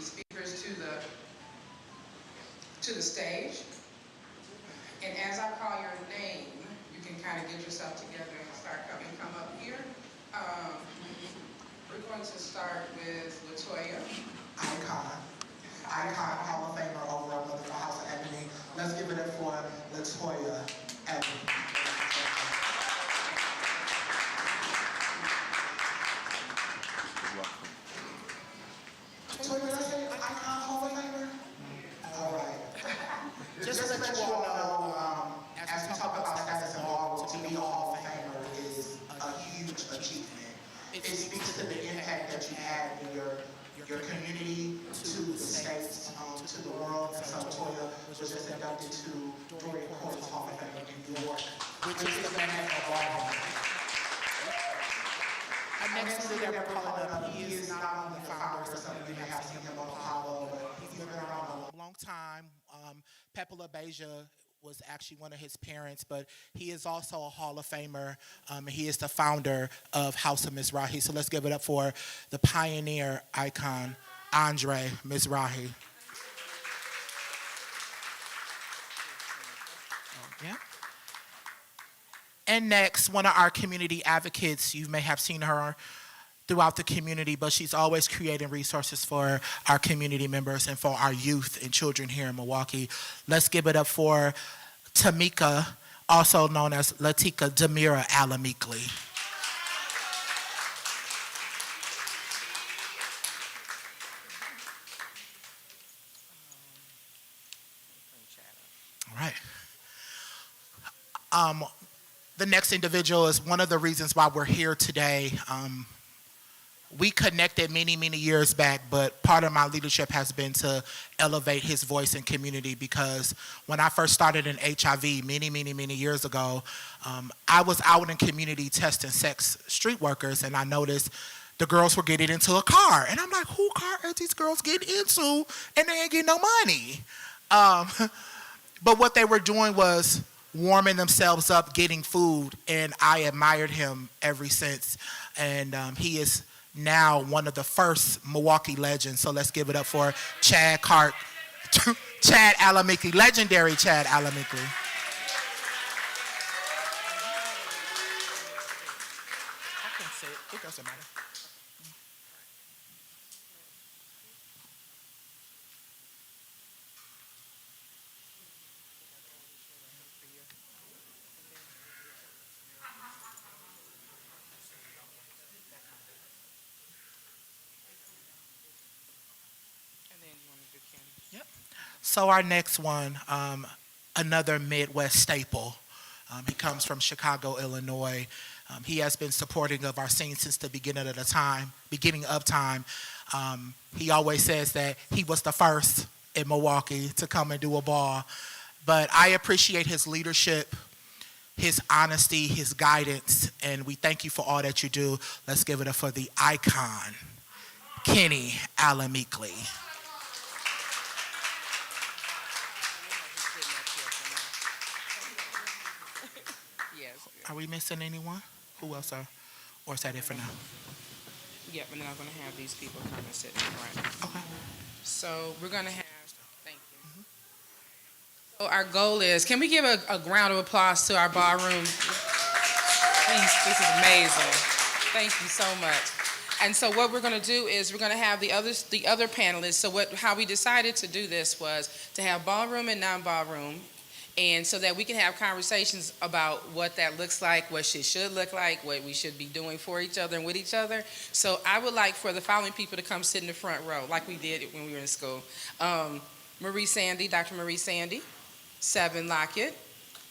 speakers to the stage. And as I call your name, you can kind of get yourself together and start coming. Come up here. Um, we're going to start with Latoya. Icon Hall of Famer over on the House of Ebony. Let's give it up for Latoya Ebony. Latoya, did I say Icon Hall of Famer? All right. Just to let you all know, as we talk about status and ballroom, to be a Hall of Famer is a huge achievement. It speaks to the impact that you had in your community, to the states, to the world. And so Latoya was just inducted to Dory Corey's Hall of Fame in New York, which is the National Ballroom. Our next leader that we're calling up, he is not only the founder, some of you may have seen him on Apollo, but he's been around a long time. Pepela Beja was actually one of his parents, but he is also a Hall of Famer. He is the founder of House of Mizrahi. So let's give it up for the pioneer icon, Andre Mizrahi. Yeah. And next, one of our community advocates. You may have seen her throughout the community, but she's always creating resources for our community members and for our youth and children here in Milwaukee. Let's give it up for Tamika, also known as Latika Demira Alamikli. All right. The next individual is one of the reasons why we're here today. We connected many, many years back, but part of my leadership has been to elevate his voice in community, because when I first started in HIV many, many, many years ago, I was out in community testing sex street workers, and I noticed the girls were getting into a car. And I'm like, who car are these girls getting into? And they ain't getting no money. But what they were doing was warming themselves up, getting food, and I admired him ever since. And he is now one of the first Milwaukee legends. So let's give it up for Chad Alamikli, legendary Chad Alamikli. I can say it. It doesn't matter. Yep. So our next one, another Midwest staple. He comes from Chicago, Illinois. He has been supporting of our scene since the beginning of time. He always says that he was the first in Milwaukee to come and do a ball. But I appreciate his leadership, his honesty, his guidance, and we thank you for all that you do. Let's give it up for the icon, Kenny Alamikli. Are we missing anyone? Who else are? Or is that it for now? Yep, and then I'm going to have these people come and sit in front. Okay. So we're going to have, thank you. Mm-hmm. So our goal is, can we give a round of applause to our ballroom? Please, this is amazing. Thank you so much. And so what we're going to do is we're going to have the other panelists. So how we decided to do this was to have ballroom and non-ballroom, and so that we can have conversations about what that looks like, what it should look like, what we should be doing for each other and with each other. So I would like for the following people to come sit in the front row, like we did when we were in school. Marie Sandy, Dr. Marie Sandy, Seven Lockett,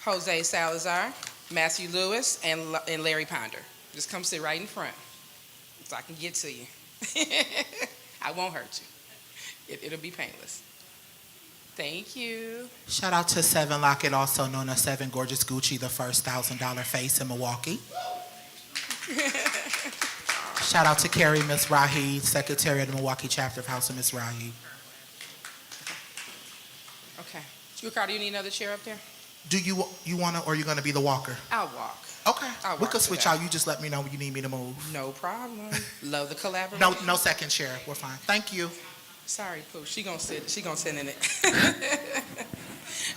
Jose Salazar, Matthew Lewis, and Larry Ponder. Just come sit right in front so I can get to you. I won't hurt you. It'll be painless. Thank you. Shout out to Seven Lockett, also known as Seven Gorgeous Gucci, the first $1,000 face in Milwaukee. Shout out to Carrie Mizrahi, Secretary of the Milwaukee Chapter of House of Mizrahi. Okay. Ricardo, you need another chair up there? Do you want to, or are you going to be the walker? I'll walk. Okay. We could switch out. You just let me know when you need me to move. No problem. Love the collaboration. No second chair. We're fine. Thank you. Sorry, Pooh. She gonna sit. She gonna sit in it.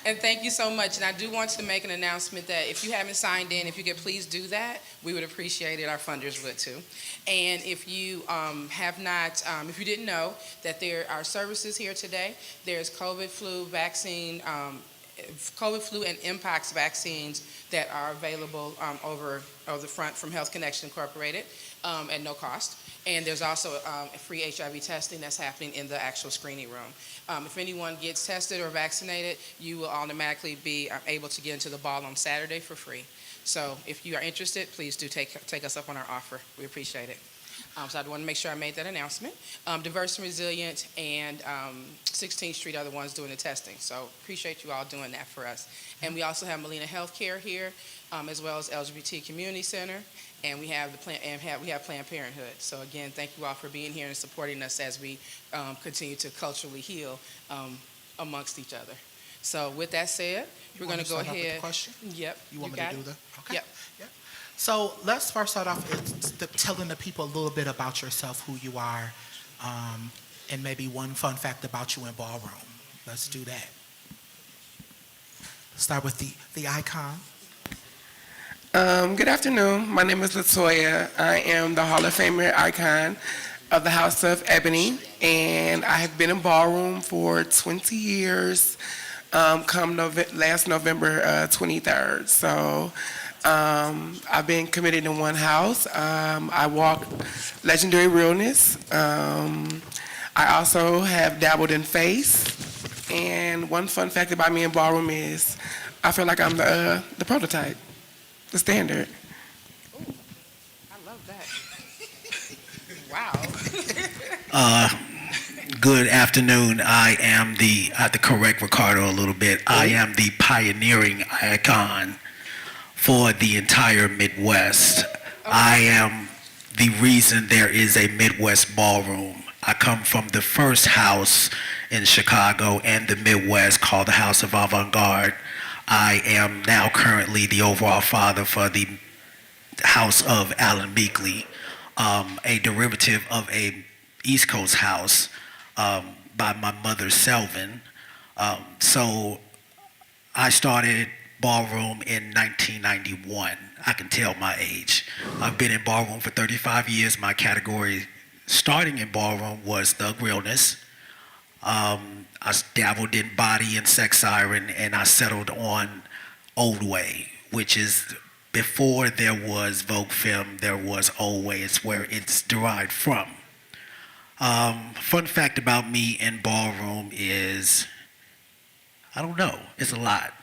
And thank you so much. And I do want to make an announcement that if you haven't signed in, if you could please do that, we would appreciate it. Our funders would too. And if you have not, if you didn't know that there are services here today, there's COVID flu vaccine, COVID flu and Mpox vaccines that are available over the front from Health Connection Incorporated at no cost. And there's also free HIV testing that's happening in the actual screening room. If anyone gets tested or vaccinated, you will automatically be able to get into the ball on Saturday for free. So if you are interested, please do take us up on our offer. We appreciate it. So I want to make sure I made that announcement. Diverse and Resilient and 16th Street are the ones doing the testing. So appreciate you all doing that for us. And we also have Molina Healthcare here, as well as LGBT Community Center, and we have Planned Parenthood. So again, thank you all for being here and supporting us as we continue to culturally heal amongst each other. So with that said, we're going to go ahead. With the question? Yep. You want me to do that? Okay. Yep. So let's first start off with telling the people a little bit about yourself, who you are, and maybe one fun fact about you in ballroom. Let's do that. Start with the icon. Good afternoon. My name is Latoya. I am the Hall of Famer icon of the House of Ebony, and I have been in ballroom for 20 years, last November 23rd. So I've been committed in one house. I walk legendary realness. I also have dabbled in face. And one fun fact about me in ballroom is I feel like I'm the prototype, the standard. Ooh, I love that. Wow. Good afternoon. I am I have to correct Ricardo a little bit. I am the pioneering icon for the entire Midwest. I am the reason there is a Midwest ballroom. I come from the first house in Chicago and the Midwest called the House of Avant-Garde. I am now currently the overall father for the House of Alan Meekley, a derivative of a East Coast house by my mother, Selvin. So I started ballroom in 1991. I can tell my age. I've been in ballroom for 35 years. My category starting in ballroom was thug realness. I dabbled in body and sex siren, and I settled on Old Way, which is before there was Vogue Femme, there was Old Way. It's where it's derived from. Fun fact about me in ballroom is, I don't know, it's a lot.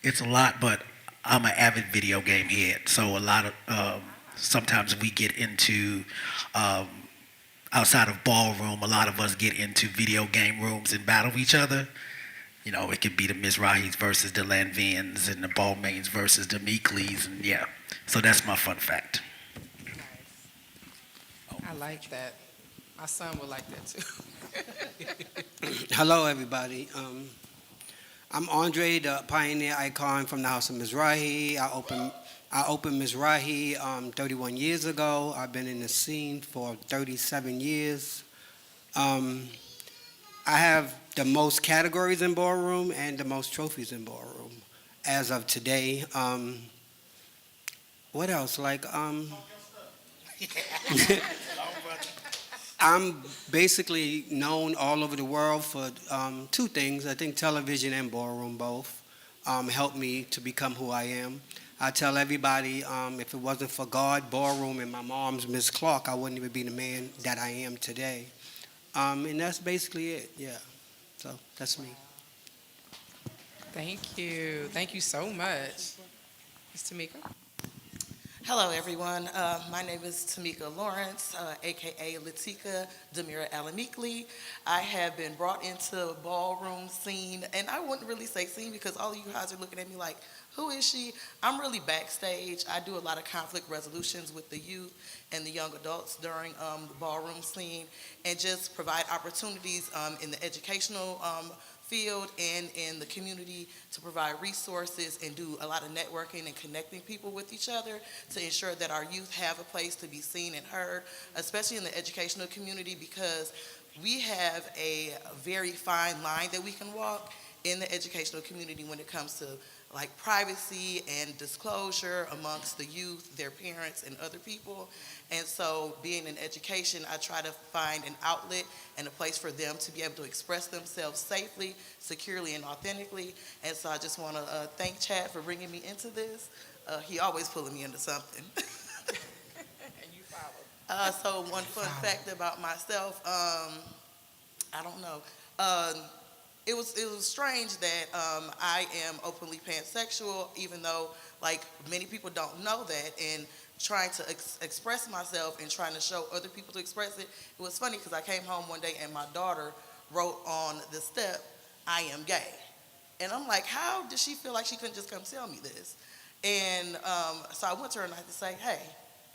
It's a lot, but I'm an avid video game head, so a lot of, sometimes we get into, outside of ballroom, a lot of us get into video game rooms and battle each other. You know, it could be the Mizrahis versus the Lanvians and the Balmains versus the Meekleys, and yeah. So that's my fun fact. Nice. I like that. My son would like that too. Hello, everybody. I'm Andre, the pioneer icon from the House of Mizrahi. I opened Mizrahi 31 years ago. I've been in the scene for 37 years. I have the most categories in ballroom and the most trophies in ballroom as of today. What else? I'm basically known all over the world for two things. I think television and ballroom both helped me to become who I am. I tell everybody, if it wasn't for God, ballroom, and my mom's Miss Clark, I wouldn't even be the man that I am today. And that's basically it, yeah. So that's me. Thank you. Thank you so much. Ms. Tamika? Hello, everyone. My name is Tamika Lawrence, a.k.a. Latika Demira Alamikli. I have been brought into ballroom scene, and I wouldn't really say scene because all of you guys are looking at me like, who is she? I'm really backstage. I do a lot of conflict resolutions with the youth and the young adults during the ballroom scene and just provide opportunities in the educational field and in the community to provide resources and do a lot of networking and connecting people with each other to ensure that our youth have a place to be seen and heard, especially in the educational community, because we have a very fine line that we can walk in the educational community when it comes to like privacy and disclosure amongst the youth, their parents, and other people. And so being in education, I try to find an outlet and a place for them to be able to express themselves safely, securely, and authentically. And so I just want to thank Chad for bringing me into this. He always pulling me into something. And you follow. So one fun fact about myself, I don't know. It was strange that I am openly pansexual, even though like many people don't know that. And trying to express myself and trying to show other people to express it, it was funny because I came home one day and my daughter wrote on the step, "I am gay," and I'm like, how did she feel like she couldn't just come tell me this? And so I went to her and I had to say, hey,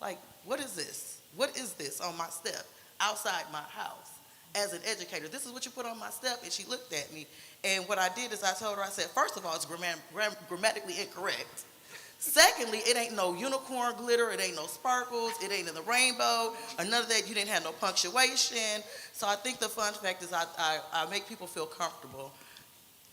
like, what is this? What is this on my step outside my house? As an educator, this is what you put on my step. And she looked at me. And what I did is I told her, I said, first of all, it's grammatically incorrect. Secondly, it ain't no unicorn glitter. It ain't no sparkles. It ain't in the rainbow. Or none of that. You didn't have no punctuation. So I think the fun fact is I make people feel comfortable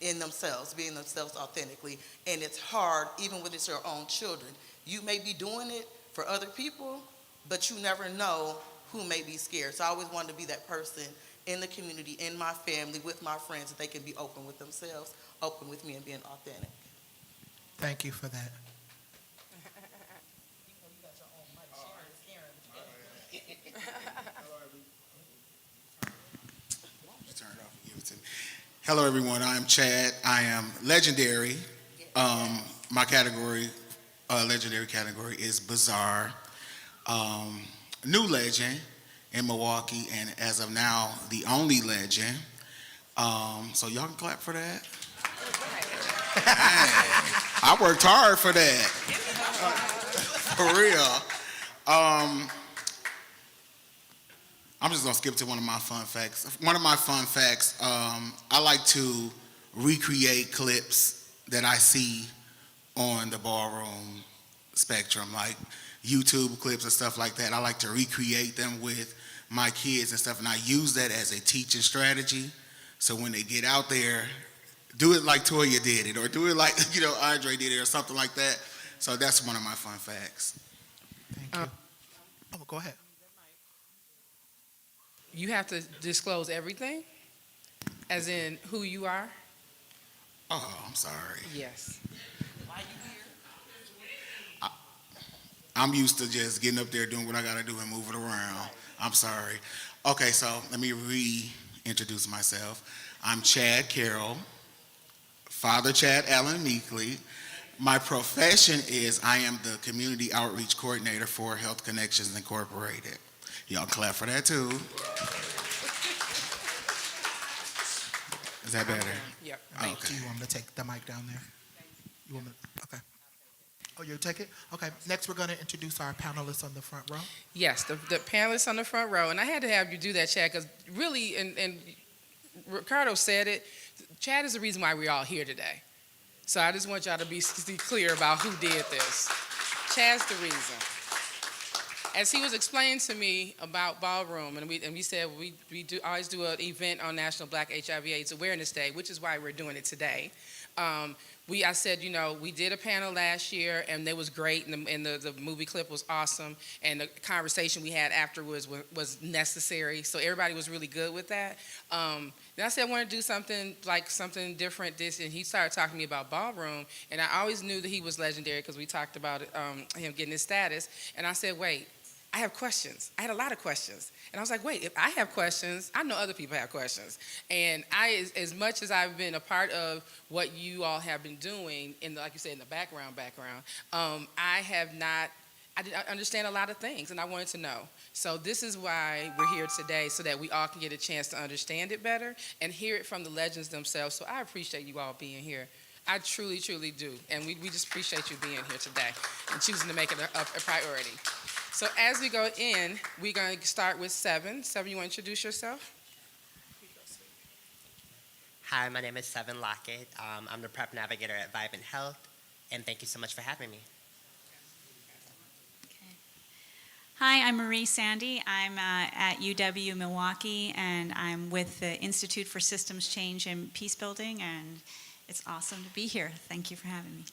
in themselves, being themselves authentically. And it's hard, even when it's your own children. You may be doing it for other people, but you never know who may be scared. So I always wanted to be that person in the community, in my family, with my friends, that they can be open with themselves, open with me, and being authentic. Thank you for that. Turn it off and give it to me. Hello, everyone. I am Chad. I am legendary. My category, legendary category, is bizarre. New legend in Milwaukee, and as of now, the only legend. So y'all can clap for that. Hey, I worked hard for that. For real. I'm just gonna skip to one of my fun facts. One of my fun facts, I like to recreate clips that I see on the ballroom spectrum, like YouTube clips and stuff like that. I like to recreate them with my kids and stuff, and I use that as a teaching strategy. So when they get out there, do it like Toya did it, or do it like Andre did it, or something like that. So that's one of my fun facts. Thank you. Oh, go ahead. You have to disclose everything, as in who you are? Oh, I'm sorry. Yes. I'm used to just getting up there, doing what I gotta do, and moving around. I'm sorry. Okay, so let me reintroduce myself. I'm Chad Carroll, Father Chad Allen Meekley. My profession is I am the Community Outreach Coordinator for Health Connections Incorporated. Y'all clap for that too. Is that better? Yep. Okay. Do you want me to take the mic down there? You want me? Okay. Oh, you'll take it? Okay. Next, we're going to introduce our panelists on the front row. Yes, the panelists on the front row. And I had to have you do that, Chad, because really, and Ricardo said it, Chad is the reason why we're all here today. So I just want y'all to be clear about who did this. Chad's the reason. As he was explaining to me about ballroom, and we said we always do an event on National Black HIV/AIDS Awareness Day, which is why we're doing it today. I said, we did a panel last year, and it was great, and the movie clip was awesome, and the conversation we had afterwards was necessary, so everybody was really good with that. Then I said I want to do something different, and he started talking to me about ballroom, and I always knew that he was legendary because we talked about him getting his status, and I said, wait, I have questions. I had a lot of questions. And I was like, wait, if I have questions, I know other people have questions. And as much as I've been a part of what you all have been doing, like you said, in the background, I didn't understand a lot of things, and I wanted to know. So this is why we're here today, so that we all can get a chance to understand it better and hear it from the legends themselves. So I appreciate you all being here. I truly, truly do. And we just appreciate you being here today and choosing to make it a priority. So as we go in, we're going to start with Seven. Seven, you want to introduce yourself? Hi, my name is Seven Lockett. I'm the prep navigator at Vibant Health, and thank you so much for having me. Hi, I'm Marie Sandy. I'm at UW Milwaukee, and I'm with the Institute for Systems Change and Peace Building, and it's awesome to be here. Thank you for having me.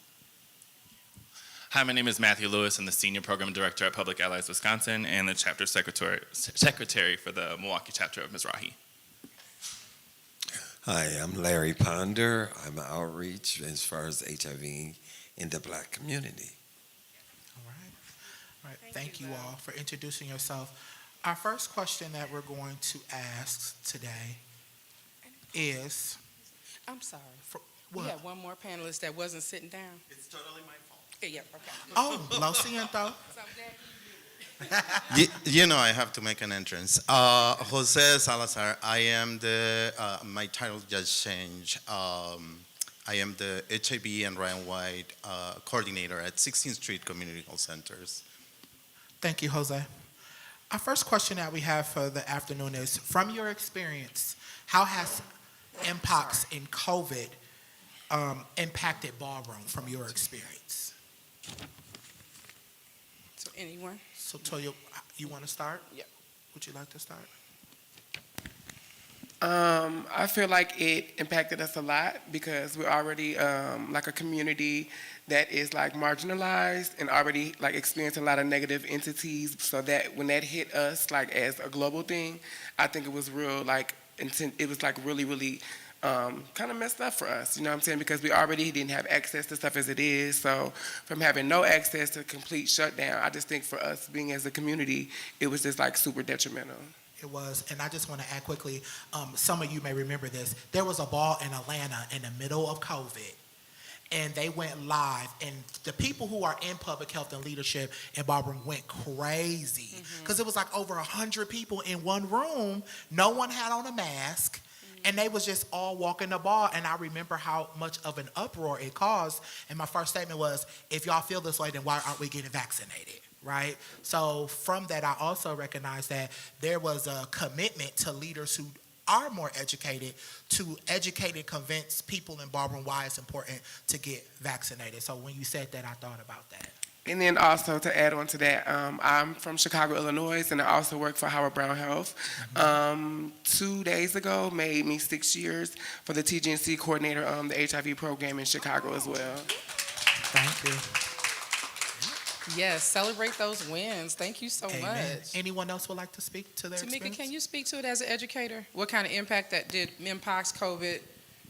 Hi, my name is Matthew Lewis. I'm the Senior Program Director at Public Allies Wisconsin and the Chapter Secretary for the Milwaukee Chapter of Mizrahi. Hi, I'm Larry Ponder. I'm outreach as far as HIV in the Black community. All right. Thank you all for introducing yourself. Our first question that we're going to ask today is, I'm sorry. what? We had one more panelist that wasn't sitting down. It's totally my fault. Yeah, okay. Oh, Lo siento. I have to make an entrance. Jose Salazar, I am my title just changed. I am the HIV and Ryan White coordinator at 16th Street Community Health Centers. Thank you, Jose. Our first question that we have for the afternoon is, from your experience, how has impacts in COVID impacted ballroom from your experience? So anyone? So Toya, you want to start? Yeah. Would you like to start? I feel like it impacted us a lot because we're already like a community that is like marginalized and already like experienced a lot of negative entities. So that when that hit us like as a global thing, I think it was real like it was like really kind of messed up for us, you know what I'm saying? Because we already didn't have access to stuff as it is. So from having no access to complete shutdown, I just think for us being as a community, it was just like super detrimental. It was, and I just want to add quickly, some of you may remember this. There was a ball in Atlanta in the middle of COVID, and they went live, and the people who are in public health and leadership in ballroom went crazy because it was like over 100 people in one room. No one had on a mask. And they was just all walking the ball, and I remember how much of an uproar it caused. And my first statement was, if y'all feel this way, then why aren't we getting vaccinated, right? So from that, I also recognize that there was a commitment to leaders who are more educated to educate and convince people in ballroom why it's important to get vaccinated. So when you said that, I thought about that. And then also to add on to that, I'm from Chicago, Illinois, and I also work for Howard Brown Health. 2 days ago, made me 6 years for the TGNC coordinator, the HIV program in Chicago as well. Thank you. Yes, celebrate those wins. Thank you so Amen. much. Anyone else would like to speak to their Tamika, experience? can you speak to it as an educator? What kind of impact that did Mpox, COVID,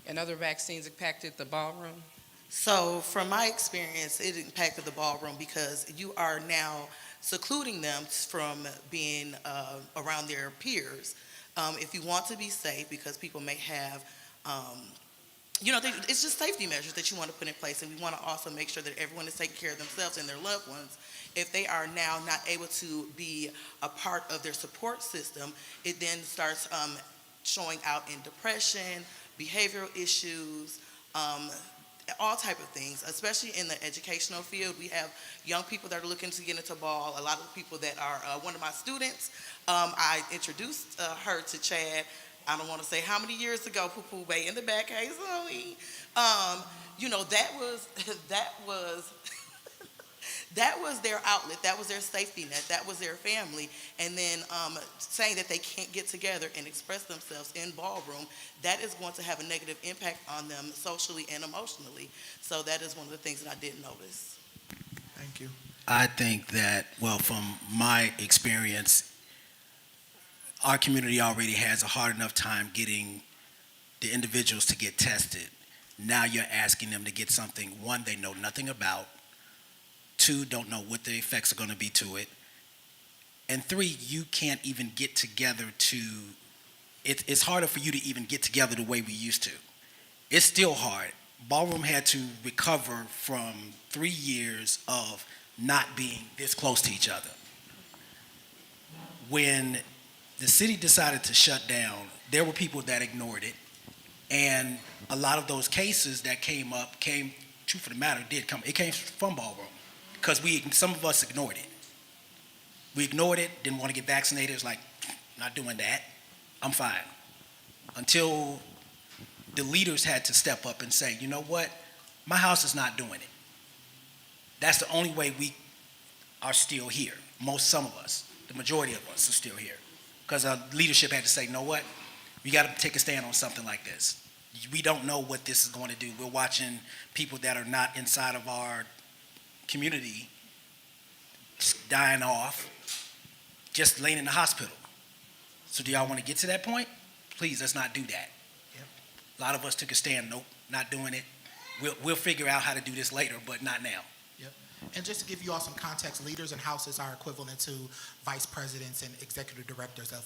and other vaccines impacted the ballroom? So from my experience, it impacted the ballroom because you are now secluding them from being around their peers. If you want to be safe, because people may have, it's just safety measures that you want to put in place, and we want to also make sure that everyone is taking care of themselves and their loved ones. If they are now not able to be a part of their support system, it then starts showing out in depression, behavioral issues, all type of things, especially in the educational field. We have young people that are looking to get into ball. A lot of people that are one of my students, I introduced her to Chad. I don't want to say how many years ago, Poo Bay in the back, hey Zoe. That was their outlet. That was their safety net. That was their family. And then saying that they can't get together and express themselves in ballroom, that is going to have a negative impact on them socially and emotionally. So that is one of the things that I didn't notice. Thank you. I think that, well, from my experience, our community already has a hard enough time getting the individuals to get tested. Now you're asking them to get something, one, they know nothing about, two, don't know what the effects are going to be to it, and three, you can't even get together it's harder for you to even get together the way we used to. It's still hard. Ballroom had to recover from 3 years of not being this close to each other. When the city decided to shut down, there were people that ignored it, and a lot of those cases that came up truth of the matter, it came from ballroom, because some of us ignored it. We ignored it, didn't want to get vaccinated. It was like, not doing that. I'm fine. Until the leaders had to step up and say, you know what? My house is not doing it. That's the only way are still here. Some of us, the majority of us are still here. Because our leadership had to say, you know what? We got to take a stand on something like this. We don't know what this is going to do. We're watching people that are not inside of our community dying off, just laying in the hospital. So do y'all want to get to that point? Please, let's not do that. Yep. A lot of us took a stand. Nope, not doing it. We'll figure out how to do this later, but not now. Yep. And just to give you all some context, leaders in houses are equivalent to vice presidents and executive directors of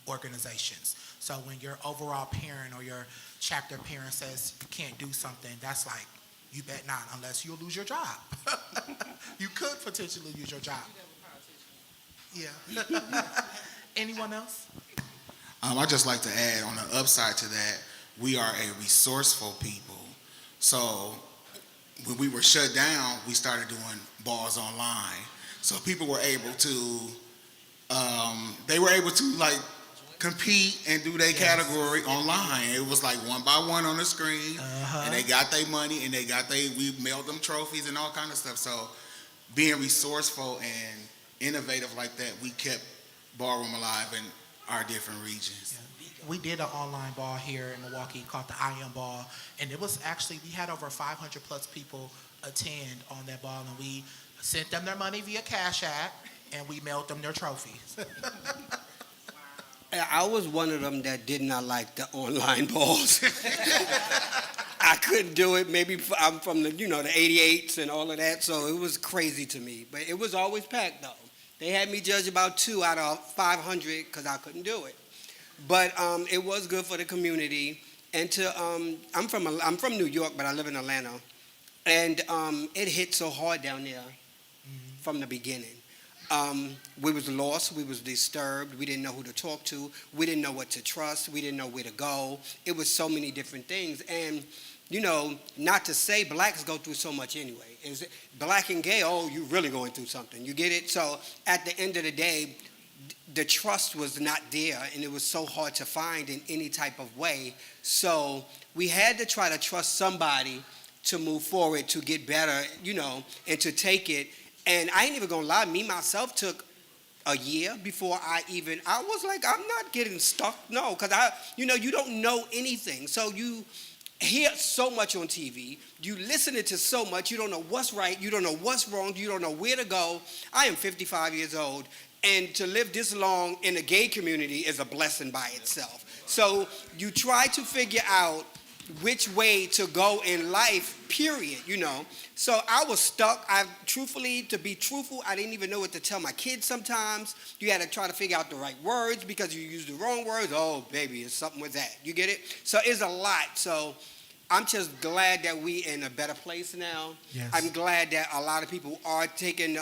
organizations. So when your overall parent or your chapter parent says you can't do something, that's like, you bet not, unless you'll lose your job. You could potentially lose your job. Yeah. Anyone else? I'd just like to add on the upside to that, we are a resourceful people. So when we were shut down, we started doing balls online. So people were able to, like compete and do their category online. It was like one by one on the screen, and they got their money, and we mailed them trophies and all kind of stuff. So being resourceful and innovative like that, we kept ballroom alive in our different regions. We did an online ball here in Milwaukee called the I Am Ball, and it was actually, we had over 500 plus people attend on that ball, and we sent them their money via Cash App, and we mailed them their trophies. I was one of them that did not like the online balls. I couldn't do it. Maybe I'm from the 88s and all of that, so it was crazy to me. But it was always packed, though. They had me judge about 2 out of 500 because I couldn't do it. But it was good for the community. And I'm from New York, but I live in Atlanta. And it hit so hard down there from the beginning. We was lost. We was disturbed. We didn't know who to talk to. We didn't know what to trust. We didn't know where to go. It was so many different things. And, not to say blacks go through so much anyway. Is it black and gay, oh, you're really going through something. You get it? So at the end of the day, the trust was not there, and it was so hard to find in any type of way. So we had to try to trust somebody to move forward, to get better, and to take it. And I ain't even gonna lie, me myself took a year before I was like, I'm not getting stuck, no, because you don't know anything. So you hear so much on TV, you listen to so much, you don't know what's right, you don't know what's wrong, you don't know where to go. I am 55 years old, and to live this long in the gay community is a blessing by itself. So you try to figure out which way to go in life, period, So I was stuck. To be truthful, I didn't even know what to tell my kids sometimes. You had to try to figure out the right words because you used the wrong words. Oh, baby, it's something with that. You get it? So it's a lot. So I'm just glad that we in a better place now. Yes. I'm glad that a lot of people are taking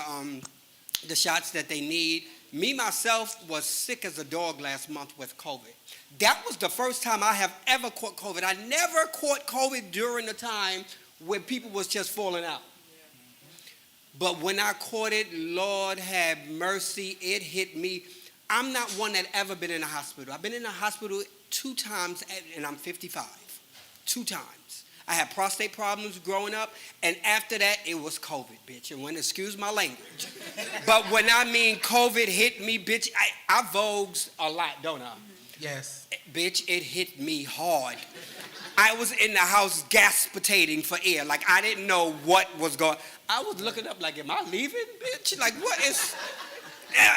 the shots that they need. Me, myself, was sick as a dog last month with COVID. That was the first time I have ever caught COVID. I never caught COVID during the time when people was just falling out. But when I caught it, Lord have mercy, it hit me. I'm not one that ever been in a hospital. I've been in a hospital 2 times, and I'm 55. 2 times. I had prostate problems growing up, and after that, it was COVID, bitch. And excuse my language. But when I mean COVID hit me, bitch, I vogues a lot, don't I? Yes. Bitch, it hit me hard. I was in the house gaspitating for air. Like, I didn't know what was going. I was looking up like, am I leaving, bitch? Like, what is...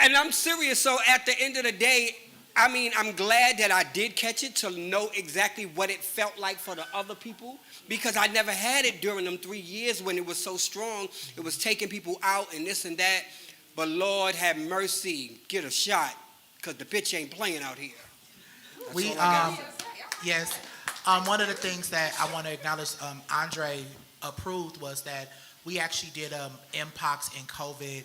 And I'm serious. So at the end of the day, I'm glad that I did catch it to know exactly what it felt like for the other people, because I never had it during them 3 years when it was so strong. It was taking people out and this and that. But Lord have mercy, get a shot, because the bitch ain't playing out here. Yes. One of the things that I want to acknowledge, Andre approved, was that we actually did Mpox and COVID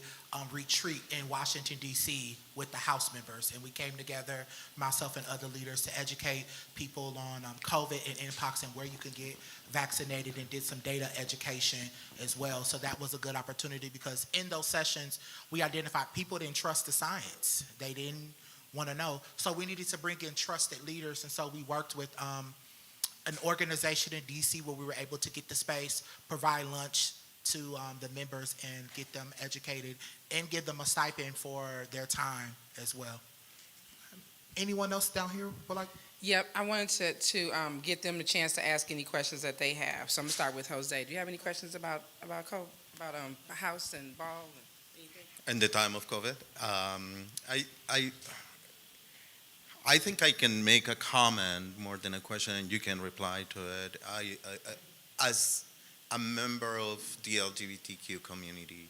retreat in Washington, D.C. with the House members. And we came together, myself and other leaders, to educate people on COVID and Mpox and where you can get vaccinated, and did some data education as well. So that was a good opportunity, because in those sessions, we identified people didn't trust the science. They didn't want to know. So we needed to bring in trusted leaders. And so we worked with an organization in D.C. where we were able to get the space, provide lunch to the members and get them educated and give them a stipend for their time as well. Anyone else down here would like? Yep, I wanted to get them the chance to ask any questions that they have. So I'm gonna start with Jose. Do you have any questions about house and ball and anything? In the time of COVID, I think I can make a comment more than a question, and you can reply to it. As a member of the LGBTQ community,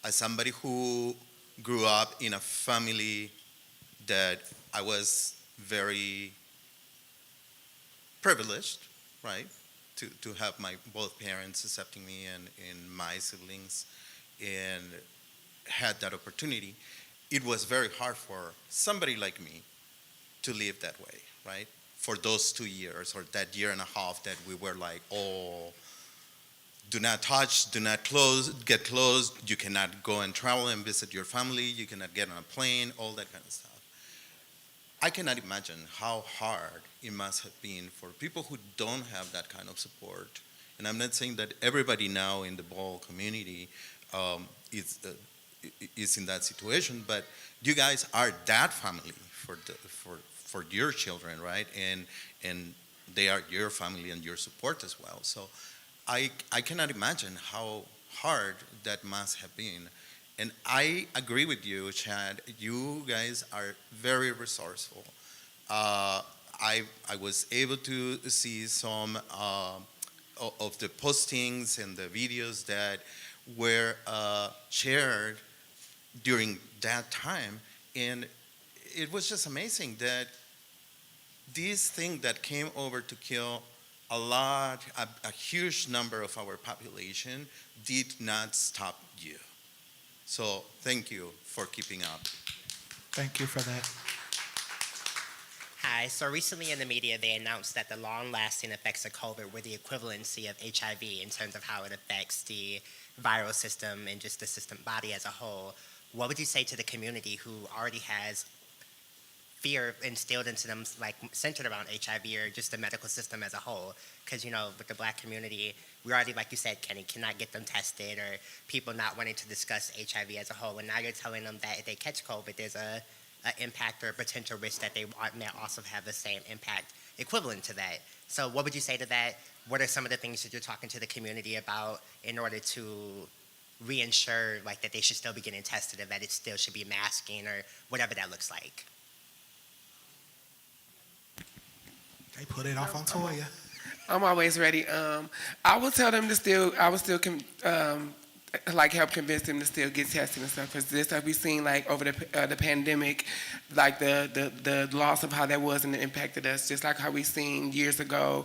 as somebody who grew up in a family that I was very privileged, right, to have my both parents accepting me and my siblings, and had that opportunity. It was very hard for somebody like me to live that way, right? For those 2 years or that year and a half that we were like, oh, do not touch, do not get close, you cannot go and travel and visit your family, you cannot get on a plane, all that kind of stuff. I cannot imagine how hard it must have been for people who don't have that kind of support. And I'm not saying that everybody now in the ball community is in that situation, but you guys are that family for your children, right? And they are your family and your support as well. So I cannot imagine how hard that must have been. And I agree with you, Chad. You guys are very resourceful. I was able to see some of the postings and the videos that were shared during that time, and it was just amazing that this thing that came over to kill a huge number of our population did not stop you. So thank you for keeping up. Thank you for that. Hi. So recently in the media, they announced that the long-lasting effects of COVID were the equivalency of HIV in terms of how it affects the viral system and just the system body as a whole. What would you say to the community who already has fear instilled into them, like centered around HIV or just the medical system as a whole? Because, with the Black community, we already, like you said, cannot get them tested, or people not wanting to discuss HIV as a whole. And now you're telling them that if they catch COVID, there's an impact or a potential risk that they may also have the same impact equivalent to that. So what would you say to that? What are some of the things that you're talking to the community about in order to reinsure that they should still be getting tested, or that it still should be masking, or whatever that looks like? They put it off on Toya. I'm always ready. I will tell them help convince them to still get tested and stuff, because this stuff we've seen over the pandemic, the loss of how that was and it impacted us, just like how we seen years ago,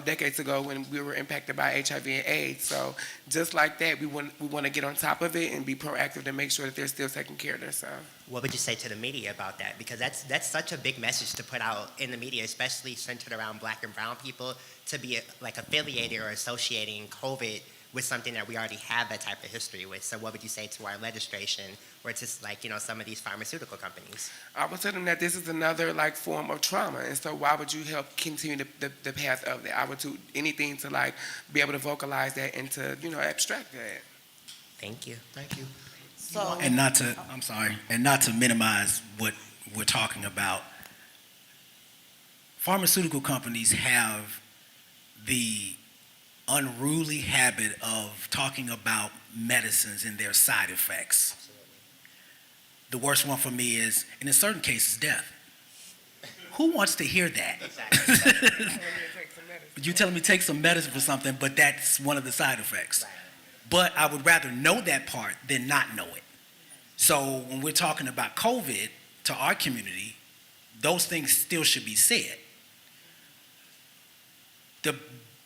decades ago, when we were impacted by HIV and AIDS. So just like that, we want to get on top of it and be proactive to make sure that they're still taking care of themselves. What would you say to the media about that? Because that's such a big message to put out in the media, especially centered around Black and brown people, to be affiliated or associating COVID with something that we already have that type of history with. So what would you say to our legislation, or to some of these pharmaceutical companies? I would tell them that this is another form of trauma, and so why would you help continue the path of that? I would do anything to be able to vocalize that and to abstract that. Thank you. Thank you. So, And not to minimize what we're talking about, pharmaceutical companies have the unruly habit of talking about medicines and their side effects. The worst one for me is, and in certain cases, death. Who wants to hear that? Exactly. You telling me take some medicine for something, but that's one of the side effects. Right. But I would rather know that part than not know it. So when we're talking about COVID to our community, those things still should be said. The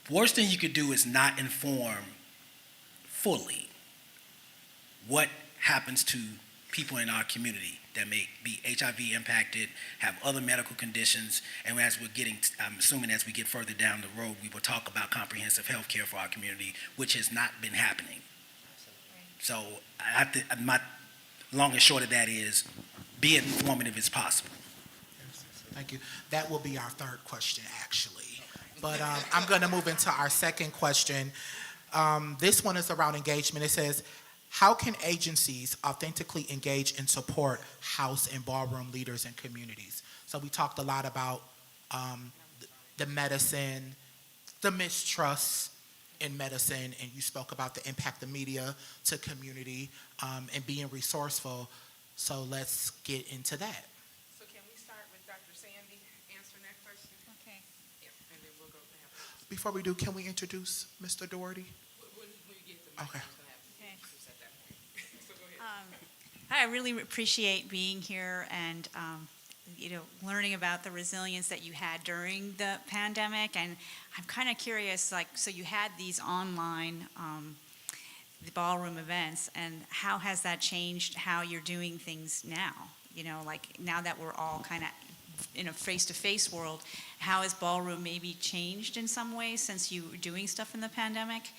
worst thing you could do is not inform fully what happens to people in our community that may be HIV impacted, have other medical conditions, and as I'm assuming as we get further down the road, we will talk about comprehensive health care for our community, which has not been happening. So my long and short of that is, be as informative as possible. Thank you. That will be our third question, actually. But I'm going to move into our second question. This one is around engagement. It says, how can agencies authentically engage and support house and ballroom leaders and communities? So we talked a lot about the medicine, the mistrust in medicine, and you spoke about the impact of media to community and being resourceful. So let's get into that. So can we start with Dr. Sandy answering that question? Okay. Yeah, and then we'll go down. Before we do, can we introduce Mr. Doherty? When you get to the mic, Okay. I'm gonna have to Okay. introduce at that point. So go ahead. Hi, I really appreciate being here and, learning about the resilience that you had during the pandemic. And I'm kind of curious, so you had these online, the ballroom events, and how has that changed how you're doing things now? Now that we're all kind of in a face-to-face world, how has ballroom maybe changed in some ways since you were doing stuff in the pandemic?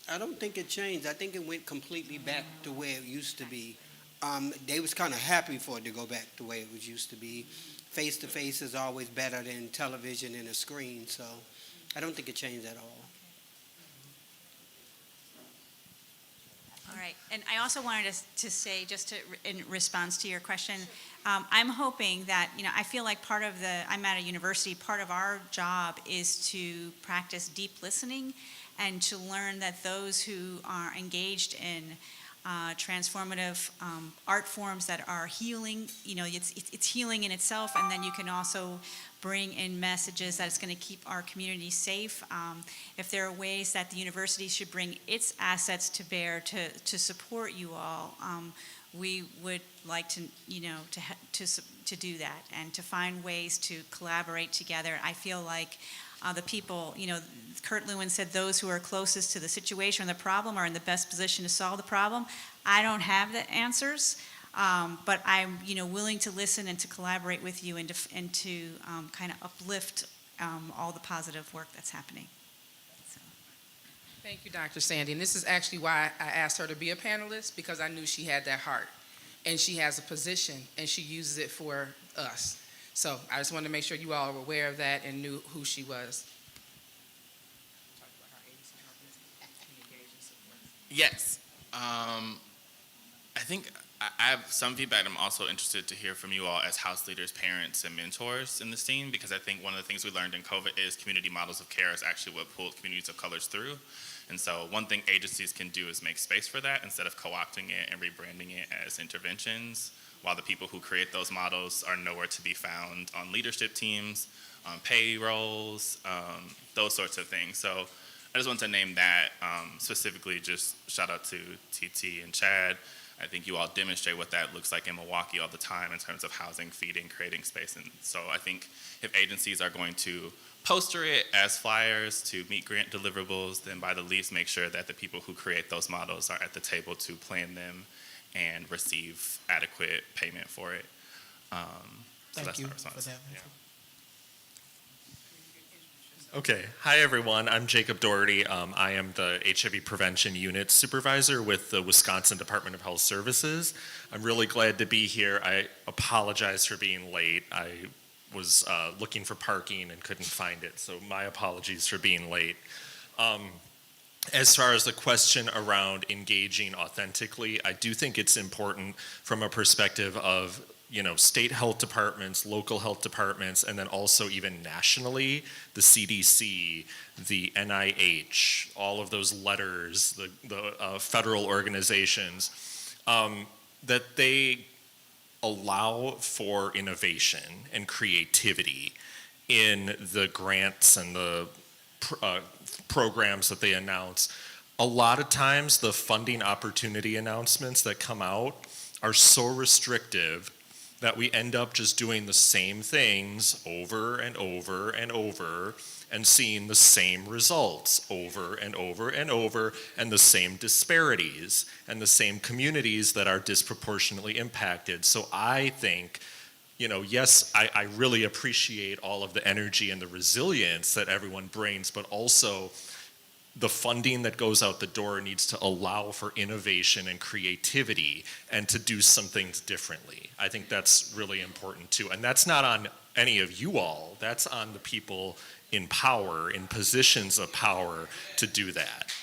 I don't think it changed. I think it went completely back to where it used to be. They was kind of happy for it to go back the way it was used to be. Face-to-face is always better than television and a screen, so I don't think it changed at all. All right, and I also wanted to say, in response to your question, I'm hoping that, I feel like I'm at a university, part of our job is to practice deep listening and to learn that those who are engaged in transformative art forms that are healing, it's healing in itself, and then you can also bring in messages that it's going to keep our community safe. If there are ways that the university should bring its assets to bear to support you all, we would like to do that and to find ways to collaborate together. I feel like the people, Kurt Lewin said those who are closest to the situation or the problem are in the best position to solve the problem. I don't have the answers, but I'm, willing to listen and to collaborate with you and to kind of uplift all the positive work that's happening. So. Thank you, Dr. Sandy. And this is actually why I asked her to be a panelist, because I knew she had that heart. And she has a position, and she uses it for us. So I just wanted to make sure you all were aware of that and knew who she was. Yes. I think I have some feedback. I'm also interested to hear from you all as house leaders, parents, and mentors in this team, because I think one of the things we learned in COVID is community models of care is actually what pulled communities of colors through. And so one thing agencies can do is make space for that instead of co-opting it and rebranding it as interventions, while the people who create those models are nowhere to be found on leadership teams, on payrolls, those sorts of things. So I just want to name that specifically. Just shout out to TT and Chad. I think you all demonstrate what that looks like in Milwaukee all the time in terms of housing, feeding, creating space. And so I think if agencies are going to poster it as flyers to meet grant deliverables, then by the least make sure that the people who create those models are at the table to plan them and receive adequate payment for it. So Thank that's you my response. for that. Yeah. Okay. Hi, everyone. I'm Jacob Doherty. I am the HIV Prevention Unit Supervisor with the Wisconsin Department of Health Services. I'm really glad to be here. I apologize for being late. I was looking for parking and couldn't find it, so my apologies for being late. As far as the question around engaging authentically, I do think it's important from a perspective of state health departments, local health departments, and then also even nationally, the CDC, the NIH, all of those letters, the federal organizations, that they allow for innovation and creativity in the grants and the programs that they announce. A lot of times the funding opportunity announcements that come out are so restrictive that we end up just doing the same things over and over and over and seeing the same results over and over and over, and the same disparities and the same communities that are disproportionately impacted. So I think, yes, I really appreciate all of the energy and the resilience that everyone brings, but also the funding that goes out the door needs to allow for innovation and creativity and to do some things differently. I think that's really important too. And that's not on any of you all, that's on the people in power, in positions of power to do that.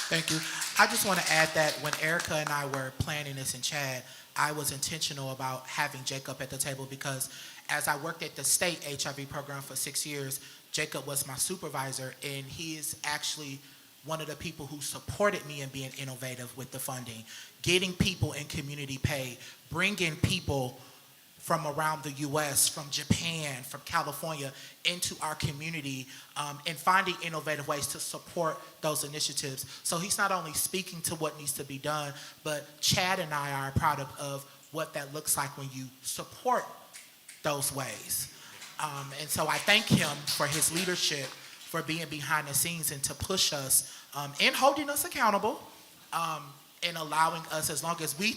Thank you. I just want to add that when Erica and I were planning this in Chad, I was intentional about having Jacob at the table because as I worked at the state HIV program for 6 years, Jacob was my supervisor, and he is actually one of the people who supported me in being innovative with the funding, getting people in community pay, bringing people from around the U.S., from Japan, from California, into our community, and finding innovative ways to support those initiatives. So he's not only speaking to what needs to be done, but Chad and I are a product of what that looks like when you support those ways. And so I thank him for his leadership, for being behind the scenes and to push us and holding us accountable, and allowing us, as long as we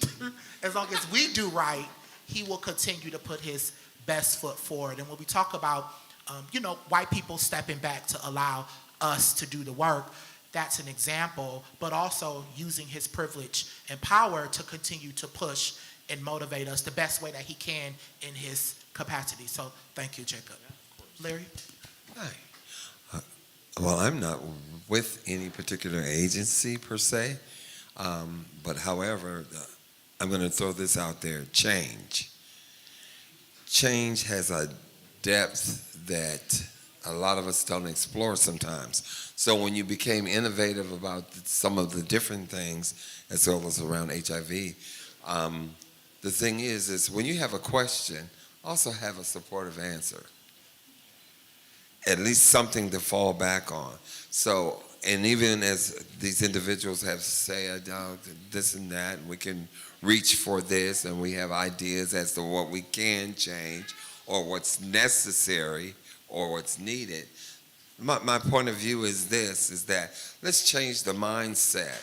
do right, he will continue to put his best foot forward. And when we talk about, white people stepping back to allow us to do the work, that's an example, but also using his privilege and power to continue to push and motivate us the best way that he can in his capacity. So thank you, Jacob. Larry? Hi. Well, I'm not with any particular agency per se, but however, I'm going to throw this out there. Change has a depth that a lot of us don't explore sometimes. So when you became innovative about some of the different things, as well as around HIV, the thing is when you have a question, also have a supportive answer. At least something to fall back on. So, and even as these individuals have said this and that, we can reach for this, and we have ideas as to what we can change or what's necessary or what's needed. My point of view is this, is that let's change the mindset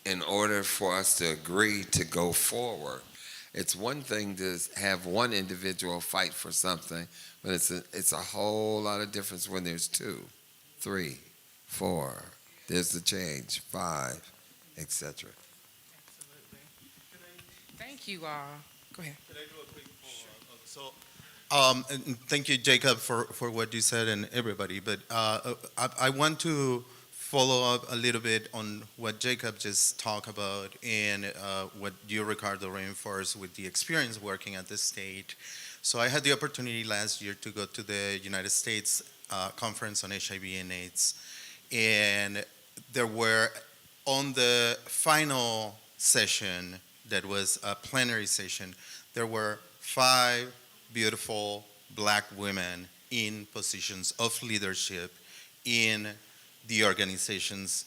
in order for us to agree to go forward. It's one thing to have one individual fight for something, but it's a whole lot of difference when there's 2, 3, 4, there's the change, 5, etc. Thank you all. Go ahead. Can I do a quick follow-up? And thank you, Jacob, for what you said and everybody. But I want to follow up a little bit on what Jacob just talked about and what you, Ricardo, reinforced with the experience working at the state. So I had the opportunity last year to go to the United States conference on HIV and AIDS. And there were, on the final session, that was a plenary session, there were 5 beautiful black women in positions of leadership in the organizations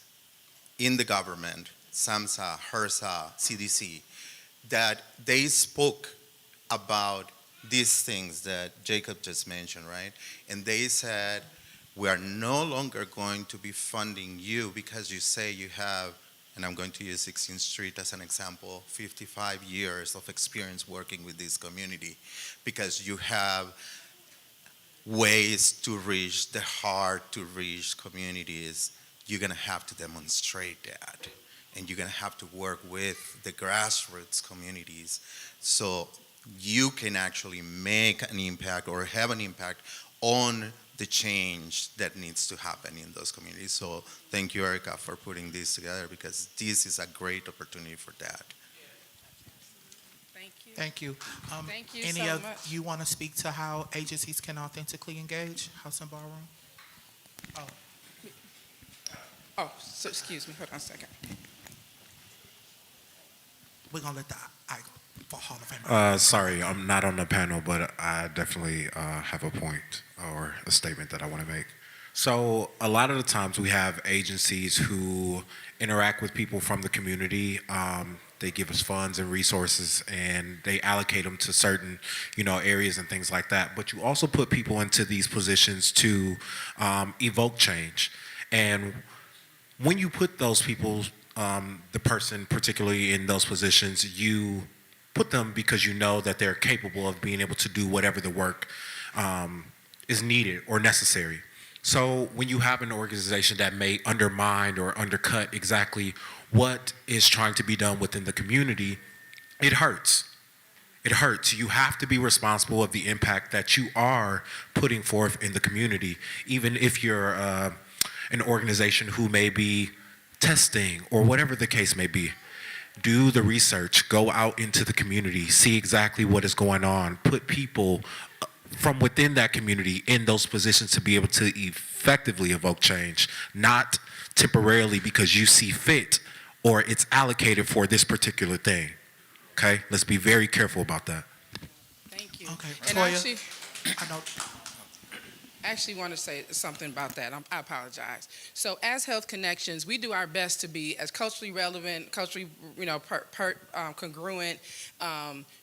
in the government, SAMHSA, HRSA, CDC, that they spoke about these things that Jacob just mentioned, right? And they said, we are no longer going to be funding you because you say you have, and I'm going to use 16th Street as an example, 55 years of experience working with this community, because you have ways to reach the hard-to-reach communities. You're going to have to demonstrate that, and you're going to have to work with the grassroots communities so you can actually make an impact or have an impact on the change that needs to happen in those communities. So thank you, Erica, for putting this together, because this is a great opportunity for that. Thank you. Thank you. Thank you Any so of much. you want to speak to how agencies can authentically engage House and Ballroom? Oh, so excuse me. Hold on a second. We're going to let the Hall of Fame. Sorry, I'm not on the panel, but I definitely have a point or a statement that I want to make. So a lot of the times we have agencies who interact with people from the community. They give us funds and resources, and they allocate them to certain, areas and things like that. But you also put people into these positions to evoke change. And when you put those people, the person particularly in those positions, you put them because you know that they're capable of being able to do whatever the work is needed or necessary. So when you have an organization that may undermine or undercut exactly what is trying to be done within the community, it hurts. It hurts. You have to be responsible of the impact that you are putting forth in the community, even if you're an organization who may be testing, or whatever the case may be. Do the research, go out into the community, see exactly what is going on, put people from within that community in those positions to be able to effectively evoke change, not temporarily because you see fit or it's allocated for this particular thing. Okay? Let's be very careful about that. Thank you. Okay, And Toya, I know. I actually want to say something about that. I apologize. So as Health Connections, we do our best to be as culturally relevant, culturally, congruent.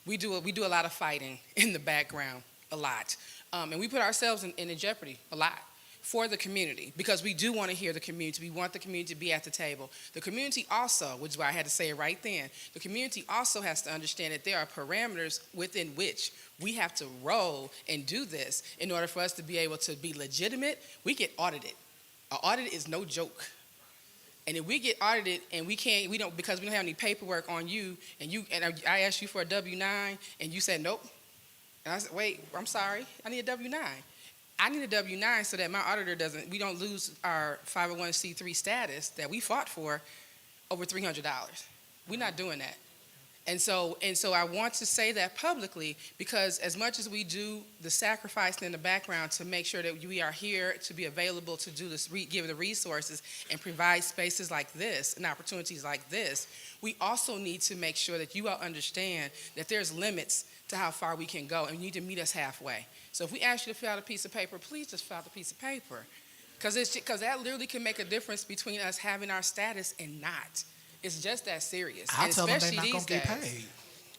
We do a lot of fighting in the background, a lot. And we put ourselves in jeopardy a lot for the community because we do want to hear the community. We want the community to be at the table. The community also, which is why I had to say it right then, the community also has to understand that there are parameters within which we have to roll and do this in order for us to be able to be legitimate. We get audited. An audit is no joke. And if we get audited and because we don't have any paperwork on you, and I asked you for a W-9 and you said nope. And I said, wait, I'm sorry, I need a W-9. I need a W-9 so that my auditor we don't lose our 501c3 status that we fought for over $300. We're not doing that. And so I want to say that publicly because as much as we do the sacrifice in the background to make sure that we are here to be available to do this, give the resources and provide spaces like this and opportunities like this, we also need to make sure that you all understand that there's limits to how far we can go and you need to meet us halfway. So if we ask you to fill out a piece of paper, please just fill out the piece of paper. Because that literally can make a difference between us having our status and not. It's just that serious. I and tell them they're especially not going to get days. paid.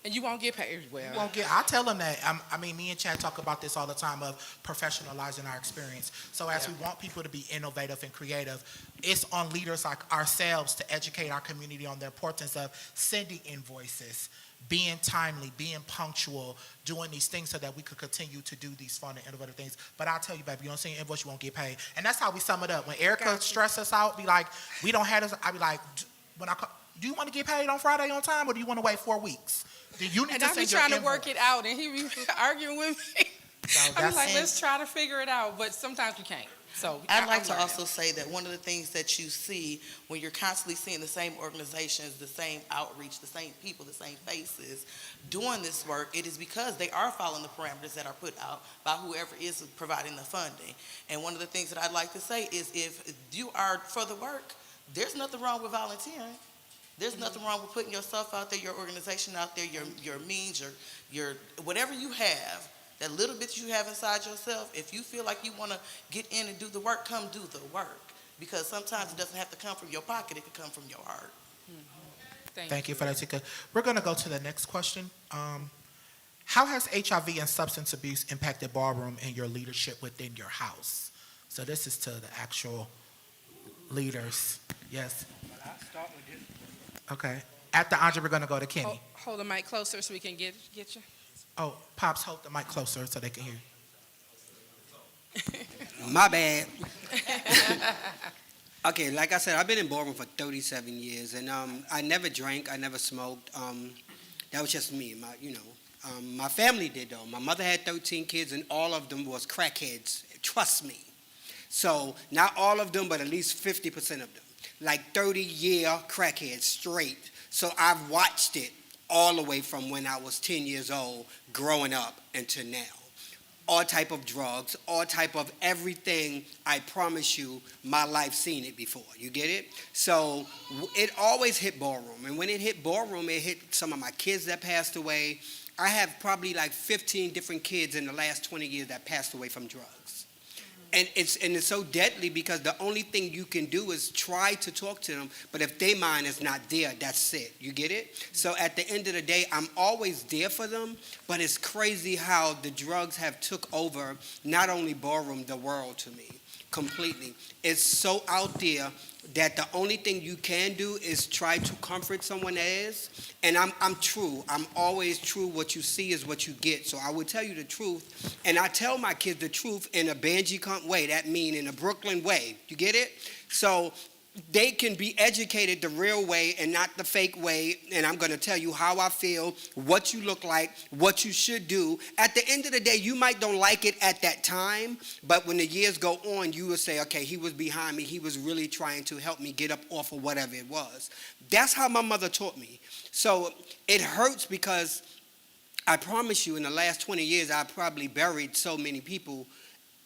And you won't get paid well. You won't get. I tell them that. Me and Chad talk about this all the time of professionalizing our experience. So as we want people to be innovative and creative, it's on leaders like ourselves to educate our community on the importance of sending invoices, being timely, being punctual, doing these things so that we could continue to do these fun and innovative things. But I'll tell you, baby, you don't send an invoice, you won't get paid. And that's how we sum it up. When Erica stress us out, be like, we don't have this, I be like, when I call, do you want to get paid on Friday on time or do you want to wait 4 weeks? Do you need and to I be send your trying to invoice? work it out, and he be arguing with me. So I be like, let's try to figure it out, but sometimes we can't. So I'd like to also say that one of the things that you see when you're constantly seeing the same organizations, the same outreach, the same people, the same faces doing this work, it is because they are following the parameters that are put out by whoever is providing the funding. And one of the things that I'd like to say is if you are for the work, there's nothing wrong with volunteering. There's nothing wrong with putting yourself out there, your organization out there, your means, your whatever you have, that little bit you have inside yourself. If you feel like you want to get in and do the work, come do the work. Because sometimes it doesn't have to come from your pocket, it can come from your heart. Thank you for that, Tika. We're going to go to the next question. How has HIV and substance abuse impacted Ballroom and your leadership within your house? So this is to the actual leaders. Yes. I'll start with this. Okay. After Andre, we're going to go to Kenny. Hold the mic closer so we can get you. Oh, Pops, hold the mic closer so they can hear you. My bad. Okay, like I said, I've been in Ballroom for 37 years, and I never drank, I never smoked. That was just me. My family did, though. My mother had 13 kids, and all of them was crackheads. Trust me. So not all of them, but at least 50% of them. Like 30-year crackheads straight. So I've watched it all the way from when I was 10 years old, growing up, until now. All type of drugs, all type of everything. I promise you, my life seen it before. You get it? So it always hit Ballroom. And when it hit Ballroom, it hit some of my kids that passed away. I have probably like 15 different kids in the last 20 years that passed away from drugs. And it's so deadly because the only thing you can do is try to talk to them, but if their mind is not there, that's it. You get it? So at the end of the day, I'm always there for them, but it's crazy how the drugs have took over not only Ballroom, the world to me, completely. It's so out there that the only thing you can do is try to comfort someone else. And I'm true. I'm always true. What you see is what you get. So I would tell you the truth. And I tell my kids the truth in a Banji way. That mean in a Brooklyn way. You get it? So they can be educated the real way and not the fake way. And I'm going to tell you how I feel, what you look like, what you should do. At the end of the day, you might don't like it at that time, but when the years go on, you will say, okay, he was behind me. He was really trying to help me get up off of whatever it was. That's how my mother taught me. So it hurts because I promise you in the last 20 years, I probably buried so many people,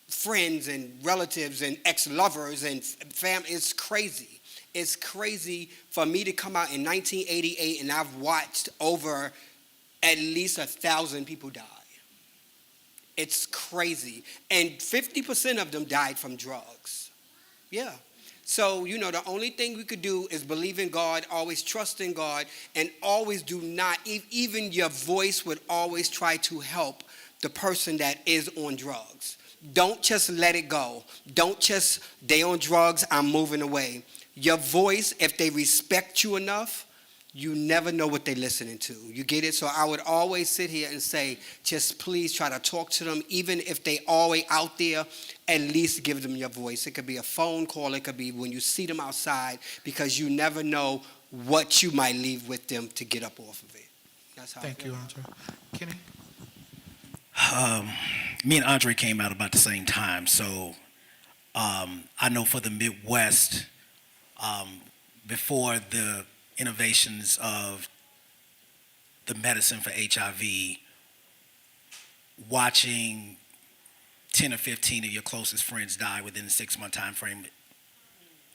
friends and relatives and ex-lovers and family. It's crazy. It's crazy for me to come out in 1988 and I've watched over at least 1,000 people die. It's crazy. And 50% of them died from drugs. Yeah. So, the only thing we could do is believe in God, always trust in God, and always do not, even your voice would always try to help the person that is on drugs. Don't just let it go. Don't just, they on drugs, I'm moving away. Your voice, if they respect you enough, you never know what they're listening to. You get it? So I would always sit here and say, just please try to talk to them, even if they always out there, at least give them your voice. It could be a phone call. It could be when you see them outside, because you never know what you might leave with them to get up off of it. That's how Thank you, Andre. Kenny? Me and Andre came out about the same time, so I know for the Midwest, before the innovations of the medicine for HIV, watching 10 or 15 of your closest friends die within a 6-month time frame,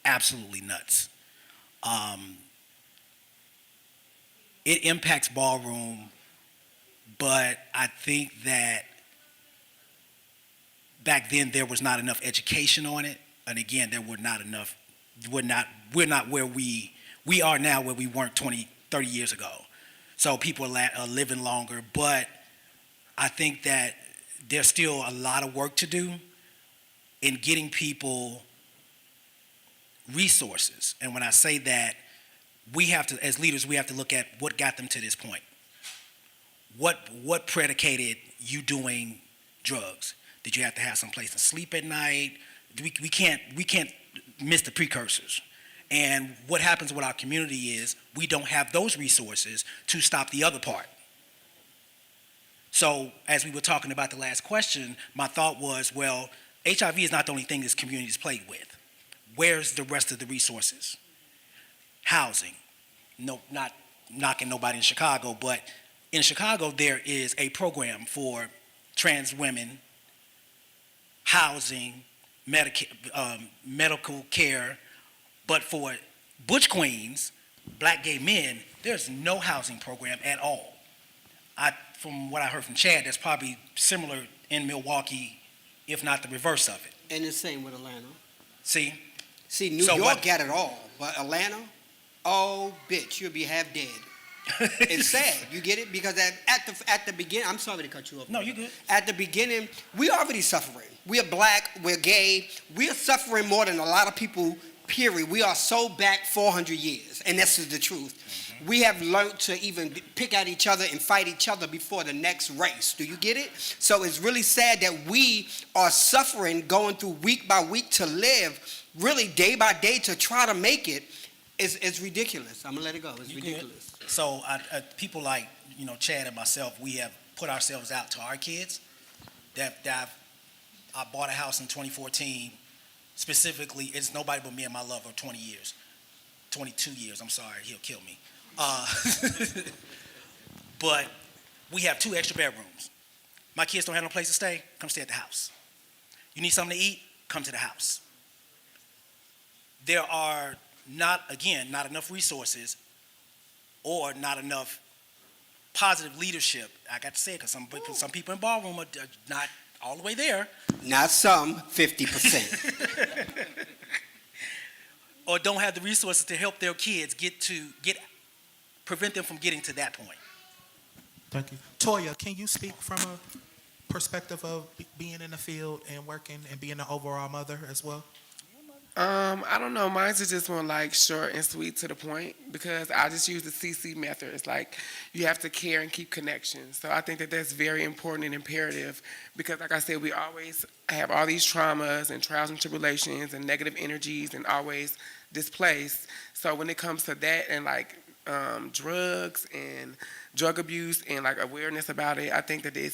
absolutely nuts. It impacts ballroom, but I think that back then there was not enough education on it, and again, there were not enough. We're not where we are now, where we weren't 20, 30 years ago. So people are living longer, but I think that there's still a lot of work to do in getting people resources. And when I say that, we have to, as leaders, we have to look at what got them to this point. What predicated you doing drugs? Did you have to have some place to sleep at night? We can't miss the precursors. And what happens with our community is we don't have those resources to stop the other part. So as we were talking about the last question, my thought was, well, HIV is not the only thing this community is plagued with. Where's the rest of the resources? Housing. No, not knocking nobody in Chicago, but in Chicago there is a program for trans women, housing, medical care, but for butch queens, black gay men, there's no housing program at all. From what I heard from Chad, that's probably similar in Milwaukee, if not the reverse of it. And the same with Atlanta. See, New York got it all, but Atlanta, oh, bitch, you'll be half dead. It's sad, you get it? Because at the beginning, I'm sorry to cut you off. No, you good. At the beginning, we already suffering. We are black, we're gay, we're suffering more than a lot of people, period. We are so back 400 years, and this is the truth. Mm-hmm. We have learned to even pick at each other and fight each other before the next race. Do you get it? So it's really sad that we are suffering, going through week by week to live, really day by day to try to make it. It's ridiculous. I'm gonna let it go. It's ridiculous. So people like Chad and myself, we have put ourselves out to our kids. I bought a house in 2014. Specifically, it's nobody but me and my lover 20 years. 22 years, I'm sorry, he'll kill me. But we have 2 extra bedrooms. My kids don't have no place to stay, come stay at the house. You need something to eat, come to the house. There are not enough resources or not enough positive leadership. I got to say it because some people in ballroom are not all the way there. Not some, 50%. Or don't have the resources to help their kids prevent them from getting to that point. Thank you. Toya, can you speak from a perspective of being in the field and working and being an overall mother as well? I don't know. Mine's is just more like short and sweet to the point because I just use the CC method. It's like you have to care and keep connections. So I think that that's very important and imperative because, like I said, we always have all these traumas and trials and tribulations and negative energies and always displaced. So when it comes to that and like drugs and drug abuse and like awareness about it, I think that it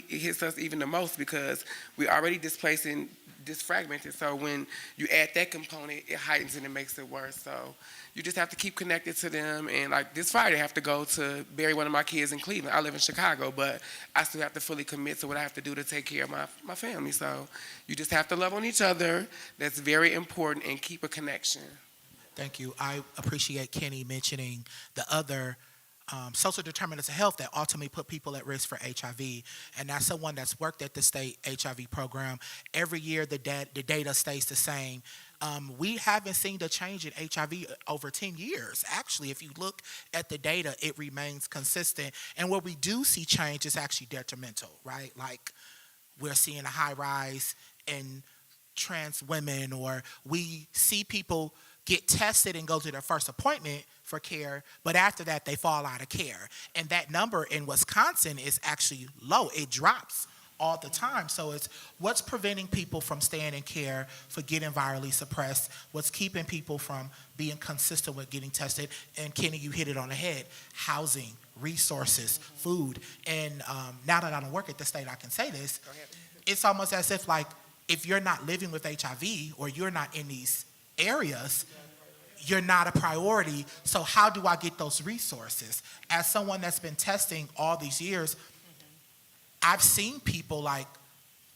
hits us even the most because we already displaced and disfragmented. So when you add that component, it heightens and it makes it worse. So you just have to keep connected to them. And like this Friday, I have to go to bury one of my kids in Cleveland. I live in Chicago, but I still have to fully commit to what I have to do to take care of my family. So you just have to love on each other. That's very important and keep a connection. Thank you. I appreciate Kenny mentioning the other social determinants of health that ultimately put people at risk for HIV. And that's someone that's worked at the state HIV program. Every year, the data stays the same. We haven't seen a change in HIV over 10 years. Actually, if you look at the data, it remains consistent. And where we do see change is actually detrimental, right? Like we're seeing a high rise in trans women, or we see people get tested and go to their first appointment for care, but after that they fall out of care. And that number in Wisconsin is actually low. It drops all the time. So it's what's preventing people from staying in care, for getting virally suppressed, what's keeping people from being consistent with getting tested. And Kenny, you hit it on the head. Housing, resources, food. And now that I don't work at the state, I can say this. It's almost as if like, if you're not living with HIV or you're not in these areas, you're not a priority. So how do I get those resources? As someone that's been testing all these years, I've seen people like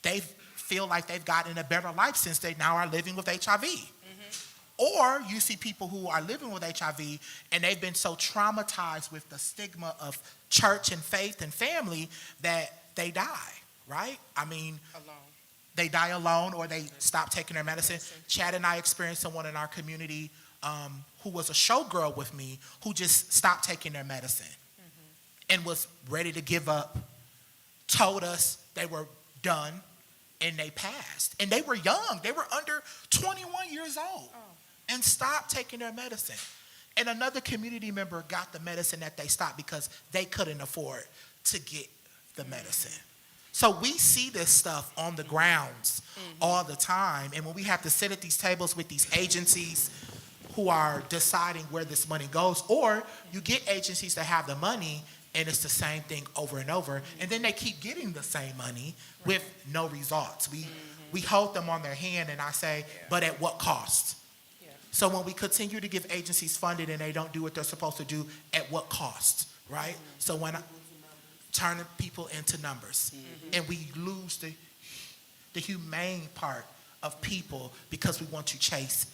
they feel like they've gotten a better life since they now are living with HIV. Or you see people who are living with HIV and they've been so traumatized with the stigma of church and faith and family that they die, right? I mean, they die alone or they stop taking their medicine. Chad and I experienced someone in our community who was a showgirl with me who just stopped taking their medicine and was ready to give up, told us they were done, and they passed. And they were young. They were under 21 years old and stopped taking their medicine. And another community member got the medicine that they stopped because they couldn't afford to get the medicine. So we see this stuff on the grounds all the time. And when we have to sit at these tables with these agencies who are deciding where this money goes, or you get agencies that have the money and it's the same thing over and over, and then they keep getting the same money with no results. We hold them on their hand, and I say, but at what cost? So when we continue to give agencies funding and they don't do what they're supposed to do, at what cost, right? So when turning people into numbers, and we lose the humane part of people because we want to chase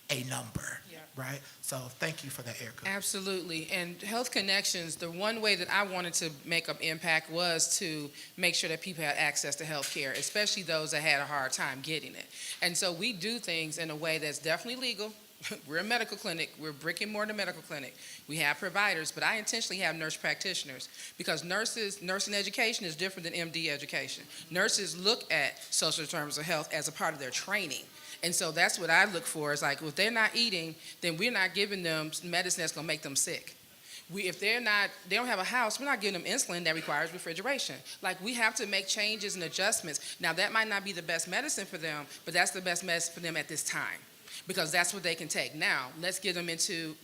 a number, right? So thank you for that, Erica. Absolutely. And Health Connections, the one way that I wanted to make an impact was to make sure that people had access to health care, especially those that had a hard time getting it. And so we do things in a way that's definitely legal. We're a medical clinic. We're brick and mortar medical clinic. We have providers, but I intentionally have nurse practitioners because nursing education is different than MD education. Nurses look at social determinants of health as a part of their training. And so that's what I look for is like, if they're not eating, then we're not giving them medicine that's going to make them sick. If they don't have a house, we're not giving them insulin that requires refrigeration. Like, we have to make changes and adjustments. Now, that might not be the best medicine for them, but that's the best medicine for them at this time, because that's what they can take. Now, let's get them into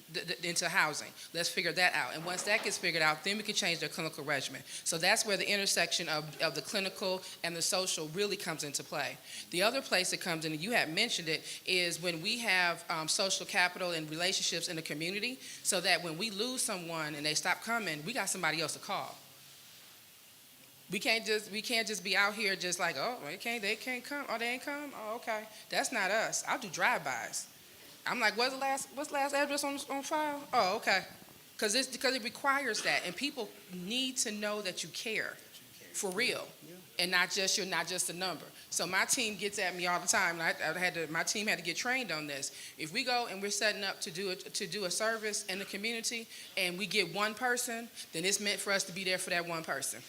housing. Let's figure that out. And once that gets figured out, then we can change their clinical regimen. So that's where the intersection of the clinical and the social really comes into play. The other place that comes in, and you had mentioned it, is when we have social capital and relationships in the community, so that when we lose someone and they stop coming, we got somebody else to call. We can't just be out here just like, oh, they can't come. Oh, they ain't come? Oh, okay. That's not us. I'll do drive-bys. I'm like, what's the last address on file? Oh, okay. Because it requires that. And people need to know that you care for real. And you're not just a number. So my team gets at me all the time. My team had to get trained on this. If we go and we're setting up to do a service in the community and we get one person, then it's meant for us to be there for that one person.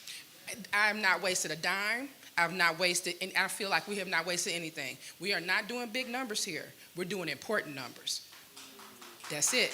I'm not wasting a dime. I've not wasted, and I feel like we have not wasted anything. We are not doing big numbers here. We're doing important numbers. That's it.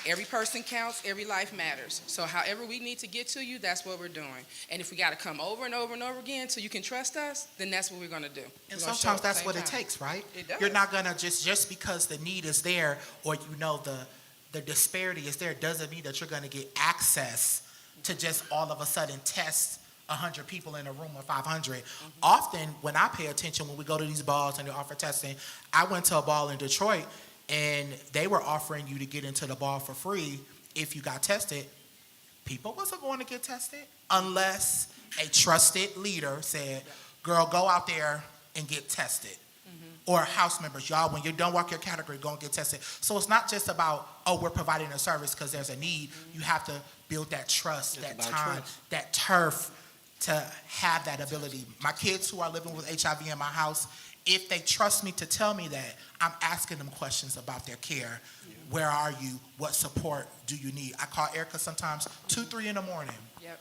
Every person counts, every life matters. So however we need to get to you, that's what we're doing. And if we got to come over and over and over again so you can trust us, then that's what we're going to do. And We're gonna show sometimes up at the that's same what it time. takes, right? It does. You're not gonna just because the need is there, or you know the disparity is there, doesn't mean that you're gonna get access to just all of a sudden test 100 people in a room of 500. Often, when I pay attention, when we go to these balls and they offer testing, I went to a ball in Detroit, and they were offering you to get into the ball for free if you got tested. People wasn't going to get tested unless a trusted leader said, girl, go out there and get tested. Or house members, y'all, when you don't walk your category, go and get tested. So it's not just about, oh, we're providing a service because there's a need. You have to build that trust, that time, that turf to have that ability. My kids who are living with HIV in my house, if they trust me to tell me that, I'm asking them questions about their care. Where are you? What support do you need? I call Erica sometimes 2, 3 in the morning. Yep,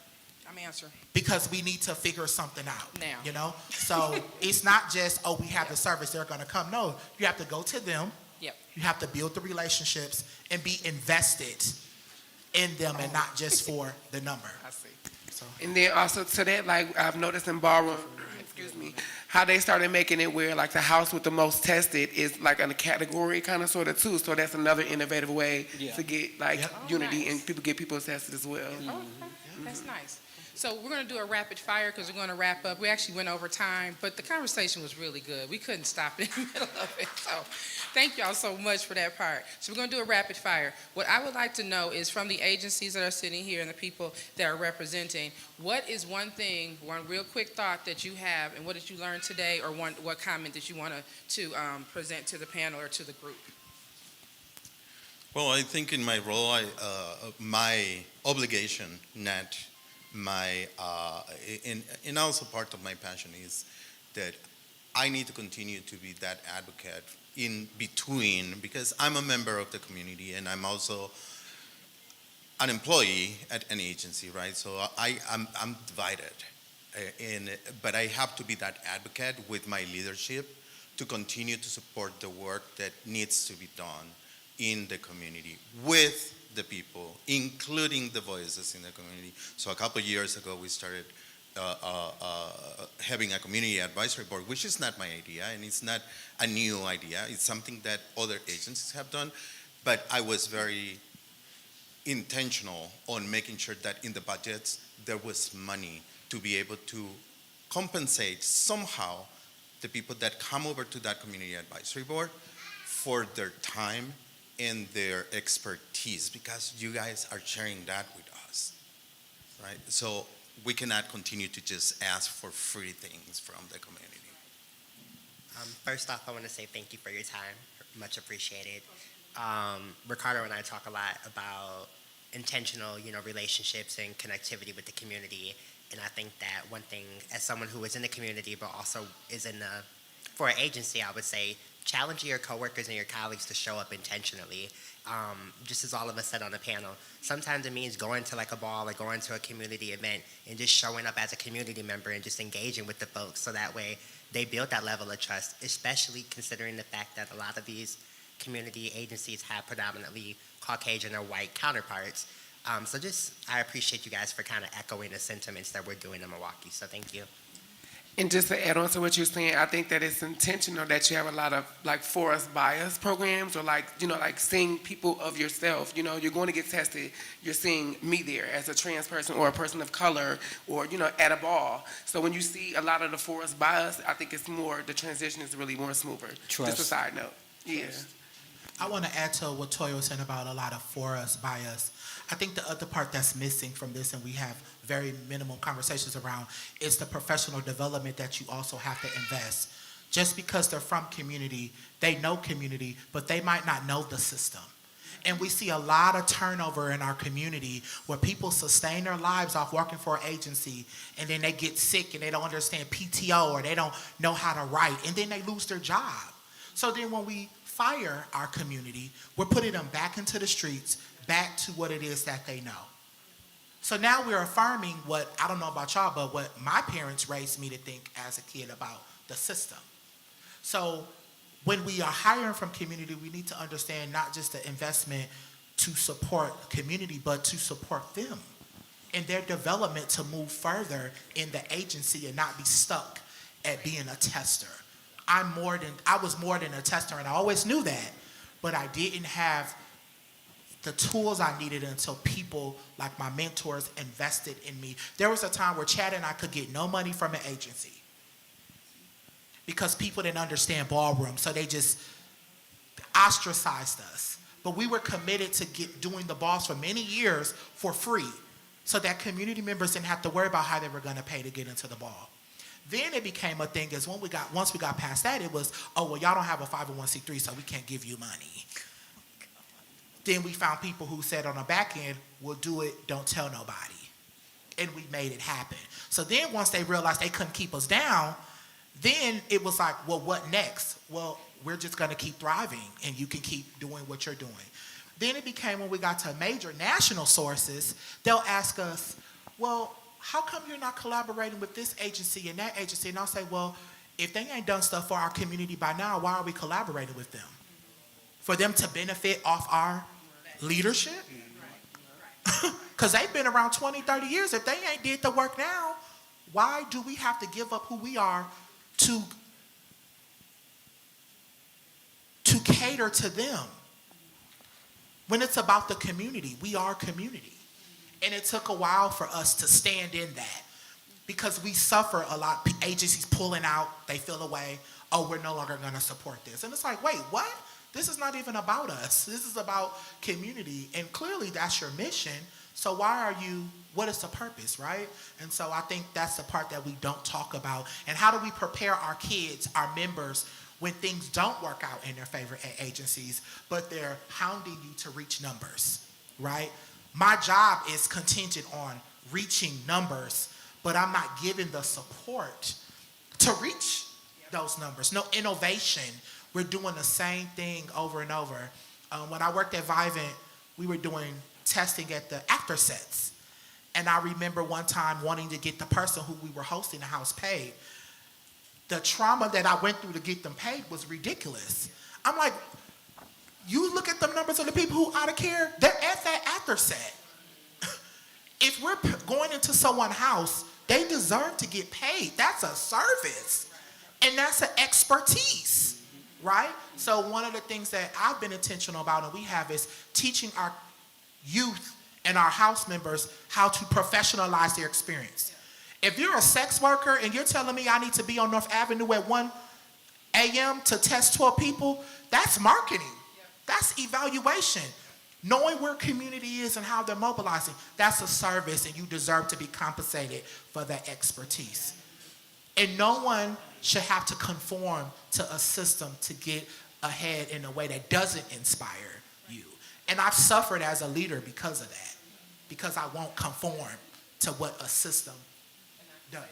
I'm answering. Because we need to figure something out. Now. You know? So it's not just, oh, we have the service, they're gonna come. No, you have to go to them. Yep. You have to build the relationships and be invested in them and not just for the number. I see. So. And then also to that, like I've noticed in ballroom, excuse me, how they started making it where like the house with the most tested is like in a category kind of sort of too. So that's another innovative way to get like unity nice. and people get people tested as well. Okay, that's nice. So we're going to do a rapid fire because we're going to wrap up. We actually went over time, but the conversation was really good. We couldn't stop in the middle of it. So thank y'all so much for that part. So we're going to do a rapid fire. What I would like to know is from the agencies that are sitting here and the people that are representing, what is one thing, one real quick thought that you have, and what did you learn today, or what comment that you want to present to the panel or to the group? Well, I think in my role, my obligation, not my, and also part of my passion is that I need to continue to be that advocate in between, because I'm a member of the community and I'm also an employee at an agency, right? So I'm divided, but I have to be that advocate with my leadership to continue to support the work that needs to be done in the community with the people, including the voices in the community. So a couple of years ago, we started having a community advisory board, which is not my idea, and it's not a new idea. It's something that other agencies have done, but I was very intentional on making sure that in the budgets, there was money to be able to compensate somehow the people that come over to that community advisory board for their time and their expertise, because you guys are sharing that with us, right? So we cannot continue to just ask for free things from the community. First off, I want to say thank you for your time. Much appreciated. Ricardo and I talk a lot about intentional, relationships and connectivity with the community. And I think that one thing, as someone who is in the community, but also is for an agency, I would say, challenge your coworkers and your colleagues to show up intentionally. Just as all of us said on the panel, sometimes it means going to like a ball or going to a community event and just showing up as a community member and just engaging with the folks, so that way they build that level of trust, especially considering the fact that a lot of these community agencies have predominantly Caucasian or white counterparts. I appreciate you guys for kind of echoing the sentiments that we're doing in Milwaukee, so thank you. And just to add on to what you're saying, I think that it's intentional that you have a lot of like for us bias programs, or like seeing people of yourself. You're going to get tested. You're seeing me there as a trans person or a person of color, or at a ball. So when you see a lot of the for us bias, I think it's more, the transition is really more smoother. Trust. Just a side note. Yeah. I want to add to what Toya was saying about a lot of for us bias. I think the other part that's missing from this, and we have very minimal conversations around, is the professional development that you also have to invest. Just because they're from community, they know community, but they might not know the system. And we see a lot of turnover in our community where people sustain their lives off working for an agency, and then they get sick and they don't understand PTO, or they don't know how to write, and then they lose their job. So then when we fire our community, we're putting them back into the streets, back to what it is that they know. So now we're affirming what, I don't know about y'all, but what my parents raised me to think as a kid about the system. So when we are hiring from community, we need to understand not just the investment to support community, but to support them in their development to move further in the agency and not be stuck at being a tester. I was more than a tester, and I always knew that, but I didn't have the tools I needed until people like my mentors invested in me. There was a time where Chad and I could get no money from an agency because people didn't understand ballroom, so they just ostracized us. But we were committed to doing the balls for many years for free so that community members didn't have to worry about how they were going to pay to get into the ball. Then it became a thing is once we got past that, it was, oh, well, y'all don't have a 501c3, so we can't give you money. Then we found people who said on the back end, we'll do it, don't tell nobody. And we made it happen. So then once they realized they couldn't keep us down, then it was like, well, what next? Well, we're just going to keep thriving, and you can keep doing what you're doing. Then it became when we got to major national sources, they'll ask us, well, how come you're not collaborating with this agency and that agency? And I'll say, well, if they ain't done stuff for our community by now, why are we collaborating with them? For them to benefit off our leadership? Because they've been around 20, 30 years. If they ain't did the work now, why do we have to give up who we are to cater to them? When it's about the community, we are community. And it took a while for us to stand in that because we suffer a lot. Agencies pulling out, they feel away, oh, we're no longer going to support this. And it's like, wait, what? This is not even about us. This is about community. And clearly that's your mission. So what is the purpose, right? And so I think that's the part that we don't talk about. And how do we prepare our kids, our members, when things don't work out in their favor at agencies, but they're hounding you to reach numbers, right? My job is contingent on reaching numbers, but I'm not given the support to reach those numbers. No innovation. We're doing the same thing over and over. When I worked at Vivint, we were doing testing at the after sets. And I remember one time wanting to get the person who we were hosting the house paid. The trauma that I went through to get them paid was ridiculous. I'm like, you look at the numbers of the people who out of care, they're at that after set. If we're going into someone's house, they deserve to get paid. That's a service. And that's an expertise, right? So one of the things that I've been intentional about and we have is teaching our youth and our house members how to professionalize their experience. If you're a sex worker and you're telling me I need to be on North Avenue at 1 a.m. to test 12 people, that's marketing. That's evaluation. Knowing where community is and how they're mobilizing, that's a service and you deserve to be compensated for that expertise. And no one should have to conform to a system to get ahead in a way that doesn't inspire you. And I've suffered as a leader because of that, because I won't conform to what a system does.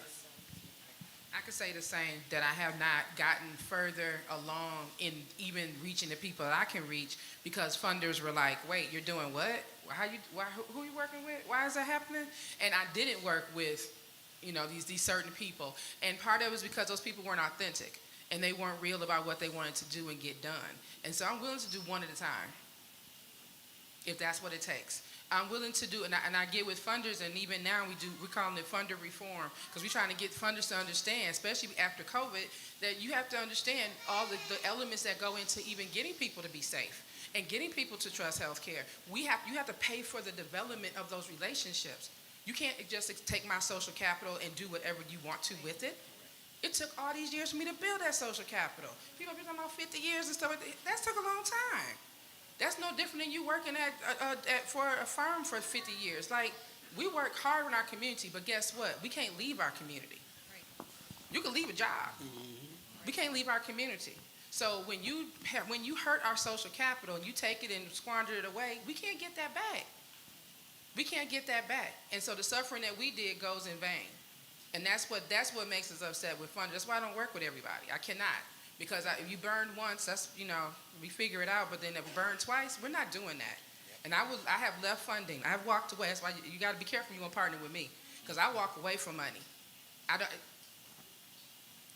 I could say the same, that I have not gotten further along in even reaching the people that I can reach because funders were like, wait, you're doing what? Who are you working with? Why is that happening? And I didn't work with, these certain people. And part of it was because those people weren't authentic and they weren't real about what they wanted to do and get done. And so I'm willing to do one at a time, if that's what it takes. I'm willing to do, and I get with funders, and even now we're calling it funder reform, because we're trying to get funders to understand, especially after COVID, that you have to understand all the elements that go into even getting people to be safe and getting people to trust healthcare. You have to pay for the development of those relationships. You can't just take my social capital and do whatever you want to with it. It took all these years for me to build that social capital. People have been talking about 50 years and stuff like that. That took a long time. That's no different than you working for a firm for 50 years. Like, we work hard in our community, but guess what? We can't leave our community. Right. You can leave a job. Mm-hmm. We can't leave our community. So when you hurt our social capital and you take it and squander it away, we can't get that back. We can't get that back. And so the suffering that we did goes in vain. And that's what makes us upset with funders. That's why I don't work with everybody. I cannot. Because if you burn once, that's, we figure it out. But then if we burn twice, we're not doing that. And I have left funding. I've walked away. That's why you got to be careful. You're gonna partner with me, because I walk away from money. I don't.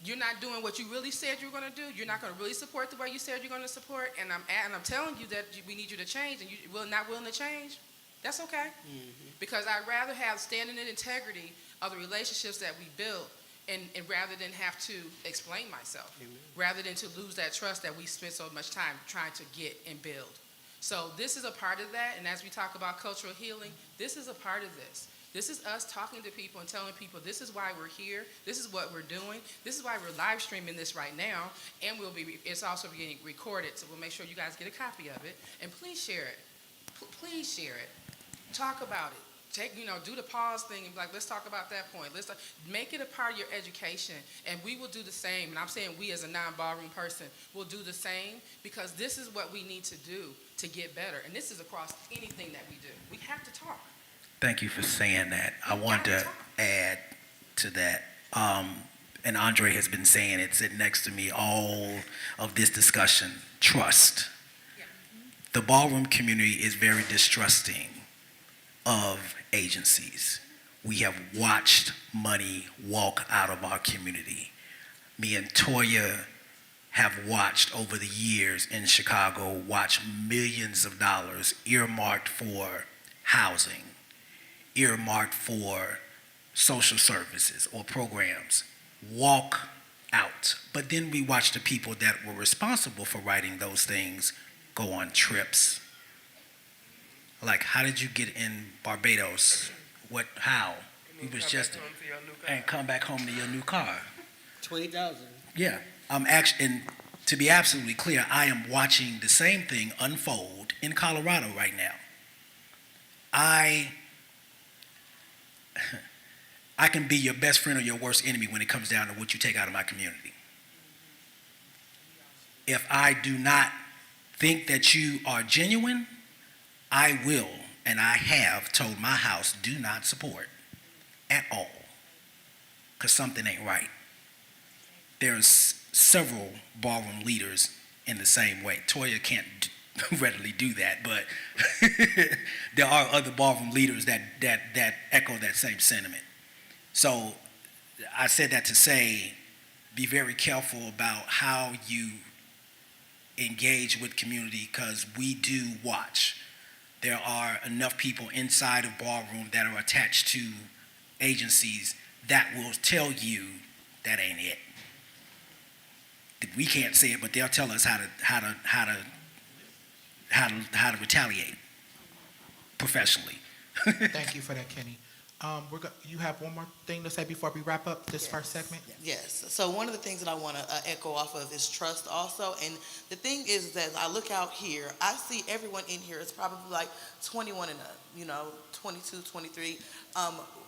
You're not doing what you really said you were going to do. You're not going to really support the way you said you're going to support. And I'm telling you that we need you to change, and you're not willing to change. That's okay. Because I'd rather have standing in integrity of the relationships that we build, and rather than have to explain myself, rather than to lose that trust that we spent so much time trying to get and build. So this is a part of that. And as we talk about cultural healing, this is a part of this. This is us talking to people and telling people this is why we're here, this is what we're doing, this is why we're live streaming this right now, and it's also being recorded, so we'll make sure you guys get a copy of it. And please share it. Please share it. Talk about it. Do the pause thing and be like, let's talk about that point. Make it a part of your education, and we will do the same. And I'm saying we as a non-ballroom person will do the same, because this is what we need to do to get better. And this is across anything that we do. We have to talk. Thank you for saying that. I want to add to that. And Andre has been saying it, sitting next to me, all of this discussion, trust. The ballroom community is very distrusting of agencies. We have watched money walk out of our community. Me and Toya have watched over the years in Chicago, watch millions of dollars earmarked for housing, earmarked for social services or programs walk out. But then we watch the people that were responsible for writing those things go on trips. Like, how did you get in Barbados? How? It was just, and come back home to your new car. 20,000. Yeah, and to be absolutely clear, I am watching the same thing unfold in Colorado right now. I can be your best friend or your worst enemy when it comes down to what you take out of my community. If I do not think that you are genuine, I will, and I have told my house, do not support at all, because something ain't right. There's several ballroom leaders in the same way. Toya can't readily do that, but there are other ballroom leaders that echo that same sentiment. So I said that to say, be very careful about how you engage with community, because we do watch. There are enough people inside of ballroom that are attached to agencies that will tell you that ain't it. We can't say it, but they'll tell us how to retaliate professionally. Thank you for that, Kenny. You have one more thing to say before we wrap up this first segment? Yes. So one of the things that I want to echo off of is trust also. And the thing is that I look out here, I see everyone in here is probably like 21 and up, 22, 23.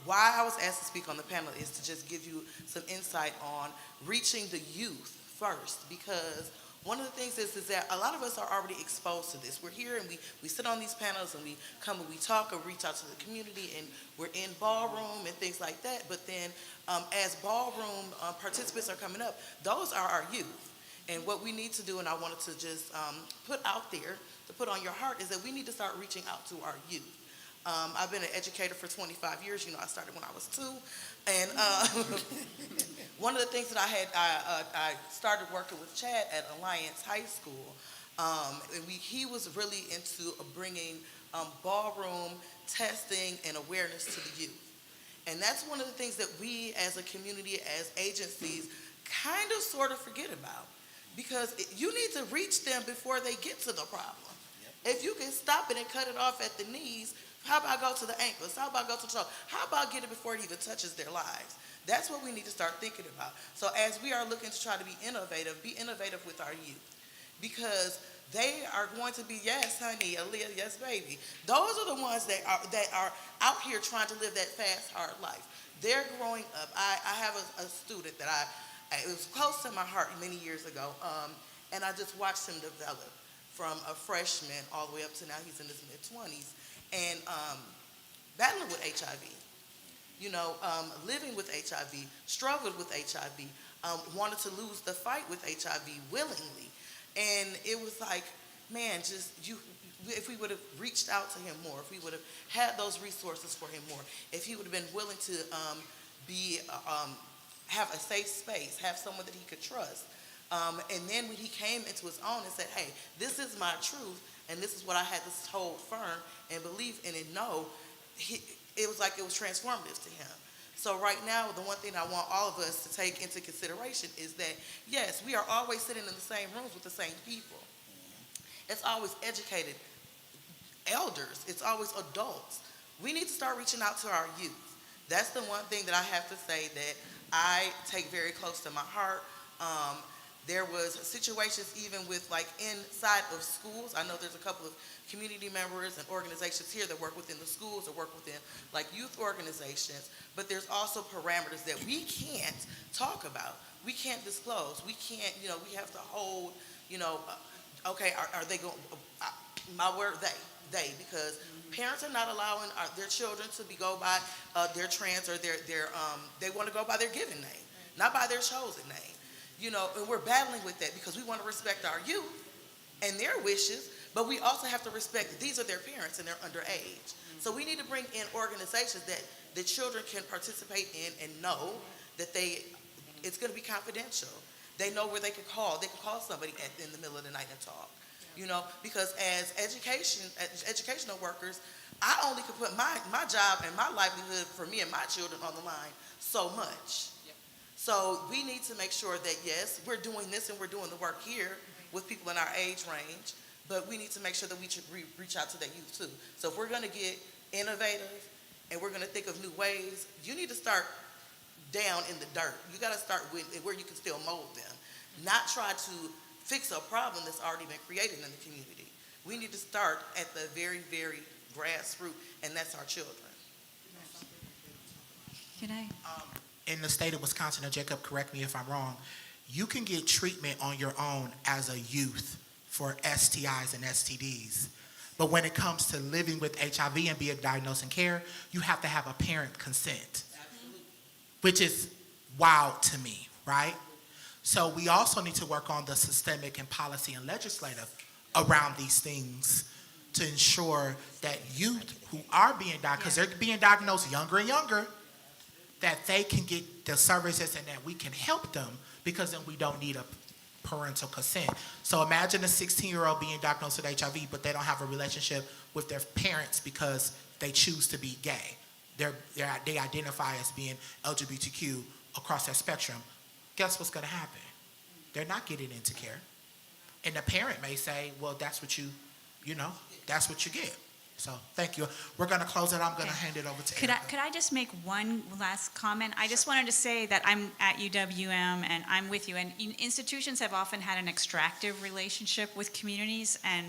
Why I was asked to speak on the panel is to just give you some insight on reaching the youth first, because one of the things is that a lot of us are already exposed to this. We're here and we sit on these panels and we come and we talk or reach out to the community, and we're in ballroom and things like that. But then as ballroom participants are coming up, those are our youth. And what we need to do, and I wanted to just put out there, to put on your heart, is that we need to start reaching out to our youth. I've been an educator for 25 years. I started when I was 2. And one of the things that I started working with Chad at Alliance High School. And he was really into bringing ballroom testing and awareness to the youth. And that's one of the things that we as a community, as agencies, kind of sort of forget about. Because you need to reach them before they get to the problem. If you can stop it and cut it off at the knees, how about go to the ankles? How about go to the shoulder? How about get it before it even touches their lives? That's what we need to start thinking about. So as we are looking to try to be innovative with our youth. Because they are going to be, yes, honey, Aaliyah, yes, baby. Those are the ones that are out here trying to live that fast, hard life. They're growing up. I have a student that it was close to my heart many years ago, and I just watched him develop from a freshman all the way up to now he's in his mid-20s, and battling with HIV. Living with HIV, struggled with HIV, wanted to lose the fight with HIV willingly. And it was like, man, just if we would have reached out to him more, if we would have had those resources for him more, if he would have been willing to have a safe space, have someone that he could trust. And then when he came into his own and said, hey, this is my truth, and this is what I had to hold firm and believe in and know, it was like it was transformative to him. So right now, the one thing I want all of us to take into consideration is that, yes, we are always sitting in the same rooms with the same people. It's always educated elders. It's always adults. We need to start reaching out to our youth. That's the one thing that I have to say that I take very close to my heart. There was situations even with like inside of schools. I know there's a couple of community members and organizations here that work within the schools or work within like youth organizations, but there's also parameters that we can't talk about. We can't disclose. We can't, we have to hold, okay, are they going, my word, they, because parents are not allowing their children to go by their trans or they want to go by their given name, not by their chosen name. And we're battling with that because we want to respect our youth and their wishes, but we also have to respect that these are their parents and they're underage. So we need to bring in organizations that the children can participate in and know that it's going to be confidential. They know where they can call. They can call somebody in the middle of the night and talk. Because as educational workers, I only can put my job and my livelihood for me and my children on the line so much. So we need to make sure that, yes, we're doing this and we're doing the work here with people in our age range, but we need to make sure that we reach out to that youth too. So if we're going to get innovative and we're going to think of new ways, you need to start down in the dirt. You got to start with where you can still mold them, not try to fix a problem that's already been created in the community. We need to start at the very, very grassroots, and that's our children. Can I? In the state of Wisconsin, and Jacob, correct me if I'm wrong, you can get treatment on your own as a youth for STIs and STDs. But when it comes to living with HIV and being diagnosed and care, you have to have a parent consent, which is wild to me, right? So we also need to work on the systemic and policy and legislative around these things to ensure that youth who are being diagnosed, because they're being diagnosed younger and younger, that they can get the services and that we can help them, because then we don't need a parental consent. So imagine a 16-year-old being diagnosed with HIV, but they don't have a relationship with their parents because they choose to be gay. They identify as being LGBTQ across that spectrum. Guess what's going to happen? They're not getting into care. And the parent may say, well, that's what that's what you get. So thank you. We're going to close it. I'm going to hand it over to Erica. Could I just make one last comment? I just wanted to say that I'm at UWM and I'm with you. And institutions have often had an extractive relationship with communities, and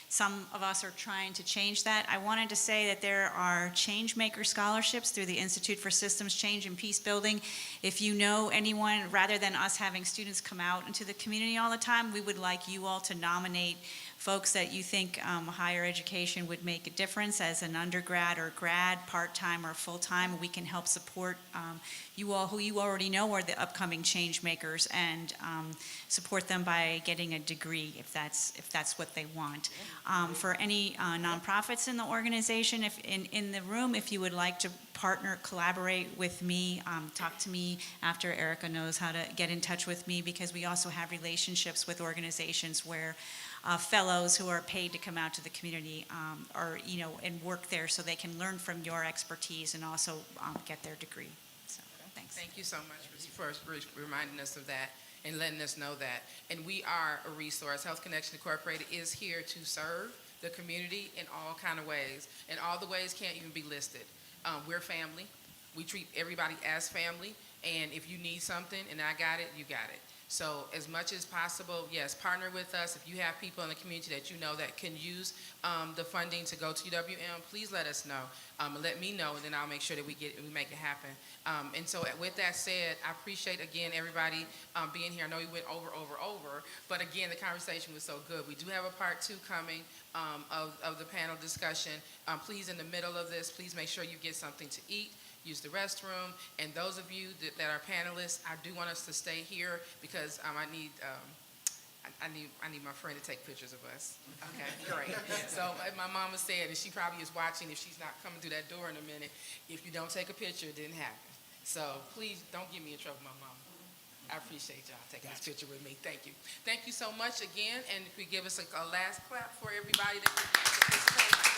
some of us are trying to change that. I wanted to say that there are change maker scholarships through the Institute for Systems Change and Peace Building. If you know anyone, rather than us having students come out into the community all the time, we would like you all to nominate folks that you think higher education would make a difference as an undergrad or grad, part-time or full-time. We can help support you all who you already know are the upcoming change makers, and support them by getting a degree if that's what they want. For any nonprofits in the organization, if in the room, if you would like to partner, collaborate with me, talk to me after. Erica knows how to get in touch with me, because we also have relationships with organizations where fellows who are paid to come out to the community and work there, so they can learn from your expertise and also get their degree. So, thanks. Thank you so much for reminding us of that and letting us know that. And we are a resource. Health Connection Incorporated is here to serve the community in all kind of ways, and all the ways can't even be listed. We're family. We treat everybody as family, and if you need something and I got it, you got it. So as much as possible, yes, partner with us. If you have people in the community that you know that can use the funding to go to UWM, please let us know. Let me know, and then I'll make sure that we make it happen. And so with that said, I appreciate, again, everybody being here. I know we went over, but again, the conversation was so good. We do have a part 2 coming of the panel discussion. Please, in the middle of this, please make sure you get something to eat. Use the restroom, and those of you that are panelists, I do want us to stay here because I need I need my friend to take pictures of us. Okay, great. So my mama said, and she probably is watching if she's not coming through that door in a minute, if you don't take a picture, it didn't happen. So please don't get me in trouble, my mama. I appreciate y'all taking this picture with me. Thank you. Thank you so much again, and if we give us a last clap for everybody that participated.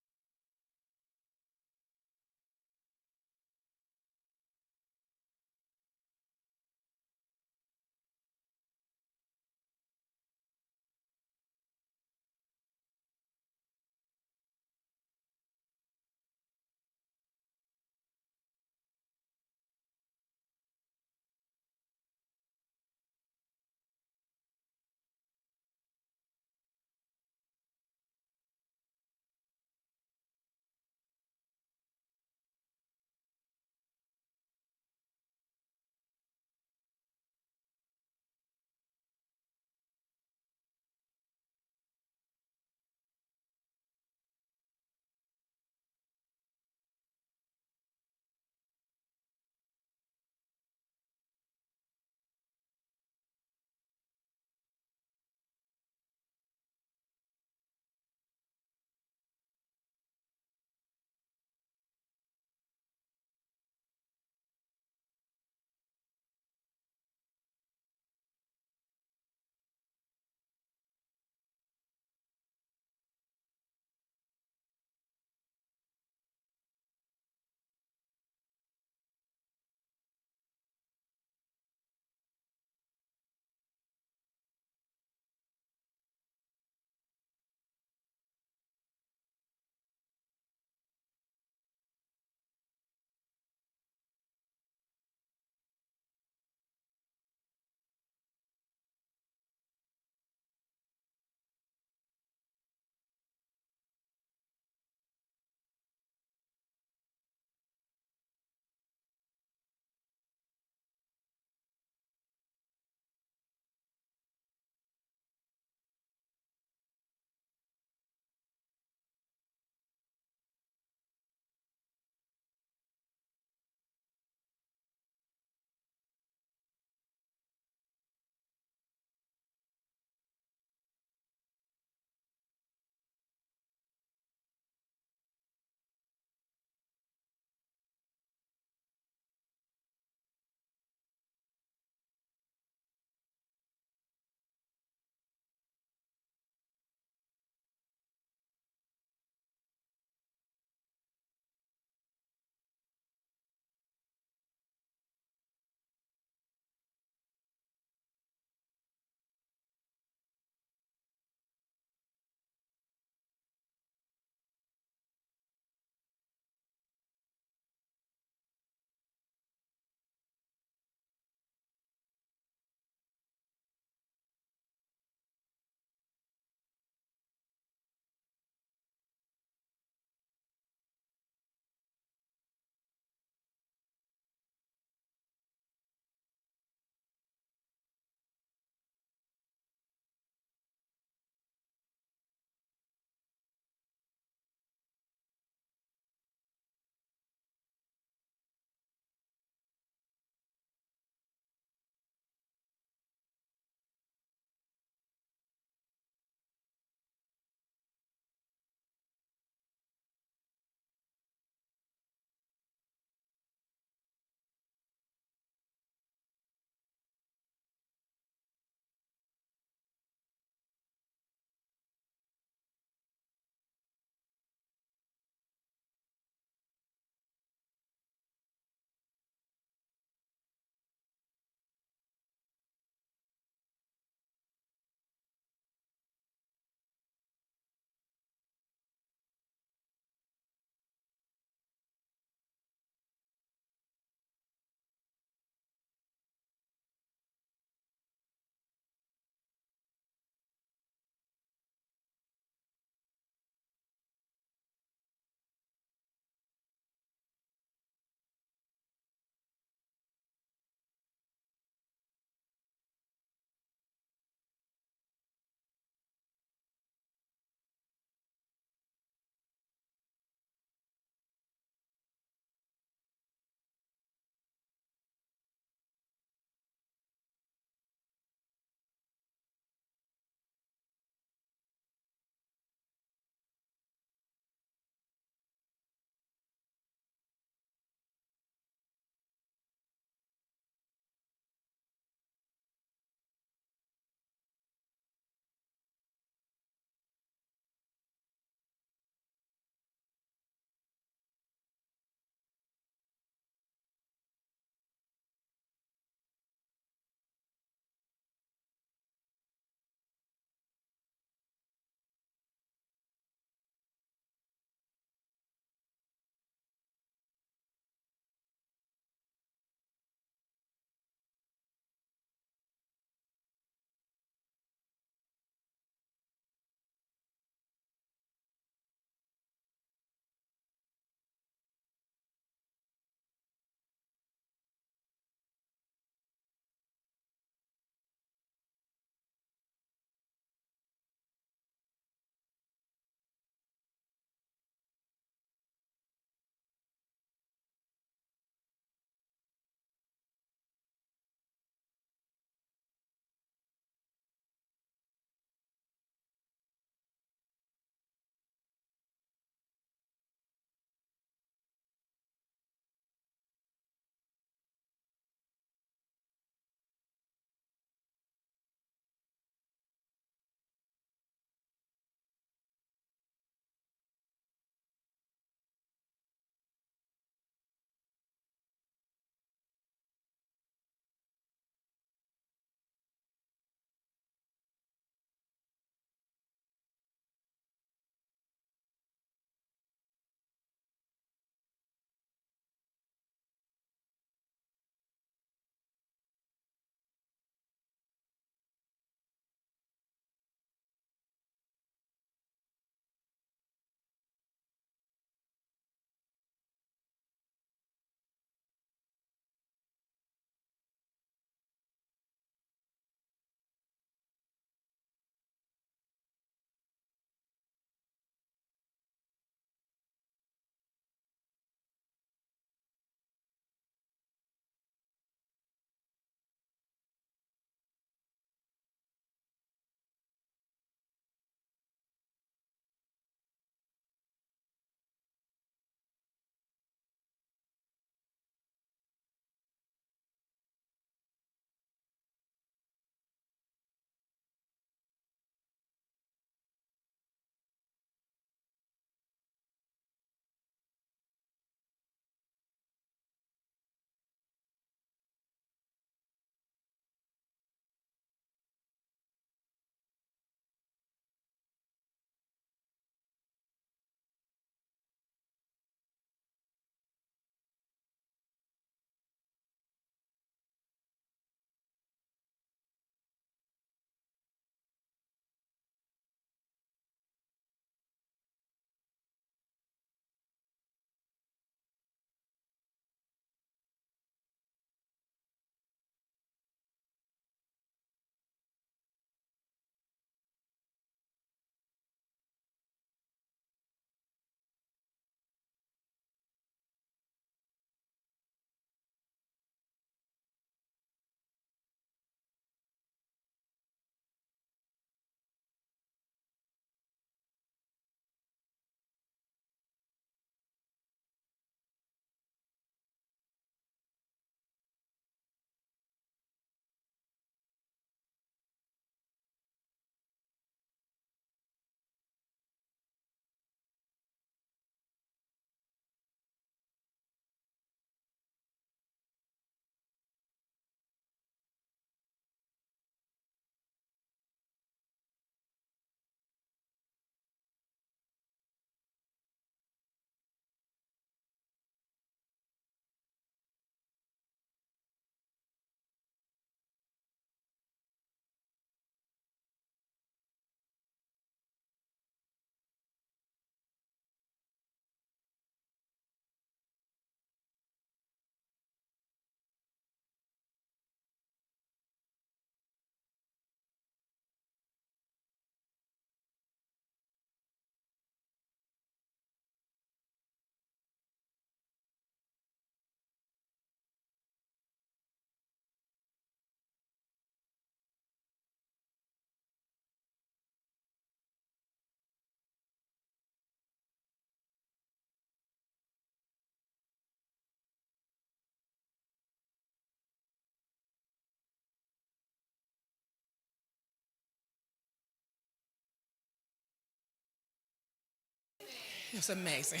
It's amazing.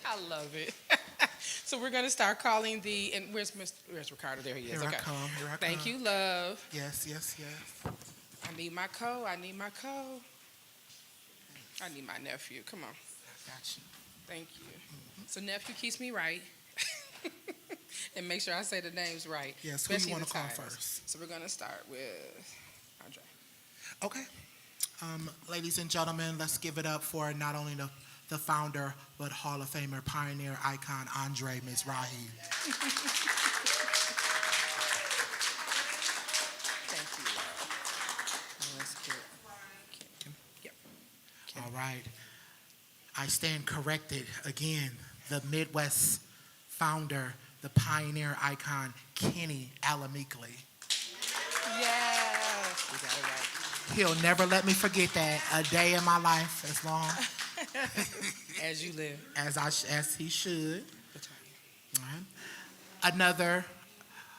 I love it. So we're going to start calling and where's Ricardo? There he is. Here Okay. I come. Here I Thank come. you, love. Yes, yes, yes. I need my code. I need my code. I need my nephew. Come on. Got you. Thank you. So nephew keeps me right. And make sure I say the names right. Yes, who you especially want the to call titles. first? So we're going to start with Andre. Okay. Ladies and gentlemen, let's give it up for not only the founder, but Hall of Famer, pioneer, icon, Andre Mizrahi. Thank you, love. Let's get Yep. All right. I stand corrected again. The Midwest founder, the pioneer, icon, Kenny Alamikli. Yes. We got it right. He'll never let me forget that a day in my life, as long As you live. as he should. All right. Another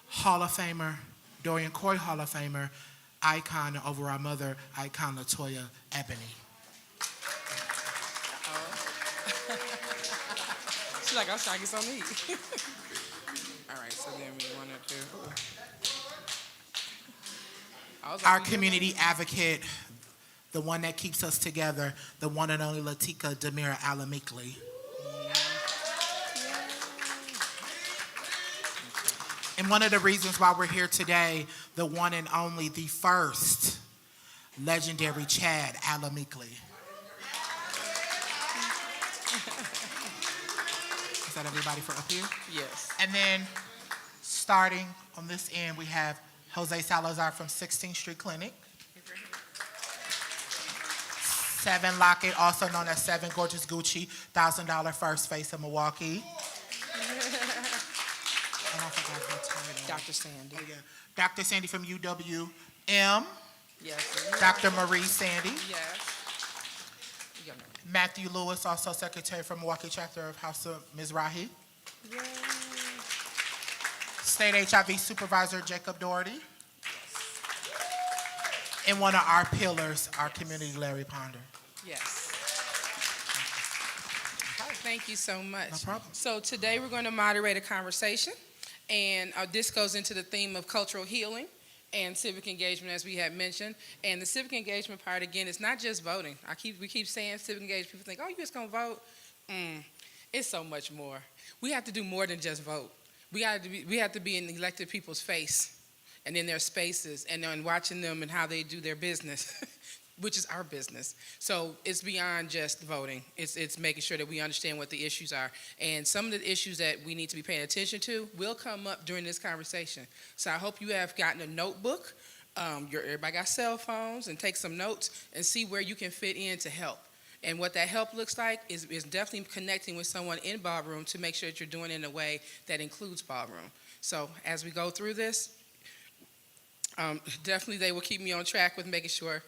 Hall of Famer, Dorian Coy Hall of Famer, icon over our mother, icon Latoya Ebony. She's like, I'm trying to get something to eat. All right, so then we want to do. Our community advocate, the one that keeps us together, the one and only Latika Demira Alamikli. And one of the reasons why we're here today, the one and only, the first legendary Chad Alamikli. Is that everybody for up here? Yes. And then starting on this end, we have Jose Salazar from 16th Street Clinic. 7 Lockett, also known as 7 Gorgeous Gucci, $1,000 first face of Milwaukee. And I forgot her title. Dr. Sandy. Oh, yeah. Dr. Sandy from UWM. Yes. Dr. Marie Sandy. Yes. Matthew Lewis, also secretary from Milwaukee chapter of House of Mizrahi. Yay. State HIV supervisor Jacob Doherty. And one of our pillars, our community, Larry Ponder. Yes. Thank you so much. No problem. So today we're going to moderate a conversation, and this goes into the theme of cultural healing and civic engagement, as we had mentioned. And the civic engagement part, again, is not just voting. We keep saying civic engagement. People think, oh, you just going to vote? It's so much more. We have to do more than just vote. We have to be in elected people's face and in their spaces and watching them and how they do their business, which is our business. So it's beyond just voting. It's making sure that we understand what the issues are. And some of the issues that we need to be paying attention to will come up during this conversation. So I hope you have gotten a notebook. Everybody got cell phones, and take some notes and see where you can fit in to help. And what that help looks like is definitely connecting with someone in ballroom to make sure that you're doing it in a way that includes ballroom. So as we go through this, definitely they will keep me on track with making sure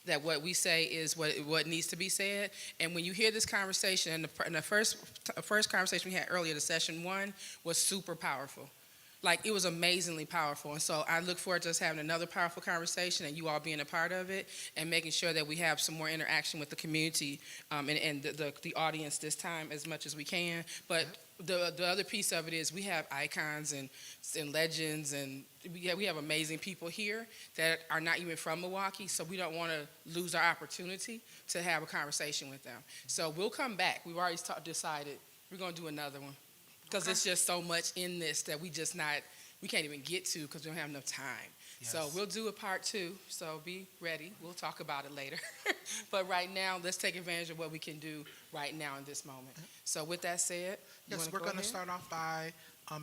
that what we say is what needs to be said. And when you hear this conversation, and the first conversation we had earlier, the session 1, was super powerful. Like, it was amazingly powerful. And so I look forward to us having another powerful conversation and you all being a part of it and making sure that we have some more interaction with the community and the audience this time as much as we can. But the other piece of it is we have icons and legends, and we have amazing people here that are not even from Milwaukee, so we don't want to lose our opportunity to have a conversation with them. So we'll come back. We've already decided we're going to do another one because it's just so much in this that we can't even get to because we don't have enough time. Yes. So we'll do a part 2, so be ready. We'll talk about it later. But right now, let's take advantage of what we can do right now in this moment. So with that said, yes, we're going to start off by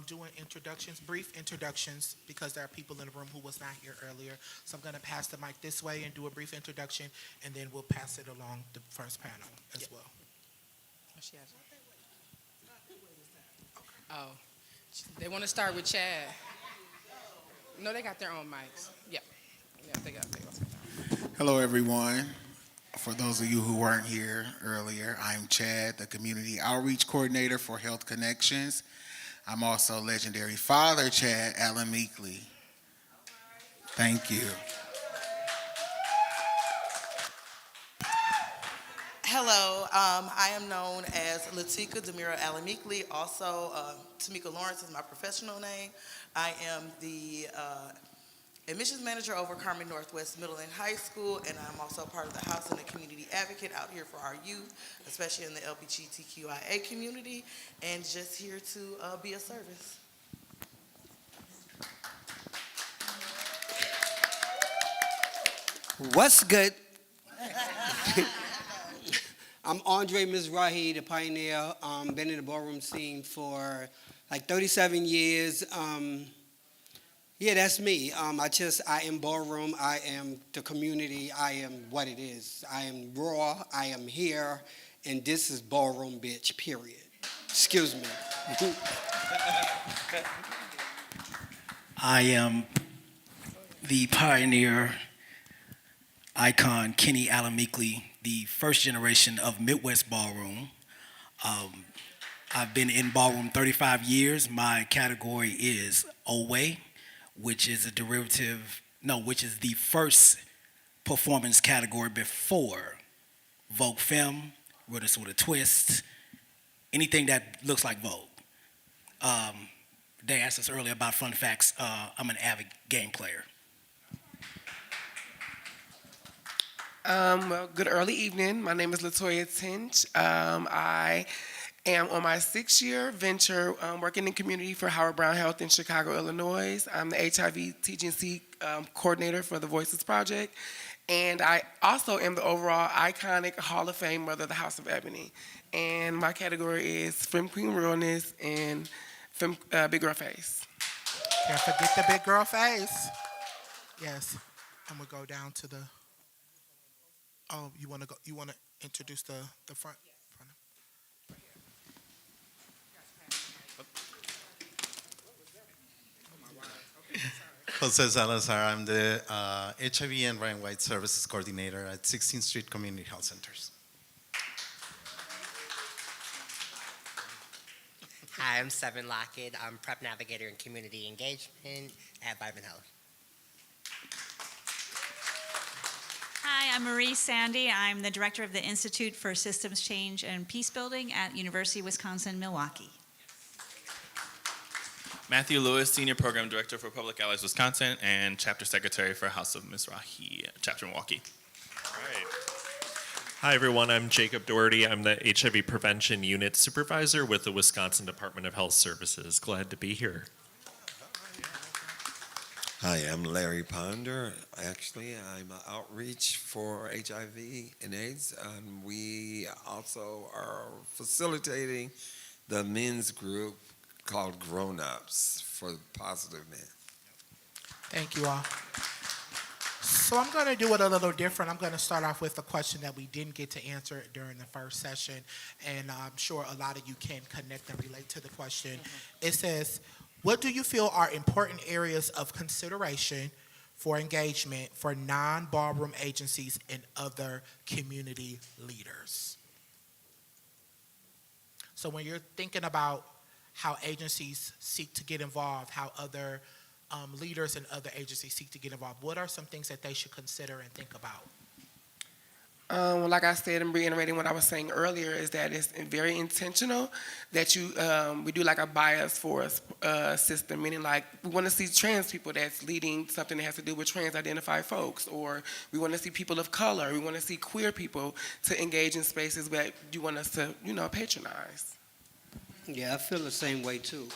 doing introductions, brief introductions, because there are people in the room who was not here earlier. So I'm going to pass the mic this way and do a brief introduction, and then we'll pass it along the first panel as well. Oh, she has it. Oh, they want to start with Chad. No, they got their own mics. Yeah, they got theirs. Hello, everyone. For those of you who weren't here earlier, I'm Chad, the Community Outreach Coordinator for Health Connections. I'm also legendary father, Chad Alamikli. Thank you. Hello, I am known as Latika Demira Alamikli. Also, Tamika Lawrence is my professional name. I am the admissions manager over Carmen Northwest Middle and High School, and I'm also part of the House and the Community Advocate out here for our youth, especially in the LGBTQIA community, and just here to be a service. What's good? I'm Andre Mizrahi, the pioneer. Been in the ballroom scene for like 37 years. Yeah, that's me. I am ballroom. I am the community. I am what it is. I am raw. I am here, and this is ballroom, bitch. Period. Excuse me. I am the pioneer icon, Kenny Alamikli, the first generation of Midwest ballroom. I've been in ballroom 35 years. My category is Owe, which is which is the first performance category before Vogue Femme, with a twist, anything that looks like Vogue. They asked us earlier about fun facts. I'm an avid game player. Well, good early evening. My name is Latoya Tinch. I am on my 6th-year venture working in community for Howard Brown Health in Chicago, Illinois. I'm the HIV TGNC coordinator for the Voices Project. And I also am the overall iconic Hall of Fame Mother of the House of Ebony. And my category is Femme Queen Realness and Big Girl Face. Can't forget the big girl face. Yes. And we'll go down to the. Oh, you want to go? You want to introduce the front? Jose Salazar, I'm the HIV and Ryan White Services Coordinator at 16th Street Community Health Centers. Hi, I'm Seven Lockett. I'm Prep Navigator in Community Engagement at Vibin Health. Hi, I'm Marie Sandy. I'm the director of the Institute for Systems Change and Peace Building at University of Wisconsin-Milwaukee. Matthew Lewis, Senior Program Director for Public Allies Wisconsin and Chapter Secretary for House of Mizrahi, Chapter Milwaukee. All right. Hi, everyone. I'm Jacob Doherty. I'm the HIV Prevention Unit Supervisor with the Wisconsin Department of Health Services. Glad to be here. Hi, I'm Larry Ponder. Actually, I'm outreach for HIV and AIDS, and we also are facilitating the men's group called Grown Ups for Positive Men. Thank you all. So I'm going to do it a little different. I'm going to start off with a question that we didn't get to answer during the first session, and I'm sure a lot of you can connect and relate to the question. It says, what do you feel are important areas of consideration for engagement for non-ballroom agencies and other community leaders? So when you're thinking about how agencies seek to get involved, how other leaders and other agencies seek to get involved, what are some things that they should consider and think about? Well, like I said, and reiterating what I was saying earlier, is that it's very intentional that we do like a bias for a system, meaning like we want to see trans people that's leading something that has to do with trans-identified folks, or we want to see people of color, we want to see queer people to engage in spaces that you want us to, patronize. Yeah, I feel the same way too.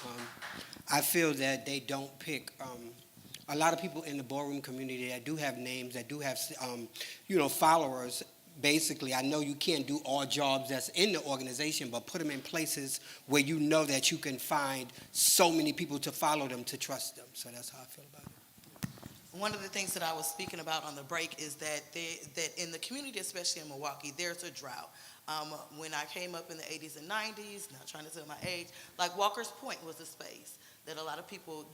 I feel that they don't pick a lot of people in the ballroom community that do have names, that do have followers. Basically, I know you can't do all jobs that's in the organization, but put them in places where you know that you can find so many people to follow them, to trust them. So that's how I feel about it. One of the things that I was speaking about on the break is that that in the community, especially in Milwaukee, there's a drought. When I came up in the 80s and 90s, not trying to tell my age, like Walker's Point was a space that a lot of people,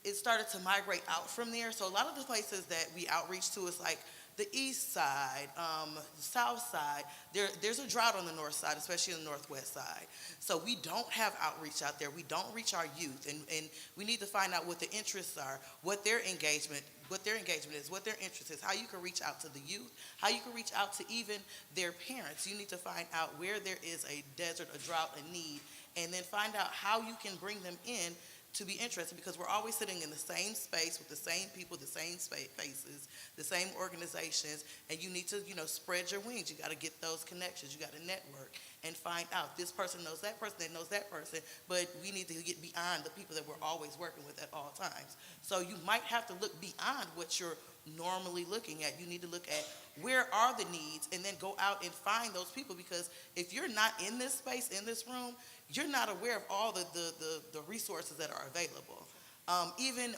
it started to migrate out from there. So a lot of the places that we outreach to is like the east side, the south side, there's a drought on the north side, especially on the northwest side. So we don't have outreach out there. We don't reach our youth, and we need to find out what the interests are, what their engagement is, what their interest is, how you can reach out to the youth, how you can reach out to even their parents. You need to find out where there is a desert, a drought, a need, and then find out how you can bring them in to be interested, because we're always sitting in the same space with the same people, the same faces, the same organizations, and you need to, spread your wings. You got to get those connections. You got to network and find out this person knows that person, that knows that person, but we need to get beyond the people that we're always working with at all times. So you might have to look beyond what you're normally looking at. You need to look at where are the needs and then go out and find those people, because if you're not in this space, in this room, you're not aware of all the resources that are available. Even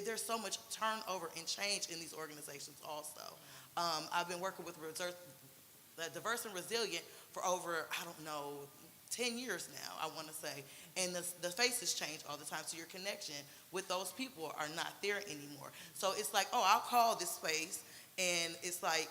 there's so much turnover and change in these organizations also. I've been working with Diverse and Resilient for over, 10 years now, I want to say. And the faces change all the time, so your connection with those people are not there anymore. So it's like, oh, I'll call this space, and it's like,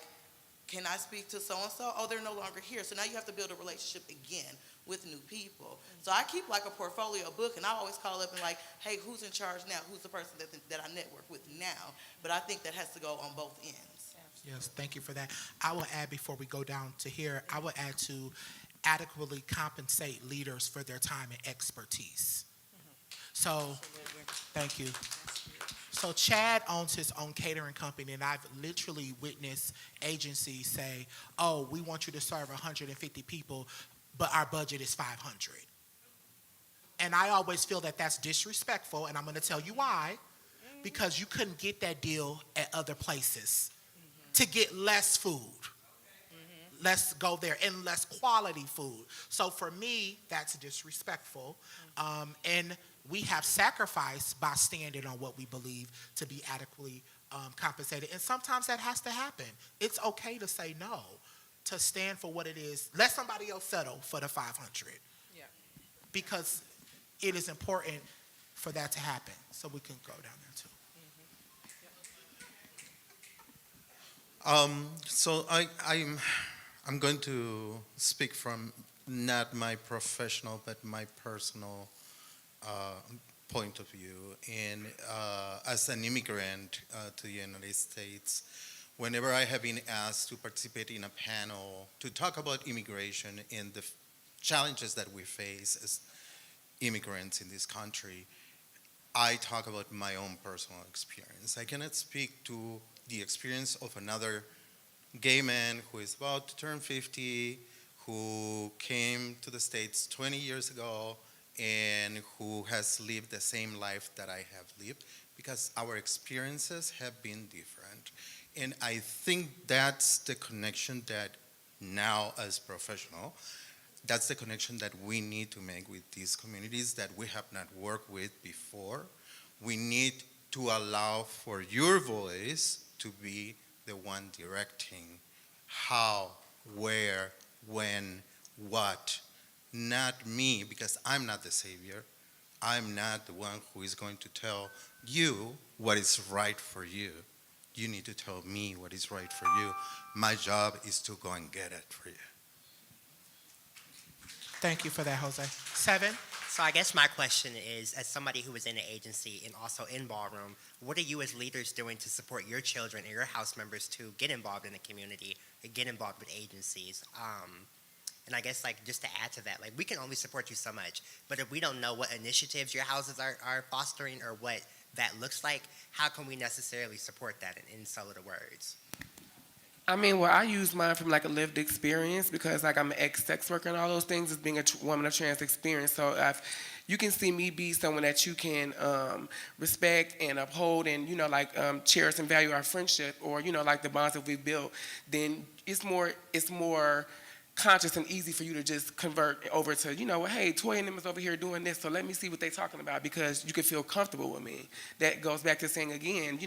can I speak to so-and-so? Oh, they're no longer here. So now you have to build a relationship again with new people. So I keep like a portfolio book, and I always call up and like, hey, who's in charge now? Who's the person that I network with now? But I think that has to go on both ends. Yes, thank you for that. I will add, before we go down to here, I will add to adequately compensate leaders for their time and expertise. So, thank you. So Chad owns his own catering company, and I've literally witnessed agencies say, oh, we want you to serve 150 people, but our budget is 500. And I always feel that that's disrespectful, and I'm going to tell you why. Because you couldn't get that deal at other places to get less food. Let's go there, and less quality food. So for me, that's disrespectful. And we have sacrificed by standing on what we believe to be adequately compensated. And sometimes that has to happen. It's okay to say no, to stand for what it is. Let somebody else settle for the 500. Yeah. Because it is important for that to happen. So we can go down there too. So I'm going to speak from not my professional but my personal point of view. And as an immigrant to the United States, whenever I have been asked to participate in a panel to talk about immigration and the challenges that we face as immigrants in this country, I talk about my own personal experience. I cannot speak to the experience of another gay man who is about to turn 50, who came to the States 20 years ago, and who has lived the same life that I have lived, because our experiences have been different. And I think that's the connection that now, as professional, that's the connection that we need to make with these communities that we have not worked with before. We need to allow for your voice to be the one directing how, where, when, what. Not me, because I'm not the savior. I'm not the one who is going to tell you what is right for you. You need to tell me what is right for you. My job is to go and get it for you. Thank you for that, Jose. 7? So I guess my question is, as somebody who is in an agency and also in ballroom, what are you as leaders doing to support your children and your house members to get involved in the community and get involved with agencies? And I guess just to add to that, we can only support you so much, but if we don't know what initiatives your houses are fostering or what that looks like, how can we necessarily support that in so little words? I mean, well, I use mine from a lived experience, because I'm an ex-sex worker and all those things, as being a woman of trans experience. So if you can see me be someone that you can respect and uphold and, cherish and value our friendship, or, the bonds that we've built, then it's more conscious and easy for you to just convert over to, hey, Toy and them is over here doing this, so let me see what they're talking about, because you can feel comfortable with me. That goes back to saying again,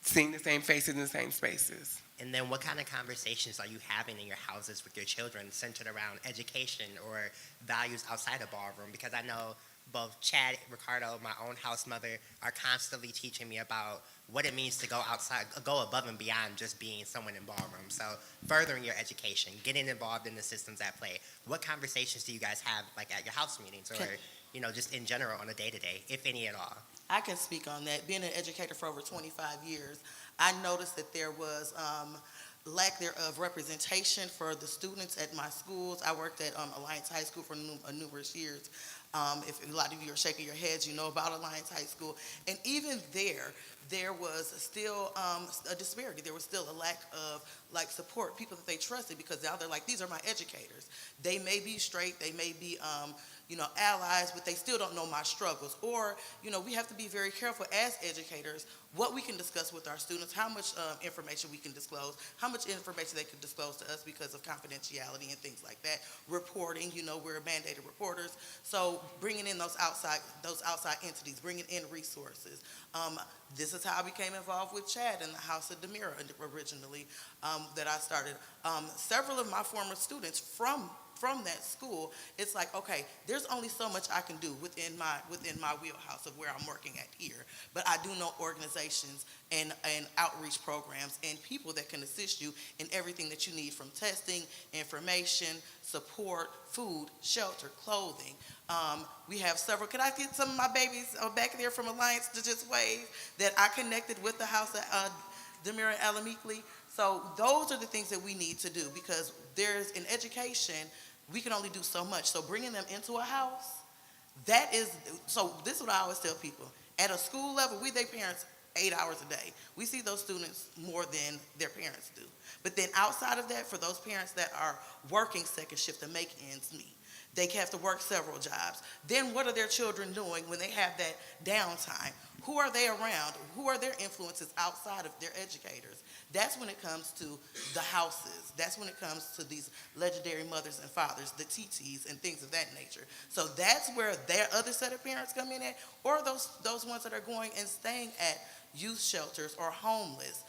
seeing the same faces in the same spaces. And then what kind of conversations are you having in your houses with your children centered around education or values outside of ballroom? Because I know both Chad, Ricardo, my own house mother, are constantly teaching me about what it means to go outside, go above and beyond just being someone in ballroom. So furthering your education, getting involved in the systems at play. What conversations do you guys have like at your house meetings or, just in general on a day-to-day, if any at all? I can speak on that. Being an educator for over 25 years, I noticed that there was lack thereof representation for the students at my schools. I worked at Alliance High School for numerous years. If a lot of you are shaking your heads, you know about Alliance High School. And even there was still a disparity. There was still a lack of support, people that they trusted, because now they're like, these are my educators. They may be straight, they may be allies, but they still don't know my struggles. Or, we have to be very careful as educators what we can discuss with our students, how much information we can disclose, how much information they can disclose to us because of confidentiality and things like that. Reporting, we're mandated reporters. So bringing in those outside entities, bringing in resources. This is how I became involved with Chad in the House of Demira originally, that I started. Several of my former students from that school, it's like, okay, there's only so much I can do within my wheelhouse of where I'm working at here. But I do know organizations and outreach programs and people that can assist you in everything that you need, from testing, information, support, food, shelter, clothing. We have several. Could I get some of my babies back there from Alliance to just wave that I connected with the House of Demira and Alamikli? So those are the things that we need to do, because there's in education, we can only do so much. So bringing them into a house, so this is what I always tell people. At a school level, we their parents 8 hours a day. We see those students more than their parents do. But then outside of that, for those parents that are working second shift to make ends meet, they have to work several jobs. Then what are their children doing when they have that downtime? Who are they around? Who are their influences outside of their educators? That's when it comes to the houses. That's when it comes to these legendary mothers and fathers, the TTs and things of that nature. So that's where their other set of parents come in at, or those ones that are going and staying at youth shelters or homeless.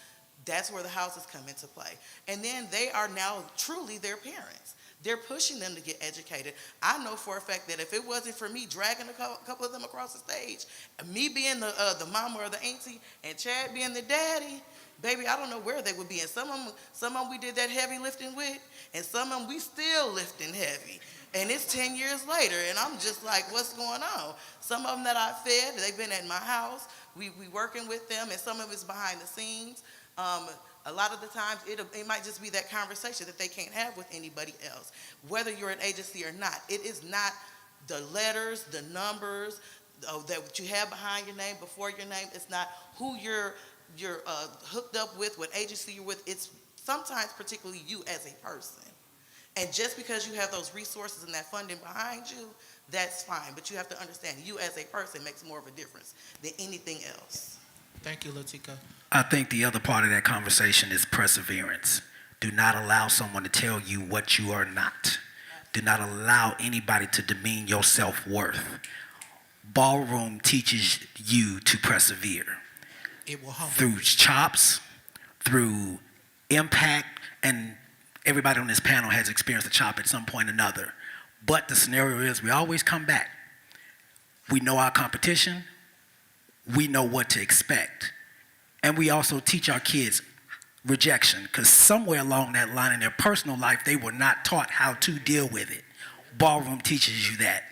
That's where the houses come into play. And then they are now truly their parents. They're pushing them to get educated. I know for a fact that if it wasn't for me dragging a couple of them across the stage, me being the mama or the auntie, and Chad being the daddy, baby, I don't know where they would be. And some of them we did that heavy lifting with, and some of them we still lifting heavy. And it's 10 years later, and I'm just like, what's going on? Some of them that I fed, they've been at my house. We working with them, and some of it's behind the scenes. A lot of the times, it might just be that conversation that they can't have with anybody else, whether you're an agency or not. It is not the letters, the numbers that you have behind your name, before your name. It's not who you're hooked up with, what agency you're with. It's sometimes particularly you as a person. And just because you have those resources and that funding behind you, that's fine. But you have to understand, you as a person makes more of a difference than anything else. Thank you, Latika. I think the other part of that conversation is perseverance. Do not allow someone to tell you what you are not. Do not allow anybody to demean your self-worth. Ballroom teaches you to persevere. It will humble through chops, through impact, and everybody on this panel has experienced a chop at some point or another. But the scenario is we always come back. We know our competition. We know what to expect. And we also teach our kids rejection, because somewhere along that line in their personal life, they were not taught how to deal with it. Ballroom teaches you that.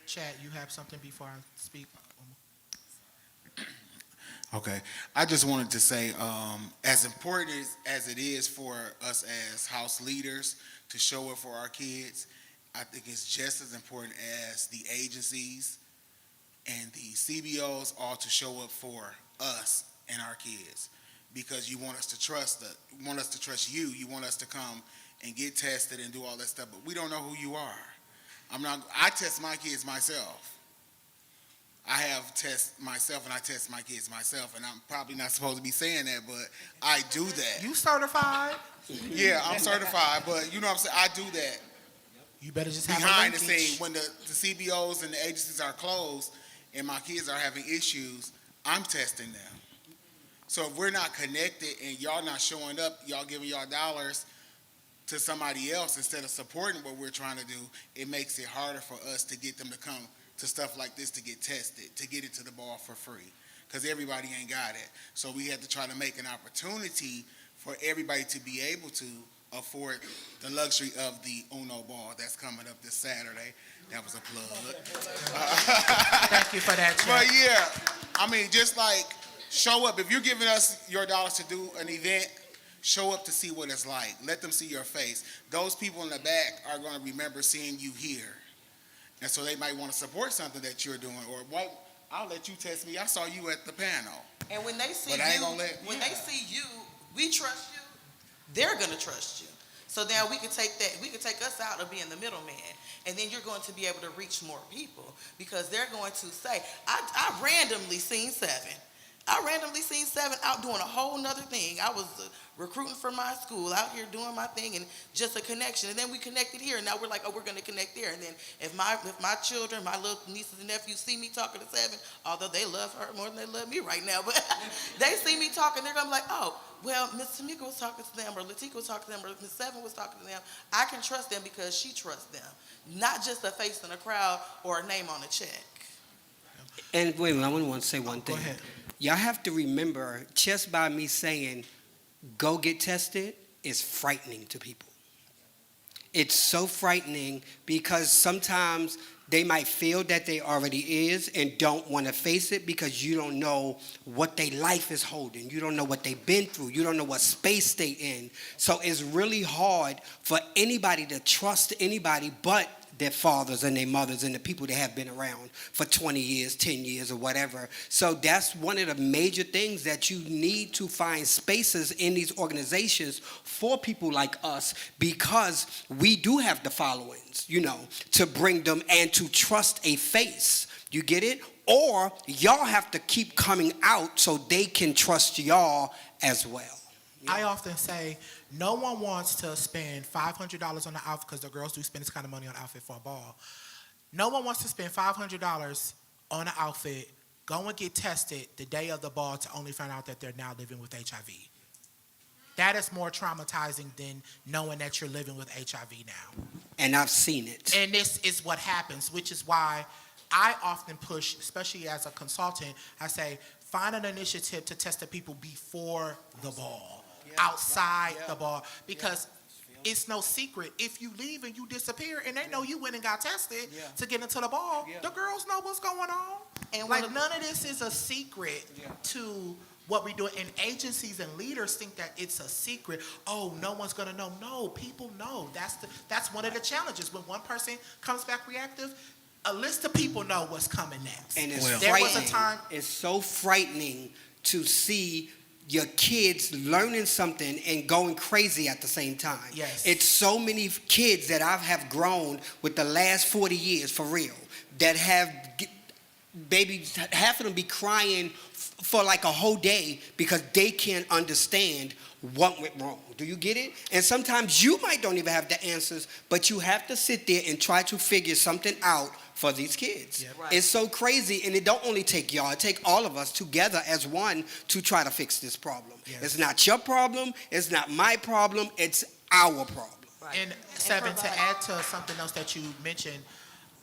Chad, you have something before I speak? Okay, I just wanted to say, as important as it is for us as house leaders to show up for our kids, I think it's just as important as the agencies and the CBOs are to show up for us and our kids, because you want us to trust you. You want us to come and get tested and do all that stuff, but we don't know who you are. I test my kids myself. I have test myself, and I test my kids myself, and I'm probably not supposed to be saying that, but I do that. You certified? Yeah, I'm certified, but you know what I'm saying? I do that. You better just have behind a the scene, when the CBOs and the agencies are closed and my kids are having issues, I'm testing them. So if we're not connected and y'all not showing up, y'all giving y'all dollars to somebody else instead of supporting what we're trying to do, it makes it harder for us to get them to come to stuff like this to get tested, to get into the ball for free, because everybody ain't got it. So we had to try to make an opportunity for everybody to be able to afford the luxury of the Uno ball that's coming up this Saturday. That was a plug. Thank you for that, Chuck. But yeah, I mean, just like show up. If you're giving us your dollars to do an event, show up to see what it's like. Let them see your face. Those people in the back are going to remember seeing you here. And so they might want to support something that you're doing. Or what? I'll let you test me. I saw you at the panel. And when they see But I ain't you, gonna let- when they see you, we trust you. They're gonna trust you. So now we can take that. We can take us out of being the middleman, and then you're going to be able to reach more people because they're going to say, "I randomly seen Seven. I randomly seen Seven out doing a whole nother thing. I was recruiting for my school, out here doing my thing, and just a connection. And then we connected here, and now we're like, oh, we're going to connect there. And then if my children, my little nieces and nephews see me talking to Seven, although they love her more than they love me right now, but they see me talking, they're going to be like, oh, well, Miss Tamika was talking to them, or Latika was talking to them, or Miss Seven was talking to them. I can trust them because she trusts them, not just a face in a crowd or a name on a check. And wait a minute, I want to say one thing. Go ahead. Y'all have to remember, just by me saying, go get tested, is frightening to people. It's so frightening because sometimes they might feel that they already is and don't want to face it because you don't know what their life is holding. You don't know what they've been through. You don't know what space they in. So it's really hard for anybody to trust anybody but their fathers and their mothers and the people that have been around for 20 years, 10 years, or whatever. So that's one of the major things that you need to find spaces in these organizations for people like us because we do have the followings, to bring them and to trust a face. You get it? Or y'all have to keep coming out so they can trust y'all as well. I often say, no one wants to spend $500 on the outfit because the girls do spend this kind of money on an outfit for a ball. No one wants to spend $500 on an outfit, go and get tested the day of the ball to only find out that they're now living with HIV. That is more traumatizing than knowing that you're living with HIV now. And I've seen it. And this is what happens, which is why I often push, especially as a consultant, I say, find an initiative to test the people before the ball. Outside the ball, because it's no secret. If you leave and you disappear and they know you went and got tested to get into the ball, the girls know what's going on. And like none of this is a secret to what we do. And agencies and leaders think that it's a secret. Oh, no one's gonna know. No, people know. That's one of the challenges. When one person comes back reactive, a list of people know what's coming next. And it's there frightening. was a time. It's so frightening to see your kids learning something and going crazy at the same time. Yes. It's so many kids that I have grown with the last 40 years, for real, that have babies, half of them be crying for like a whole day because they can't understand what went wrong. Do you get it? And sometimes you might don't even have the answers, but you have to sit there and try to figure something out for these kids. Yep. Right. It's so crazy, and it don't only take y'all, it take all of us together as one to try to fix this problem. Yes. It's not your problem, it's not my problem, it's our problem. Right. And Seven, to add to something else that you mentioned,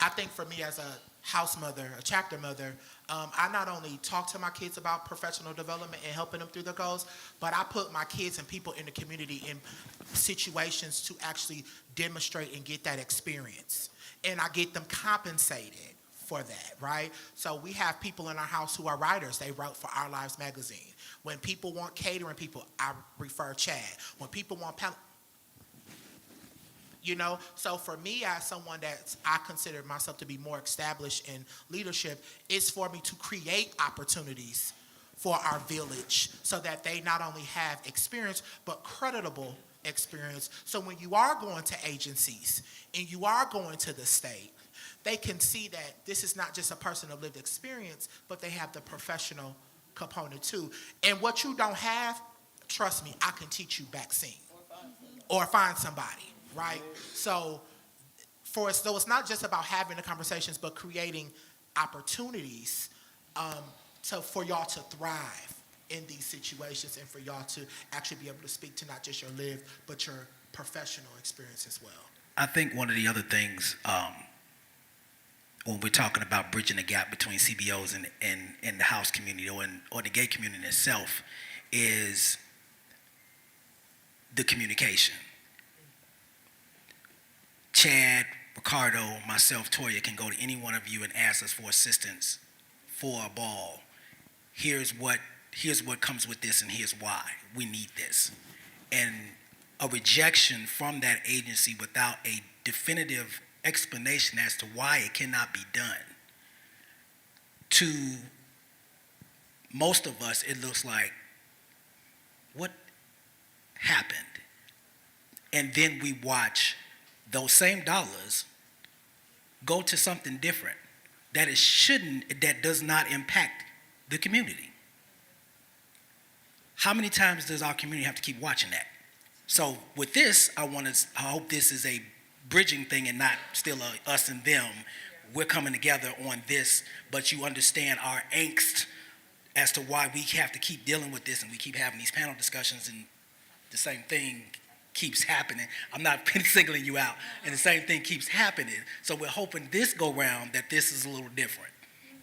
I think for me as a house mother, a chapter mother, I not only talk to my kids about professional development and helping them through their goals, but I put my kids and people in the community in situations to actually demonstrate and get that experience. And I get them compensated for that, right? So we have people in our house who are writers. They wrote for Our Lives magazine. When people want catering people, I refer Chad. When people want so for me as someone that I consider myself to be more established in leadership, it's for me to create opportunities for our village so that they not only have experience, but creditable experience. So when you are going to agencies and you are going to the state, they can see that this is not just a person of lived experience, but they have the professional component too. And what you don't have, trust me, I can teach you vaccine or find somebody. Right? So it's not just about having the conversations, but creating opportunities for y'all to thrive in these situations and for y'all to actually be able to speak to not just your lived, but your professional experience as well. I think one of the other things when we're talking about bridging the gap between CBOs and the house community or the gay community itself is the communication. Chad, Ricardo, myself, Toya can go to any one of you and ask us for assistance for a ball. Here's what comes with this and here's why we need this. And a rejection from that agency without a definitive explanation as to why it cannot be done. To most of us, it looks like, what happened? And then we watch those same dollars go to something different that does not impact the community. How many times does our community have to keep watching that? So with this, I hope this is a bridging thing and not still a us and them. We're coming together on this, but you understand our angst as to why we have to keep dealing with this and we keep having these panel discussions and the same thing keeps happening. I'm not singling you out, and the same thing keeps happening. So we're hoping this go round that this is a little different.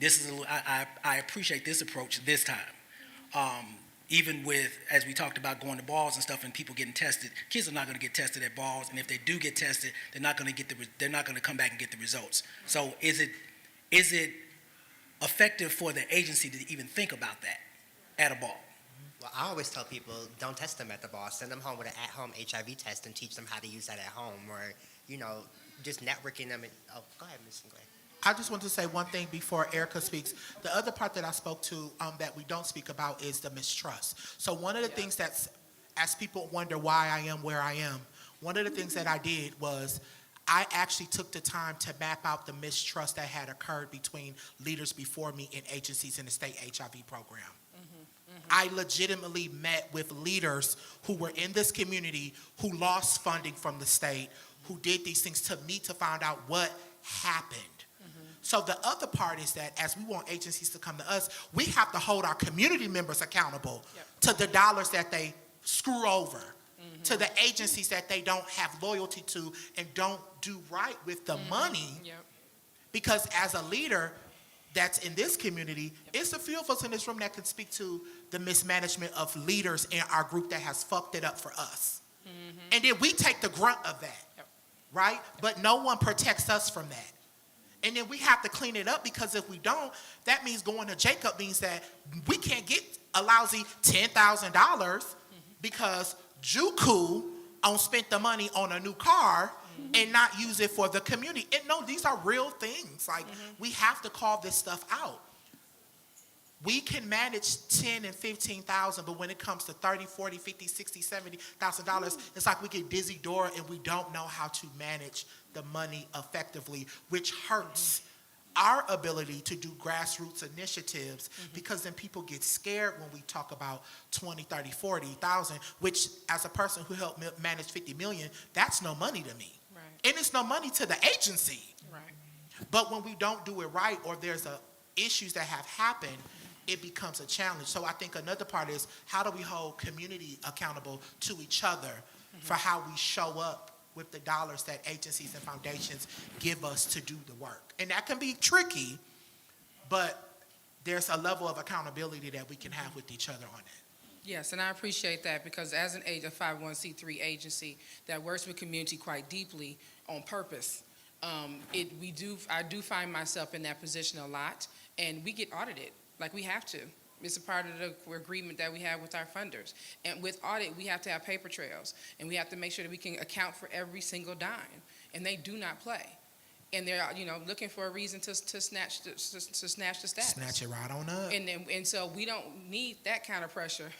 I appreciate this approach this time. Even with, as we talked about going to balls and stuff and people getting tested, kids are not going to get tested at balls, and if they do get tested, they're not going to come back and get the results. So is it effective for the agency to even think about that at a ball? Well, I always tell people, don't test them at the ball. Send them home with an at-home HIV test and teach them how to use that at home, or, just networking them. Go ahead, Ms. Sinclair. I just want to say one thing before Erica speaks. The other part that I spoke to that we don't speak about is the mistrust. So one of the things that's, as people wonder why I am where I am, one of the things that I did was I actually took the time to map out the mistrust that had occurred between leaders before me and agencies in the state HIV program. I legitimately met with leaders who were in this community who lost funding from the state, who did these things to me to find out what happened. So the other part is that as we want agencies to come to us, we have to hold our community members accountable to the dollars that they screw over, to the agencies that they don't have loyalty to and don't do right with the money. Because as a leader that's in this community, it's a few of us in this room that can speak to the mismanagement of leaders in our group that has fucked it up for us. And then we take the grunt of that, right? But no one protects us from that. And then we have to clean it up, because if we don't, that means going to Jacob means that we can't get a lousy $10,000 because Juku spent the money on a new car and not use it for the community. And no, these are real things. Like, we have to call this stuff out. We can manage 10 and 15,000, but when it comes to 30, 40, 50, 60, $70,000, it's like we get dizzy door and we don't know how to manage the money effectively, which hurts our ability to do grassroots initiatives, because then people get scared when we talk about 20, 30, 40,000, which as a person who helped manage 50 million, that's no money to me. Right. And it's no money to the agency. Right. But when we don't do it right, or there's issues that have happened, it becomes a challenge. So I think another part is, how do we hold community accountable to each other for how we show up with the dollars that agencies and foundations give us to do the work? And that can be tricky, but there's a level of accountability that we can have with each other on it. Yes, and I appreciate that, because as a 501c3 agency that works with community quite deeply on purpose, I do find myself in that position a lot, and we get audited. Like, we have to. It's a part of the agreement that we have with our funders. And with audit, we have to have paper trails, and we have to make sure that we can account for every single dime. And they do not play. And they're, looking for a reason to snatch the status. Snatch it right on up. And so we don't need that kind of pressure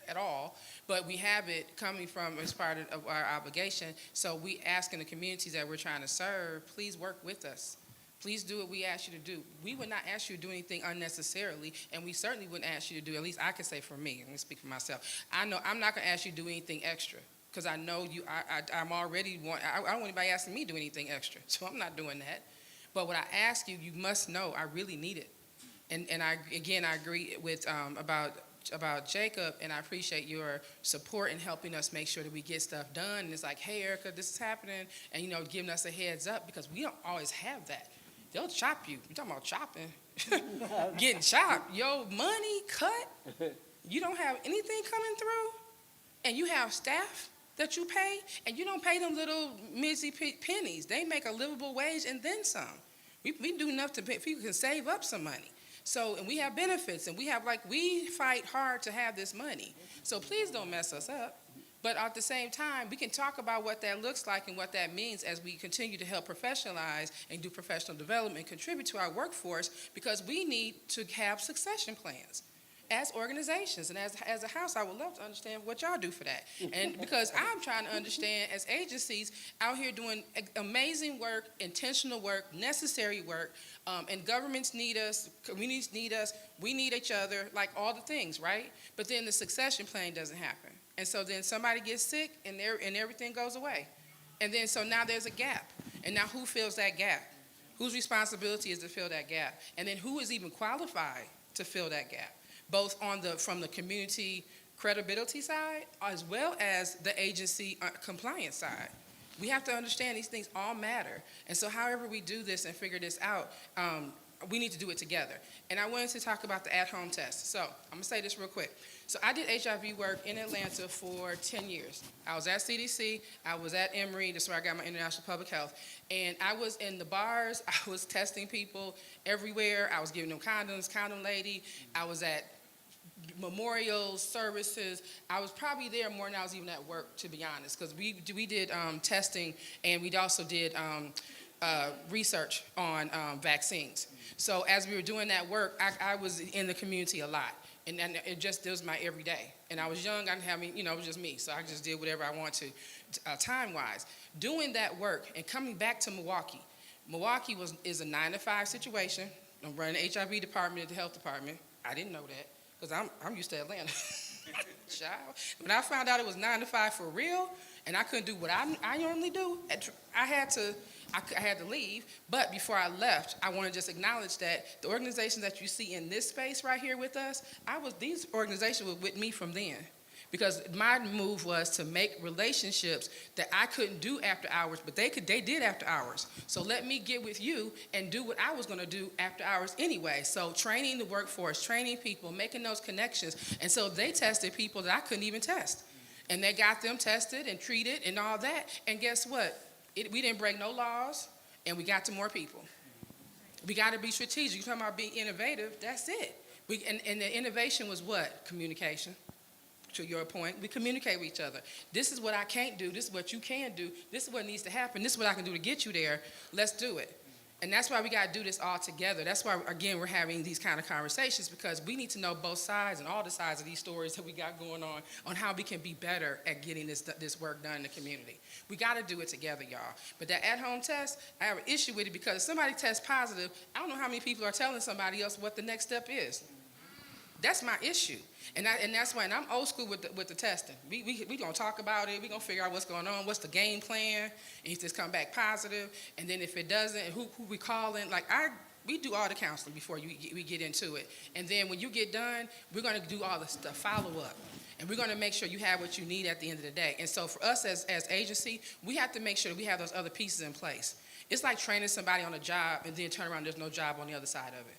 at all, but we have it coming from as part of our obligation. So we ask in the communities that we're trying to serve, please work with us. Please do what we ask you to do. We would not ask you to do anything unnecessarily, and we certainly wouldn't ask you to do, at least I can say for me, let me speak for myself. I know I'm not going to ask you to do anything extra, because I know you. I'm already I don't want anybody asking me to do anything extra, so I'm not doing that. But when I ask you, you must know I really need it. And I agree with about Jacob, and I appreciate your support in helping us make sure that we get stuff done. And it's like, hey, Erica, this is happening, and giving us a heads up, because we don't always have that. they'll chop you. You talking about chopping? Getting chopped. Your money cut. You don't have anything coming through, and you have staff that you pay, and you don't pay them little mizzy pennies. They make a livable wage and then some. We do enough to pay, people can save up some money. So, and we have benefits, and we fight hard to have this money. So please don't mess us up. But at the same time, we can talk about what that looks like and what that means as we continue to help professionalize and do professional development, contribute to our workforce, because we need to have succession plans as organizations. And as a house, I would love to understand what y'all do for that. And because I'm trying to understand, as agencies out here doing amazing work, intentional work, necessary work, and governments need us, communities need us, we need each other, like all the things, right? But then the succession plan doesn't happen. And so then somebody gets sick and everything goes away. And then so now there's a gap. And now who fills that gap? Whose responsibility is to fill that gap? And then who is even qualified to fill that gap? Both from the community credibility side as well as the agency compliance side. We have to understand these things all matter. And so however we do this and figure this out, we need to do it together. And I wanted to talk about the at-home test. So I'm going to say this real quick. So I did HIV work in Atlanta for 10 years. I was at CDC. I was at Emory. That's where I got my international public health. And I was in the bars. I was testing people everywhere. I was giving them condoms, condom lady. I was at memorials, services. I was probably there more than I was even at work, to be honest, because we did testing, and we also did research on vaccines. So as we were doing that work, I was in the community a lot, and it was my everyday. And I was young, I didn't have it was just me, so I just did whatever I want to, time-wise. Doing that work and coming back to Milwaukee. Milwaukee is a 9-to-5 situation. I'm running the HIV department at the health department. I didn't know that, because I'm used to Atlanta. Child. When I found out it was 9 to 5 for real, and I couldn't do what I normally do, I had to leave. But before I left, I want to just acknowledge that the organizations that you see in this space right here with us, these organizations were with me from then. Because my move was to make relationships that I couldn't do after hours, but they did after hours. So let me get with you and do what I was going to do after hours anyway. So training the workforce, training people, making those connections. And so they tested people that I couldn't even test. And they got them tested and treated and all that. And guess what? We didn't break no laws, and we got to more people. We got to be strategic. You're talking about being innovative. That's it. And the innovation was what? Communication. To your point, we communicate with each other. This is what I can't do. This is what you can do. This is what needs to happen. This is what I can do to get you there. Let's do it. And that's why we got to do this all together. That's why, again, we're having these kind of conversations, because we need to know both sides and all the sides of these stories that we got going on how we can be better at getting this work done in the community. We got to do it together, y'all. But that at-home test, I have an issue with it, because if somebody tests positive, I don't know how many people are telling somebody else what the next step is. That's my issue. And that's why, and I'm old school with the testing. We gonna talk about it. We gonna figure out what's going on. What's the game plan? And you just come back positive. And then if it doesn't, who we calling? We do all the counseling before we get into it. And then when you get done, we're gonna do all the follow up. And we're gonna make sure you have what you need at the end of the day. And so for us as agency, we have to make sure that we have those other pieces in place. It's like training somebody on a job and then turn around, there's no job on the other side of it.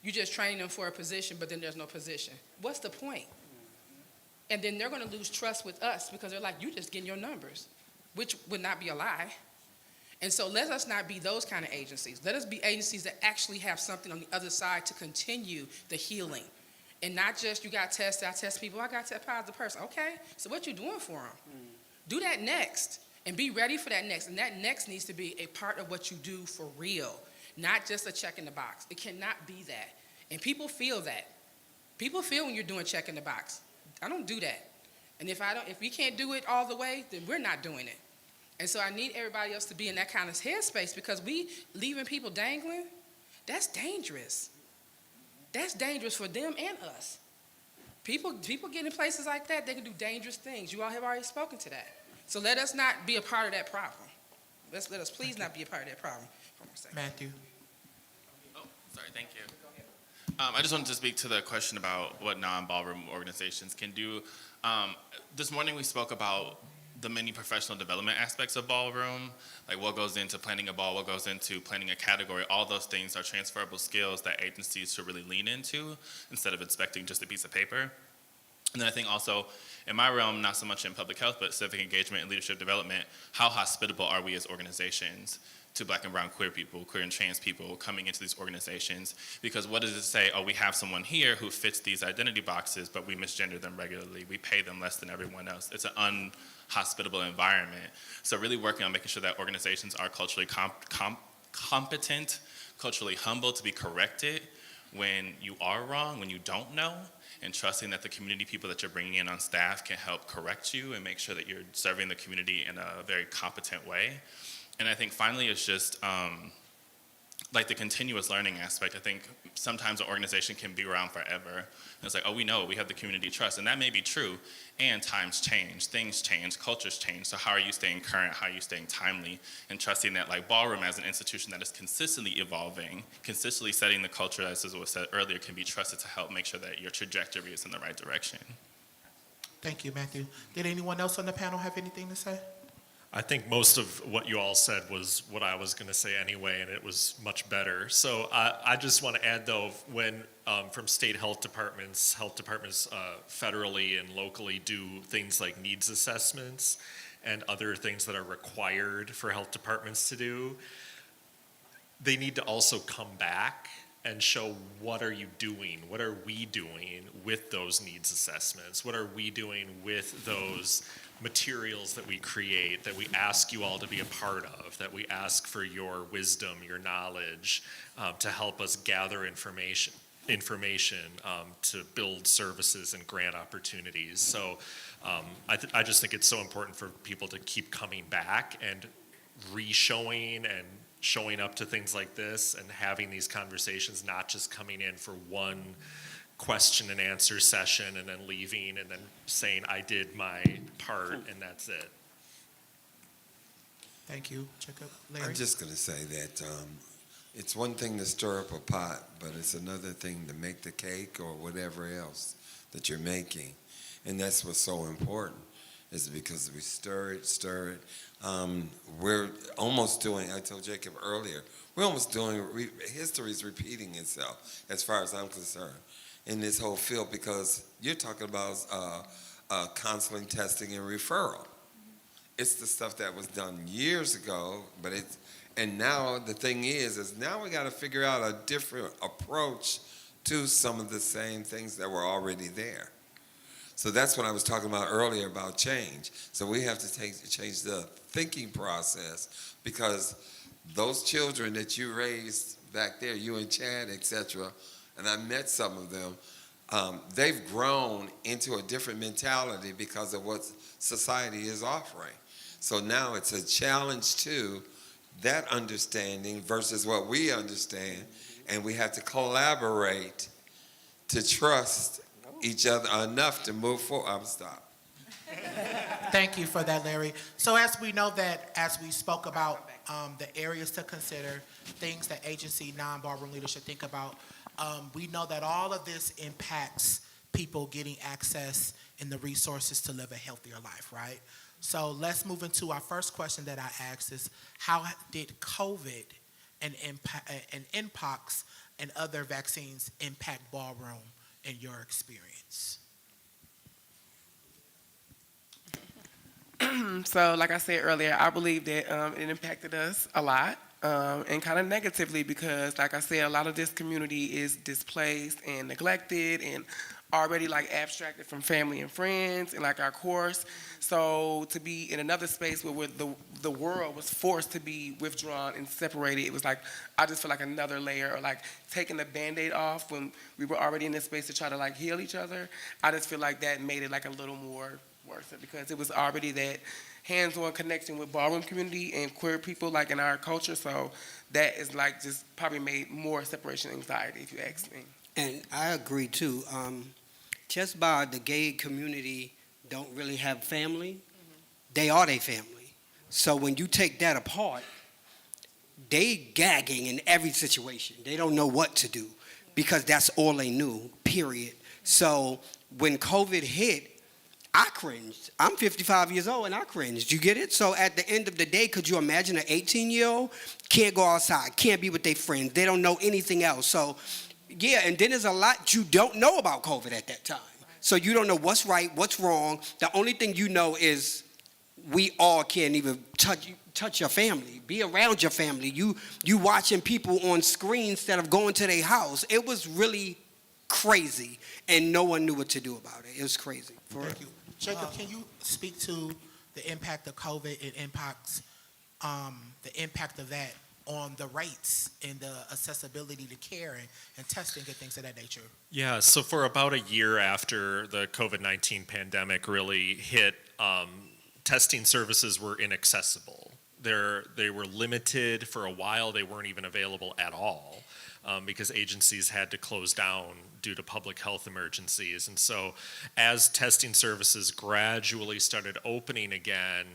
You're just training them for a position, but then there's no position. What's the point? And then they're going to lose trust with us, because they're like, you just getting your numbers, which would not be a lie. And so let us not be those kind of agencies. Let us be agencies that actually have something on the other side to continue the healing. And not just, you got tested, I test people, I got a positive person. Okay, so what you doing for them? Do that next, and be ready for that next. And that next needs to be a part of what you do for real. Not just a check in the box. It cannot be that. And people feel that. People feel when you're doing check in the box. I don't do that. And if we can't do it all the way, then we're not doing it. And so I need everybody else to be in that kind of headspace, because we leaving people dangling, that's dangerous. That's dangerous for them and us. People get in places like that, they can do dangerous things. You all have already spoken to that. So let us not be a part of that problem. Let us please not be a part of that problem. Matthew. Oh, sorry, thank you. I just wanted to speak to the question about what non-ballroom organizations can do. This morning we spoke about the many professional development aspects of ballroom, like what goes into planning a ball, what goes into planning a category, all those things are transferable skills that agencies should really lean into instead of expecting just a piece of paper. And then I think also in my realm, not so much in public health, but civic engagement and leadership development, how hospitable are we as organizations to Black and brown queer people, queer and trans people coming into these organizations? Because what does it say? Oh, we have someone here who fits these identity boxes, but we misgender them regularly. We pay them less than everyone else. It's an unhospitable environment. So really working on making sure that organizations are culturally competent, culturally humble to be corrected when you are wrong, when you don't know, and trusting that the community people that you're bringing in on staff can help correct you and make sure that you're serving the community in a very competent way. And I think finally it's just like the continuous learning aspect. I think sometimes an organization can be around forever. And it's like, oh, we know, we have the community trust. And that may be true. And times change, things change, cultures change. So how are you staying current? How are you staying timely? And trusting that like ballroom as an institution that is consistently evolving, consistently setting the culture, as was said earlier, can be trusted to help make sure that your trajectory is in the right direction. Thank you, Matthew. Did anyone else on the panel have anything to say? I think most of what you all said was what I was going to say anyway, and it was much better. So I just want to add, though, when from state health departments federally and locally do things like needs assessments and other things that are required for health departments to do, they need to also come back and show what are you doing, what are we doing with those needs assessments, what are we doing with those materials that we create, that we ask you all to be a part of, that we ask for your wisdom, your knowledge, to help us gather information to build services and grant opportunities. So I just think it's so important for people to keep coming back and re-showing and showing up to things like this and having these conversations, not just coming in for one question and answer session and then leaving and then saying I did my part and that's it. Thank you, Jacob. Larry? I'm just going to say that it's one thing to stir up a pot, but it's another thing to make the cake or whatever else that you're making. And that's what's so important, is because we stir it. We're almost doing, I told Jacob earlier, we're almost doing, history's repeating itself as far as I'm concerned in this whole field, because you're talking about counseling, testing, and referral. It's the stuff that was done years ago, but and now the thing is now we got to figure out a different approach to some of the same things that were already there. So that's what I was talking about earlier about change. So we have to change the thinking process, because those children that you raised back there, you and Chad, etc., and I met some of them, they've grown into a different mentality because of what society is offering. So now it's a challenge to that understanding versus what we understand, and we have to collaborate to trust each other enough to move forward. I'm stopped. Thank you for that, Larry. So as we know that, as we spoke about the areas to consider, things that agency, non-ballroom leadership think about, we know that all of this impacts people getting access and the resources to live a healthier life, right? So let's move into our first question that I asked is, how did COVID and Mpox and other vaccines impact ballroom in your experience? So like I said earlier, I believe that it impacted us a lot. And kind of negatively, because like I said, a lot of this community is displaced and neglected and already like abstracted from family and friends and like our course. So to be in another space where the world was forced to be withdrawn and separated, it was like, I just feel like another layer, or like taking the Band-Aid off when we were already in this space to try to like heal each other. I just feel like that made it like a little more worse, because it was already that hands-on connection with ballroom community and queer people like in our culture. So that is like just probably made more separation anxiety, if you ask me. And I agree too. Just by the gay community don't really have family, they are their family. So when you take that apart, they gagging in every situation. They don't know what to do because that's all they knew, period. So when COVID hit, I cringed. I'm 55 years old and I cringed. You get it? So at the end of the day, could you imagine an 18-year-old can't go outside, can't be with their friends, they don't know anything else. So yeah, and then there's a lot you don't know about COVID at that time. So you don't know what's right, what's wrong. The only thing you know is we all can't even touch your family, be around your family. You watching people on screen instead of going to their house. It was really crazy, and no one knew what to do about it. It was crazy. Thank you. Jacob, can you speak to the impact of COVID and the impact of that on the rates and the accessibility to care and testing and things of that nature? Yeah, so for about a year after the COVID-19 pandemic really hit, testing services were inaccessible. They were limited for a while. They weren't even available at all because agencies had to close down due to public health emergencies. And so as testing services gradually started opening again,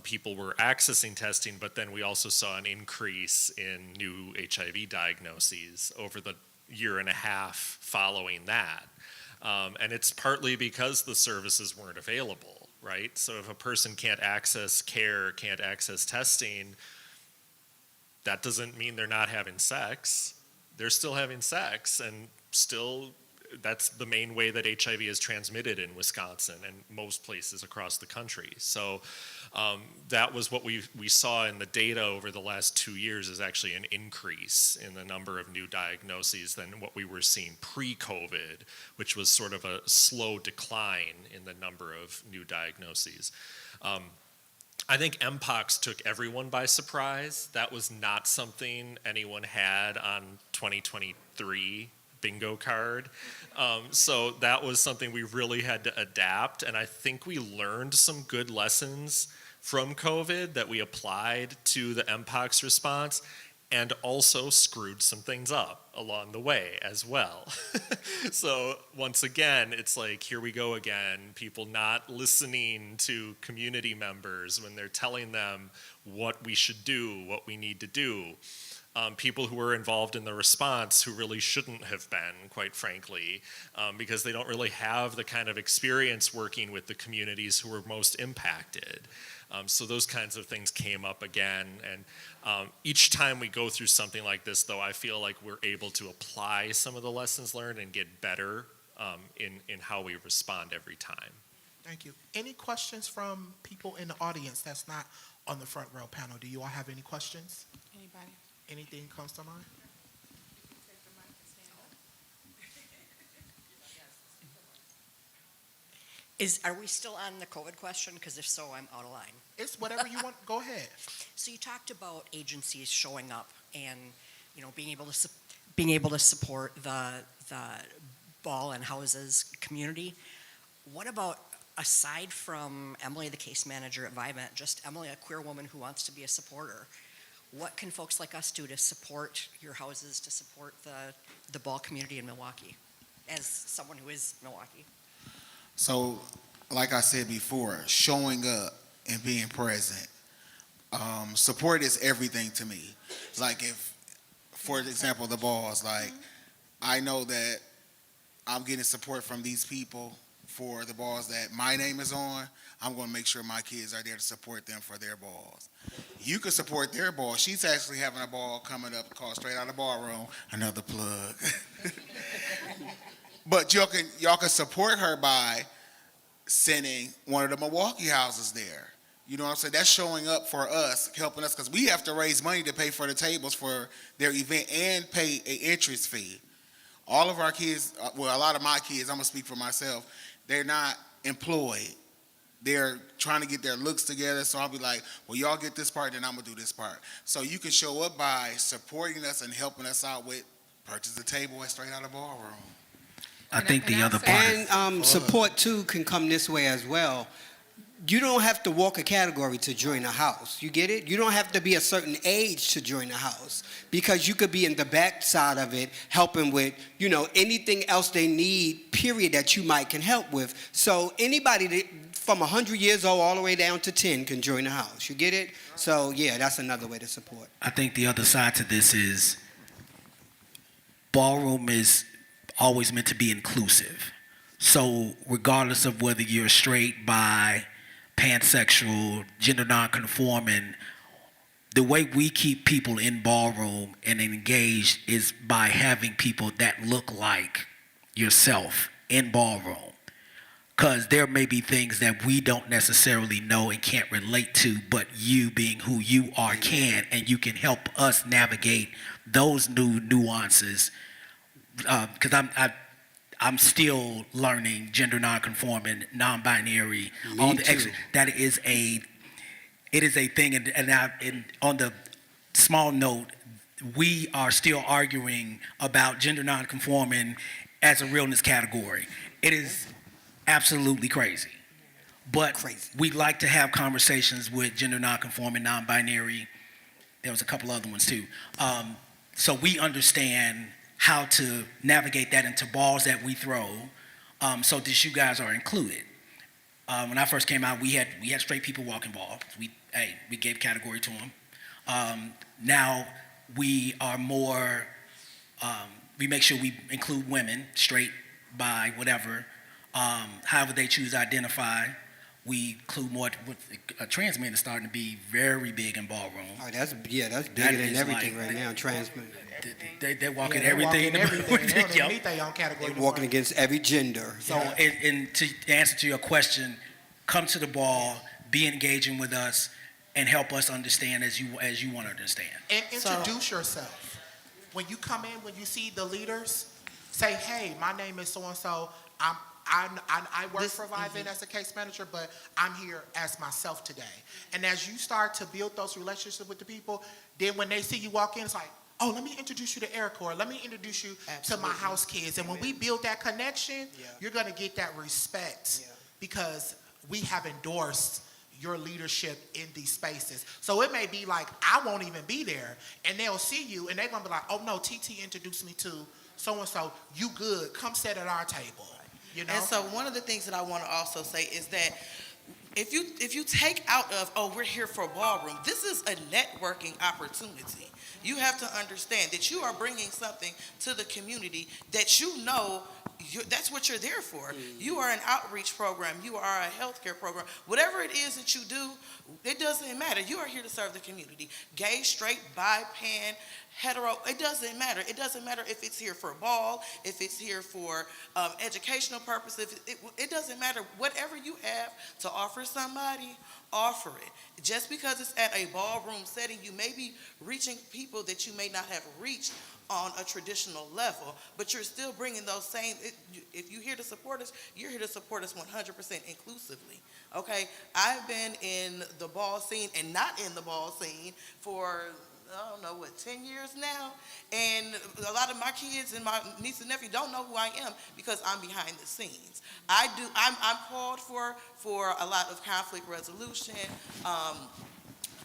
people were accessing testing, but then we also saw an increase in new HIV diagnoses over the year and a half following that. And it's partly because the services weren't available, right? So if a person can't access care, can't access testing, that doesn't mean they're not having sex. They're still having sex, and still that's the main way that HIV is transmitted in Wisconsin and most places across the country. So that was what we saw in the data over the last 2 years, is actually an increase in the number of new diagnoses than what we were seeing pre-COVID, which was sort of a slow decline in the number of new diagnoses. I think Mpox took everyone by surprise. That was not something anyone had on 2023 bingo card. So that was something we really had to adapt. And I think we learned some good lessons from COVID that we applied to the Mpox response, and also screwed some things up along the way as well. So once again, it's like, here we go again, people not listening to community members when they're telling them what we should do, what we need to do. People who were involved in the response who really shouldn't have been, quite frankly, because they don't really have the kind of experience working with the communities who were most impacted. So those kinds of things came up again. And each time we go through something like this, though, I feel like we're able to apply some of the lessons learned and get better in how we respond every time. Thank you. Any questions from people in the audience that's not on the front row panel? Do you all have any questions? Anybody? Anything comes to mind? Are we still on the COVID question? Because if so, I'm out of line. It's whatever you want. Go ahead. So you talked about agencies showing up and, being able to support the ball and houses community. What about, aside from Emily, the case manager at Vivant, just Emily, a queer woman who wants to be a supporter? What can folks like us do to support your houses, to support the ball community in Milwaukee, as someone who is Milwaukee? So, like I said before, showing up and being present. Support is everything to me. Like if, for example, the balls, like I know that I'm getting support from these people for the balls that my name is on. I'm going to make sure my kids are there to support them for their balls. You can support their ball. She's actually having a ball coming up called Straight Out of the Ballroom. Another plug. But y'all can support her by sending one of the Milwaukee houses there. You know what I'm saying? That's showing up for us, helping us, because we have to raise money to pay for the tables for their event and pay an entrance fee. All of our kids, well, a lot of my kids, I'm going to speak for myself, they're not employed. They're trying to get their looks together, so I'll be like, well, y'all get this part, then I'm going to do this part. So you can show up by supporting us and helping us out with purchase the table at Straight Out of the Ballroom. I think the other part. And support, too, can come this way as well. You don't have to walk a category to join a house. You get it? You don't have to be a certain age to join a house, because you could be in the back side of it helping with, anything else they need, period, that you can help with. So anybody from 100 years old all the way down to 10 can join the house. You get it? So, yeah, that's another way to support. I think the other side to this is ballroom is always meant to be inclusive. So regardless of whether you're straight, bi, pansexual, gender nonconforming, the way we keep people in ballroom and engaged is by having people that look like yourself in ballroom. Because there may be things that we don't necessarily know and can't relate to, but you being who you are can, and you can help us navigate those new nuances. Because I'm still learning gender nonconforming, non-binary. Me too. That is it is a thing, and on the small note, we are still arguing about gender nonconforming as a realness category. It is absolutely crazy. But we like to have conversations with gender nonconforming, non-binary. There was a couple other ones too. So we understand how to navigate that into balls that we throw, so that you guys are included. When I first came out, we had straight people walking ball. We gave category to them. Now we are more. We make sure we include women, straight, bi, whatever. However they choose to identify. We include more. Trans men are starting to be very big in ballroom. Oh, that's bigger That than is everything like- right now. Trans men. They're walking they're everything. walking everything. They don't even Yup. meet their own category. They're walking against every gender. So, and to answer to your question, come to the ball, be engaging with us, and help us understand as you want to understand. And introduce yourself. When you come in, when you see the leaders, say, "Hey, my name is so and so. I work for Vivint as a case manager, but I'm here as myself today." And as you start to build those relationships with the people, then when they see you walk in, it's like, "Oh, let me introduce you to Eric, or let me introduce you to my house kids." And when we build that connection, you're going to get that respect because we have endorsed your leadership in these spaces. So it may be like, I won't even be there, and they'll see you, and they're going to be like, "Oh, no, TT introduced me to so-and-so. You good. Come sit at our table." You know? And so one of the things that I want to also say is that if you take out of, oh, we're here for a ballroom, this is a networking opportunity. You have to understand that you are bringing something to the community that you know that's what you're there for. You are an outreach program. You are a healthcare program. Whatever it is that you do, it doesn't matter. You are here to serve the community. Gay, straight, bi, pan, hetero, it doesn't matter. It doesn't matter if it's here for a ball, if it's here for educational purposes. It doesn't matter. Whatever you have to offer somebody, offer it. Just because it's at a ballroom setting, you may be reaching people that you may not have reached on a traditional level, but you're still bringing those same, if you're here to support us, you're here to support us 100% inclusively, okay? I've been in the ball scene and not in the ball scene for, I don't know, 10 years now? And a lot of my kids and my niece and nephew don't know who I am because I'm behind the scenes. I'm called for a lot of conflict resolution,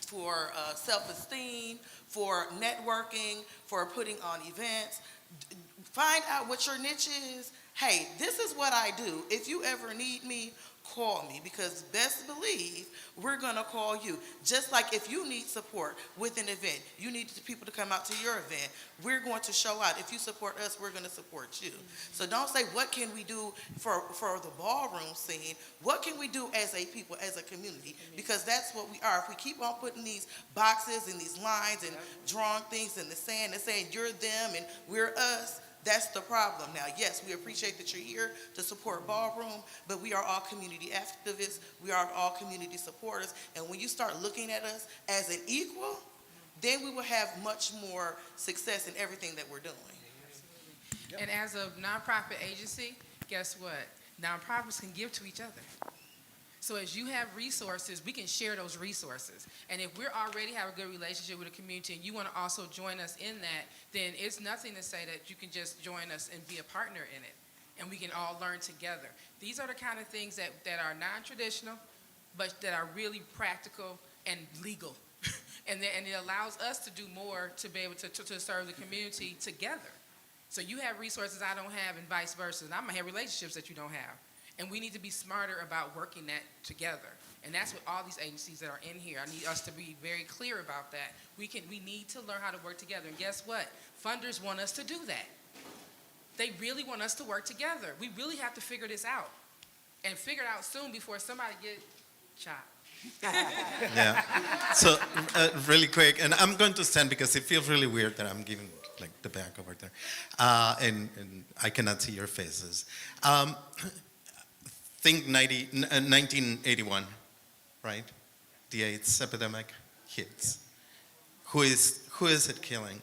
for self-esteem, for networking, for putting on events. Find out what your niche is. Hey, this is what I do. If you ever need me, call me, because best believe we're going to call you. Just like if you need support with an event, you need people to come out to your event, we're going to show out. If you support us, we're going to support you. So don't say, what can we do for the ballroom scene? What can we do as a people, as a community? Because that's what we are. If we keep on putting these boxes and these lines and drawing things in the sand and saying you're them and we're us, that's the problem. Now, yes, we appreciate that you're here to support Ballroom, but we are all community activists. We are all community supporters. And when you start looking at us as an equal, then we will have much more success in everything that we're doing. And as a nonprofit agency, guess what? Nonprofits can give to each other. So as you have resources, we can share those resources. And if we already have a good relationship with the community and you want to also join us in that, then it's nothing to say that you can just join us and be a partner in it. And we can all learn together. These are the kind of things that are non-traditional, but that are really practical and legal. and it allows us to do more to be able to serve the community together. So you have resources I don't have and vice versa. And I might have relationships that you don't have. And we need to be smarter about working that together. And that's what all these agencies that are in here, I need us to be very clear about that. We need to learn how to work together. And guess what? Funders want us to do that. They really want us to work together. We really have to figure this out, and figure it out soon before somebody get shot. Yeah. So really quick, and I'm going to stand because it feels really weird that I'm giving like the back over there, and I cannot see your faces. Think 1981, right? The AIDS epidemic hits. Who is it killing?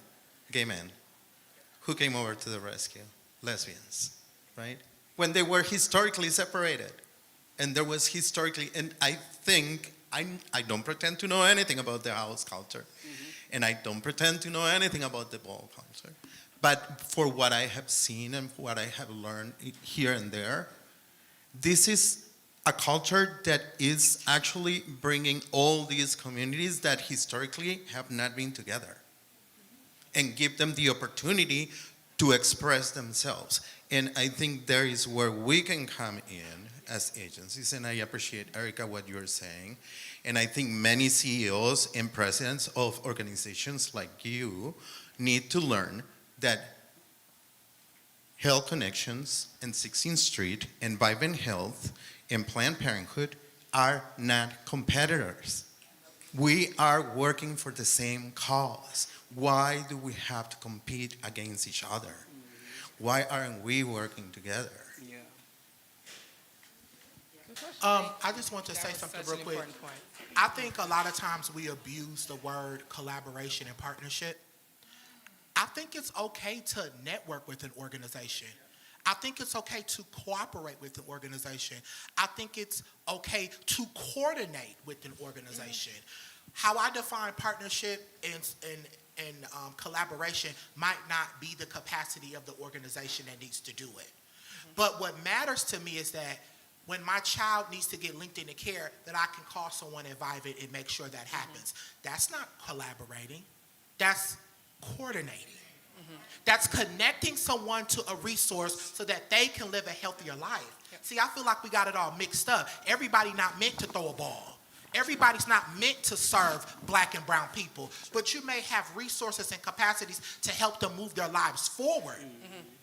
Gay men. Who came over to the rescue? Lesbians, right? When they were historically separated. And there was historically, and I think, I don't pretend to know anything about the house culture. And I don't pretend to know anything about the ball culture. But for what I have seen and what I have learned here and there, this is a culture that is actually bringing all these communities that historically have not been together and give them the opportunity to express themselves. And I think there is where we can come in as agencies, and I appreciate, Erica, what you're saying. And I think many CEOs and presidents of organizations like you need to learn that Health Connections and 16th Street and Vivint Health and Planned Parenthood are not competitors. We are working for the same cause. Why do we have to compete against each other? Why aren't we working together? I just want to say something real quick. I think a lot of times we abuse the word collaboration and partnership. I think it's okay to network with an organization. I think it's okay to cooperate with an organization. I think it's okay to coordinate with an organization. How I define partnership and collaboration might not be the capacity of the organization that needs to do it. But what matters to me is that when my child needs to get linked into care, that I can call someone at Vivint and make sure that happens. That's not collaborating. That's coordinating. That's connecting someone to a resource so that they can live a healthier life. See, I feel like we got it all mixed up. Everybody not meant to throw a ball. Everybody's not meant to serve black and brown people, but you may have resources and capacities to help them move their lives forward.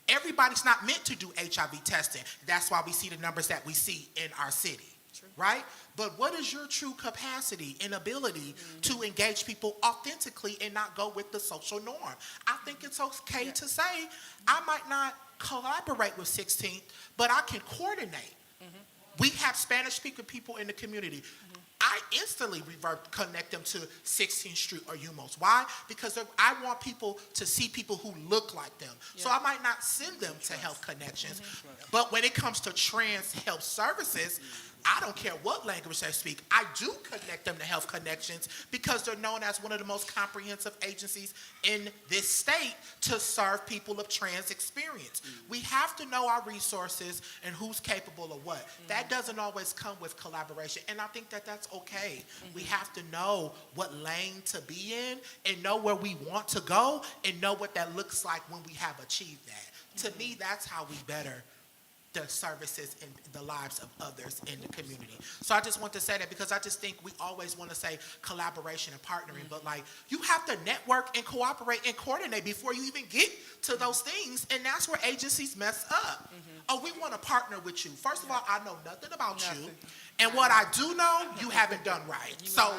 Everybody's not meant to do HIV testing. That's why we see the numbers that we see in our city, right? But what is your true capacity and ability to engage people authentically and not go with the social norm? I think it's okay to say, I might not collaborate with 16th, but I can coordinate. We have Spanish-speaking people in the community. I instantly connect them to 16th Street or UMOS. Why? Because I want people to see people who look like them. So I might not send them to Health Connections. But when it comes to trans health services, I don't care what language they speak. I do connect them to Health Connections because they're known as one of the most comprehensive agencies in this state to serve people of trans experience. We have to know our resources and who's capable of what. That doesn't always come with collaboration, and I think that that's okay. We have to know what lane to be in and know where we want to go and know what that looks like when we have achieved that. To me, that's how we better the services and the lives of others in the community. So I just want to say that because I just think we always want to say collaboration and partnering, but like you have to network and cooperate and coordinate before you even get to those things, and that's where agencies mess up. Oh, we want to partner with you. First of all, I know nothing about you, and what I do know, you haven't done right. So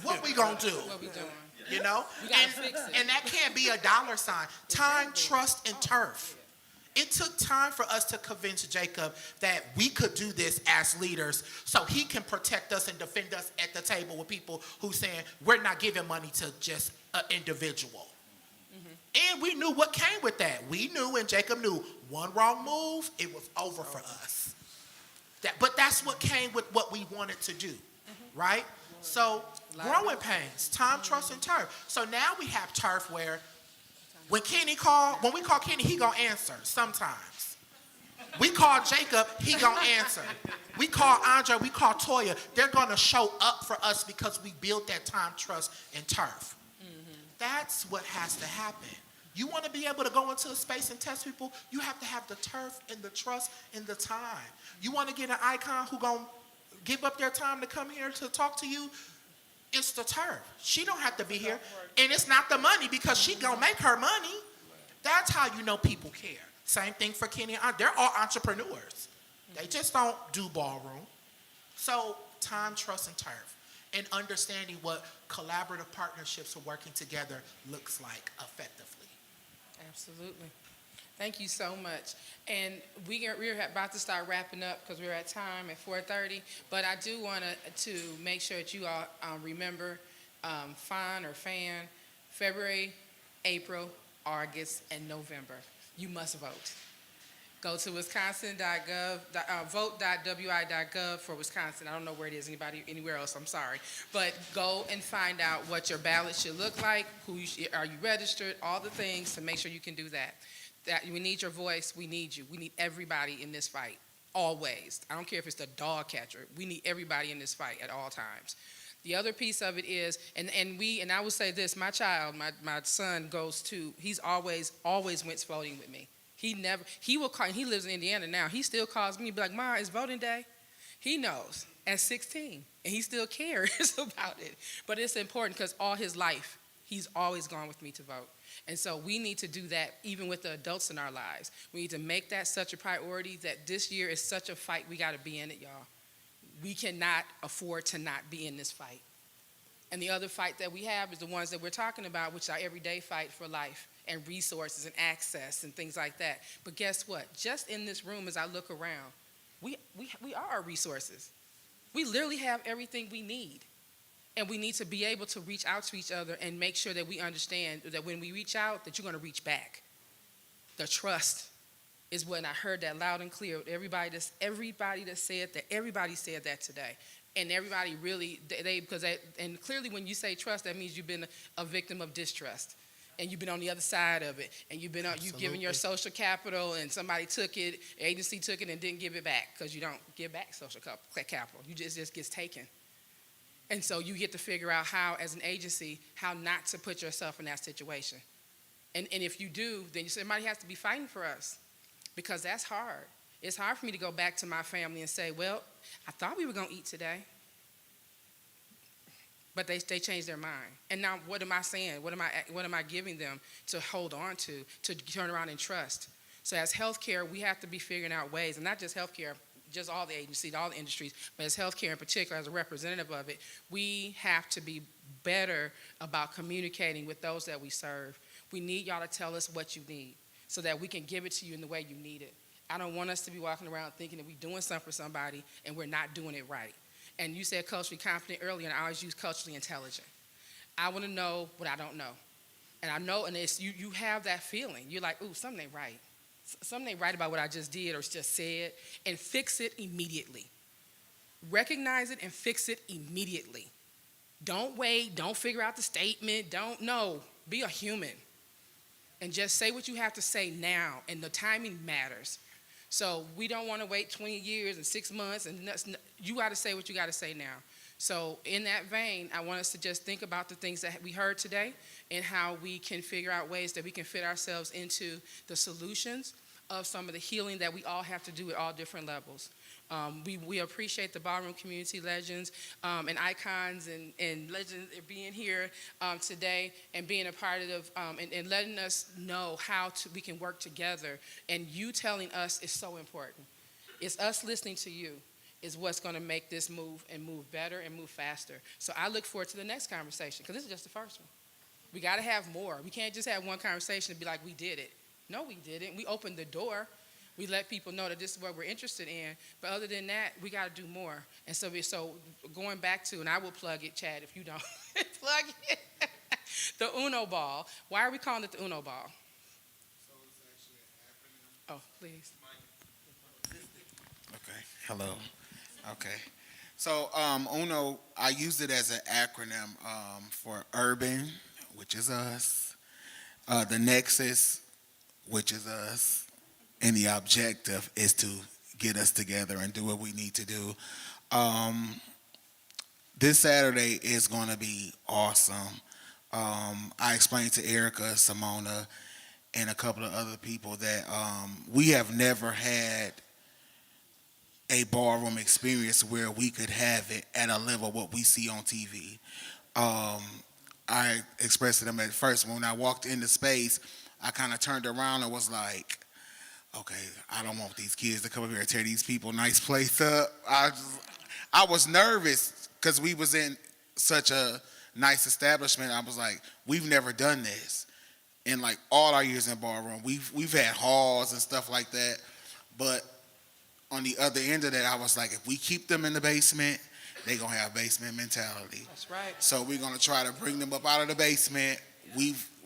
what we gonna do? What we doing? You know? We gotta fix it. And that can't be a dollar sign. Time, trust, and turf. It took time for us to convince Jacob that we could do this as leaders so he can protect us and defend us at the table with people who saying we're not giving money to just an individual. And we knew what came with that. We knew and Jacob knew one wrong move, it was over for us. But that's what came with what we wanted to do, right? So growing pains, time, trust, and turf. So now we have turf where when we call Kenny, he gonna answer sometimes. We call Jacob, he gonna answer. We call Andre, we call Toya, they're gonna show up for us because we built that time, trust, and turf. That's what has to happen. You wanna be able to go into a space and test people, you have to have the turf and the trust and the time. You wanna get an icon who gonna give up their time to come here to talk to you, it's the turf. She don't have to be here. And it's not the money because she gonna make her money. That's how you know people care. Same thing for Kenny and Aunt. They're all entrepreneurs. They just don't do ballroom. So time, trust, and turf. And understanding what collaborative partnerships for working together looks like effectively. Absolutely. Thank you so much. And we're about to start wrapping up because we're at time at 4:30. But I do want to make sure that you all remember FAN, February, April, August, and November. You must vote. Go to wisconsin.gov, vote.wi.gov for Wisconsin. I don't know where it is, anywhere else, I'm sorry. But go and find out what your ballot should look like, are you registered, all the things to make sure you can do that. We need your voice, we need you. We need everybody in this fight, always. I don't care if it's the dog catcher. We need everybody in this fight at all times. The other piece of it is, and I will say this, my son he's always went voting with me. He will call, he lives in Indiana now. He still calls me and be like, Ma, it's voting day. He knows at 16, and he still cares about it. But it's important because all his life, he's always gone with me to vote. And so we need to do that even with the adults in our lives. We need to make that such a priority that this year is such a fight. We got to be in it, y'all. We cannot afford to not be in this fight. And the other fight that we have is the ones that we're talking about, which are everyday fight for life and resources and access and things like that. But guess what? Just in this room, as I look around, we are our resources. We literally have everything we need. And we need to be able to reach out to each other and make sure that we understand that when we reach out, that you're going to reach back. The trust is when I heard that loud and clear. Everybody that said that, everybody said that today. And everybody really, and clearly when you say trust, that means you've been a victim of distrust. And you've been on the other side of it. And you've given your social capital and somebody took it, agency took it and didn't give it back because you don't give back social capital. It just gets taken. And so you get to figure out how, as an agency, how not to put yourself in that situation. And if you do, then somebody has to be fighting for us because that's hard. It's hard for me to go back to my family and say, well, I thought we were going to eat today. But they changed their mind. And now what am I saying? What am I giving them to hold on to turn around and trust? So as healthcare, we have to be figuring out ways, and not just healthcare, just all the agencies, all the industries, but as healthcare in particular, as a representative of it, we have to be better about communicating with those that we serve. We need y'all to tell us what you need so that we can give it to you in the way you need it. I don't want us to be walking around thinking that we're doing something for somebody and we're not doing it right. And you said culturally competent earlier, and I always use culturally intelligent. I want to know what I don't know. And I know, and it's you have that feeling. You're like, ooh, something ain't right. Something ain't right about what I just did or just said, and fix it immediately. Recognize it and fix it immediately. Don't wait, don't figure out the statement, be a human. And just say what you have to say now, and the timing matters. So we don't want to wait 20 years and 6 months, and you got to say what you got to say now. So in that vein, I want us to just think about the things that we heard today and how we can figure out ways that we can fit ourselves into the solutions of some of the healing that we all have to do at all different levels. We appreciate the ballroom community legends and icons and legends being here today and being a part of and letting us know how we can work together. And you telling us is so important. It's us listening to you is what's going to make this move better and move faster. So I look forward to the next conversation because this is just the first one. We got to have more. We can't just have one conversation and be like, we did it. No, we didn't. We opened the door. We let people know that this is what we're interested in. But other than that, we got to do more. And so going back to, and I will plug it, Chad, if you don't plug it, the Uno Ball. Why are we calling it the Uno Ball? So it's actually an acronym. Oh, please. Okay. Hello. Okay. So UNO, I used it as an acronym for urban, which is us, the nexus, which is us, and the objective is to get us together and do what we need to do. This Saturday is going to be awesome. I explained to Erica, Simona, and a couple of other people that we have never had a ballroom experience where we could have it at a level what we see on TV. I expressed to them at first when I walked into space, I kind of turned around and was like, okay, I don't want these kids to come up here and tear these people nice place up. I was nervous because we was in such a nice establishment. I was like, we've never done this in like all our years in ballroom. We've had halls and stuff like that, but on the other end of that, I was like, if we keep them in the basement, they gonna have basement mentality. That's right. So we're gonna try to bring them up out of the basement.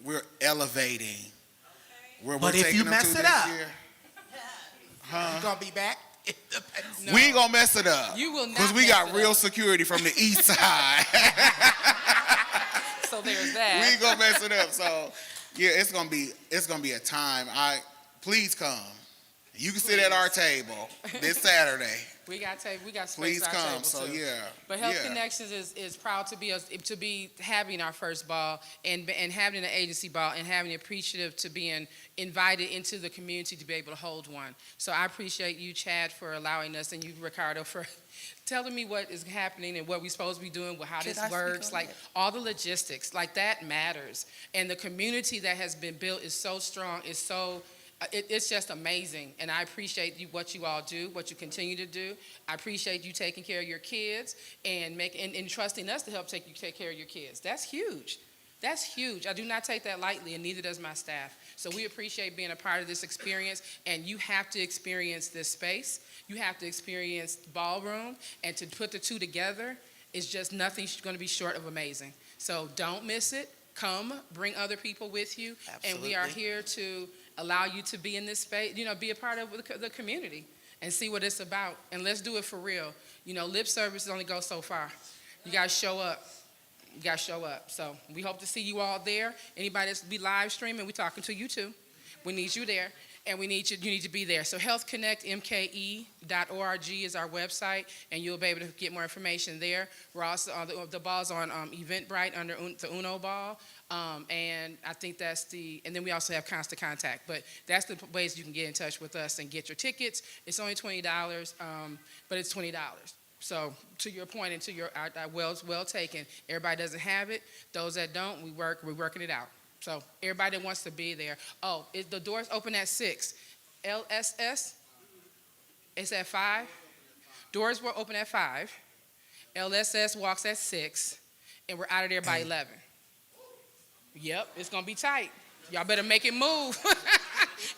We're elevating. We're But if taking you them mess to it this up, year. you're going to be back. No. We ain't gonna mess it up. You will not Because we mess got it real up. security from the east side. So there's We that. ain't gonna mess it up. So yeah, it's gonna be a time. Please come. You can sit at our table this Saturday. We got space Please at our come. table, So too. yeah. But Health yeah. Connections is proud to be having our first ball and having an agency ball and having appreciative to being invited into the community to be able to hold one. So I appreciate you, Chad, for allowing us, and you, Ricardo, for telling me what is happening and what we're supposed to be doing, how Could this I speak works, on like that? all the logistics, like that matters. And the community that has been built is so strong, is so. It's just amazing, and I appreciate what you all do, what you continue to do. I appreciate you taking care of your kids and trusting us to help take care of your kids. That's huge. That's huge. I do not take that lightly, and neither does my staff. So we appreciate being a part of this experience, and you have to experience this space. You have to experience ballroom, and to put the two together is just nothing going to be short of amazing. So don't miss it. Come, bring other people with you, and we are here to allow you to be in this space, be a part of the community and see what it's about. And let's do it for real. Lip service only goes so far. You guys show up. You guys show up. So we hope to see you all there. Anybody that's be live streaming, we're talking to you too. We need you there. And you need to be there. So healthconnectmke.org is our website, and you'll be able to get more information there. We're also the ball's on Eventbrite under the Uno ball, and I think that's and then we also have Constant Contact. But that's the ways you can get in touch with us and get your tickets. It's only $20, but it's $20. So to your point and to your well taken. Everybody doesn't have it. Those that don't, we're working it out. So everybody that wants to be there. Oh, the doors open at 6. LSS, it's at 5. Doors were open at 5. LSS walks at 6, and we're out of there by 11. Yep, it's gonna be tight. Y'all better make it move.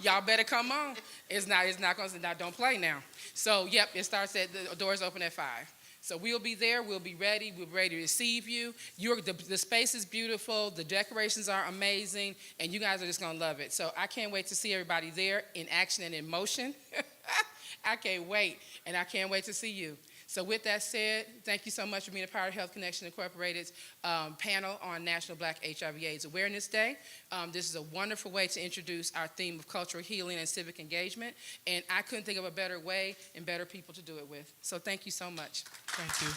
Y'all better come on. It's not gonna. Don't play now. So yep, it starts at the doors open at 5. So we'll be there. We'll be ready. We're ready to receive you. The space is beautiful. The decorations are amazing, and you guys are just gonna love it. So I can't wait to see everybody there in action and in motion. I can't wait, and I can't wait to see you. So with that said, thank you so much for being a part of Health Connection Incorporated's panel on National Black HIV/AIDS Awareness Day. This is a wonderful way to introduce our theme of cultural healing and civic engagement, and I couldn't think of a better way and better people to do it with. So thank you so much. Thank you.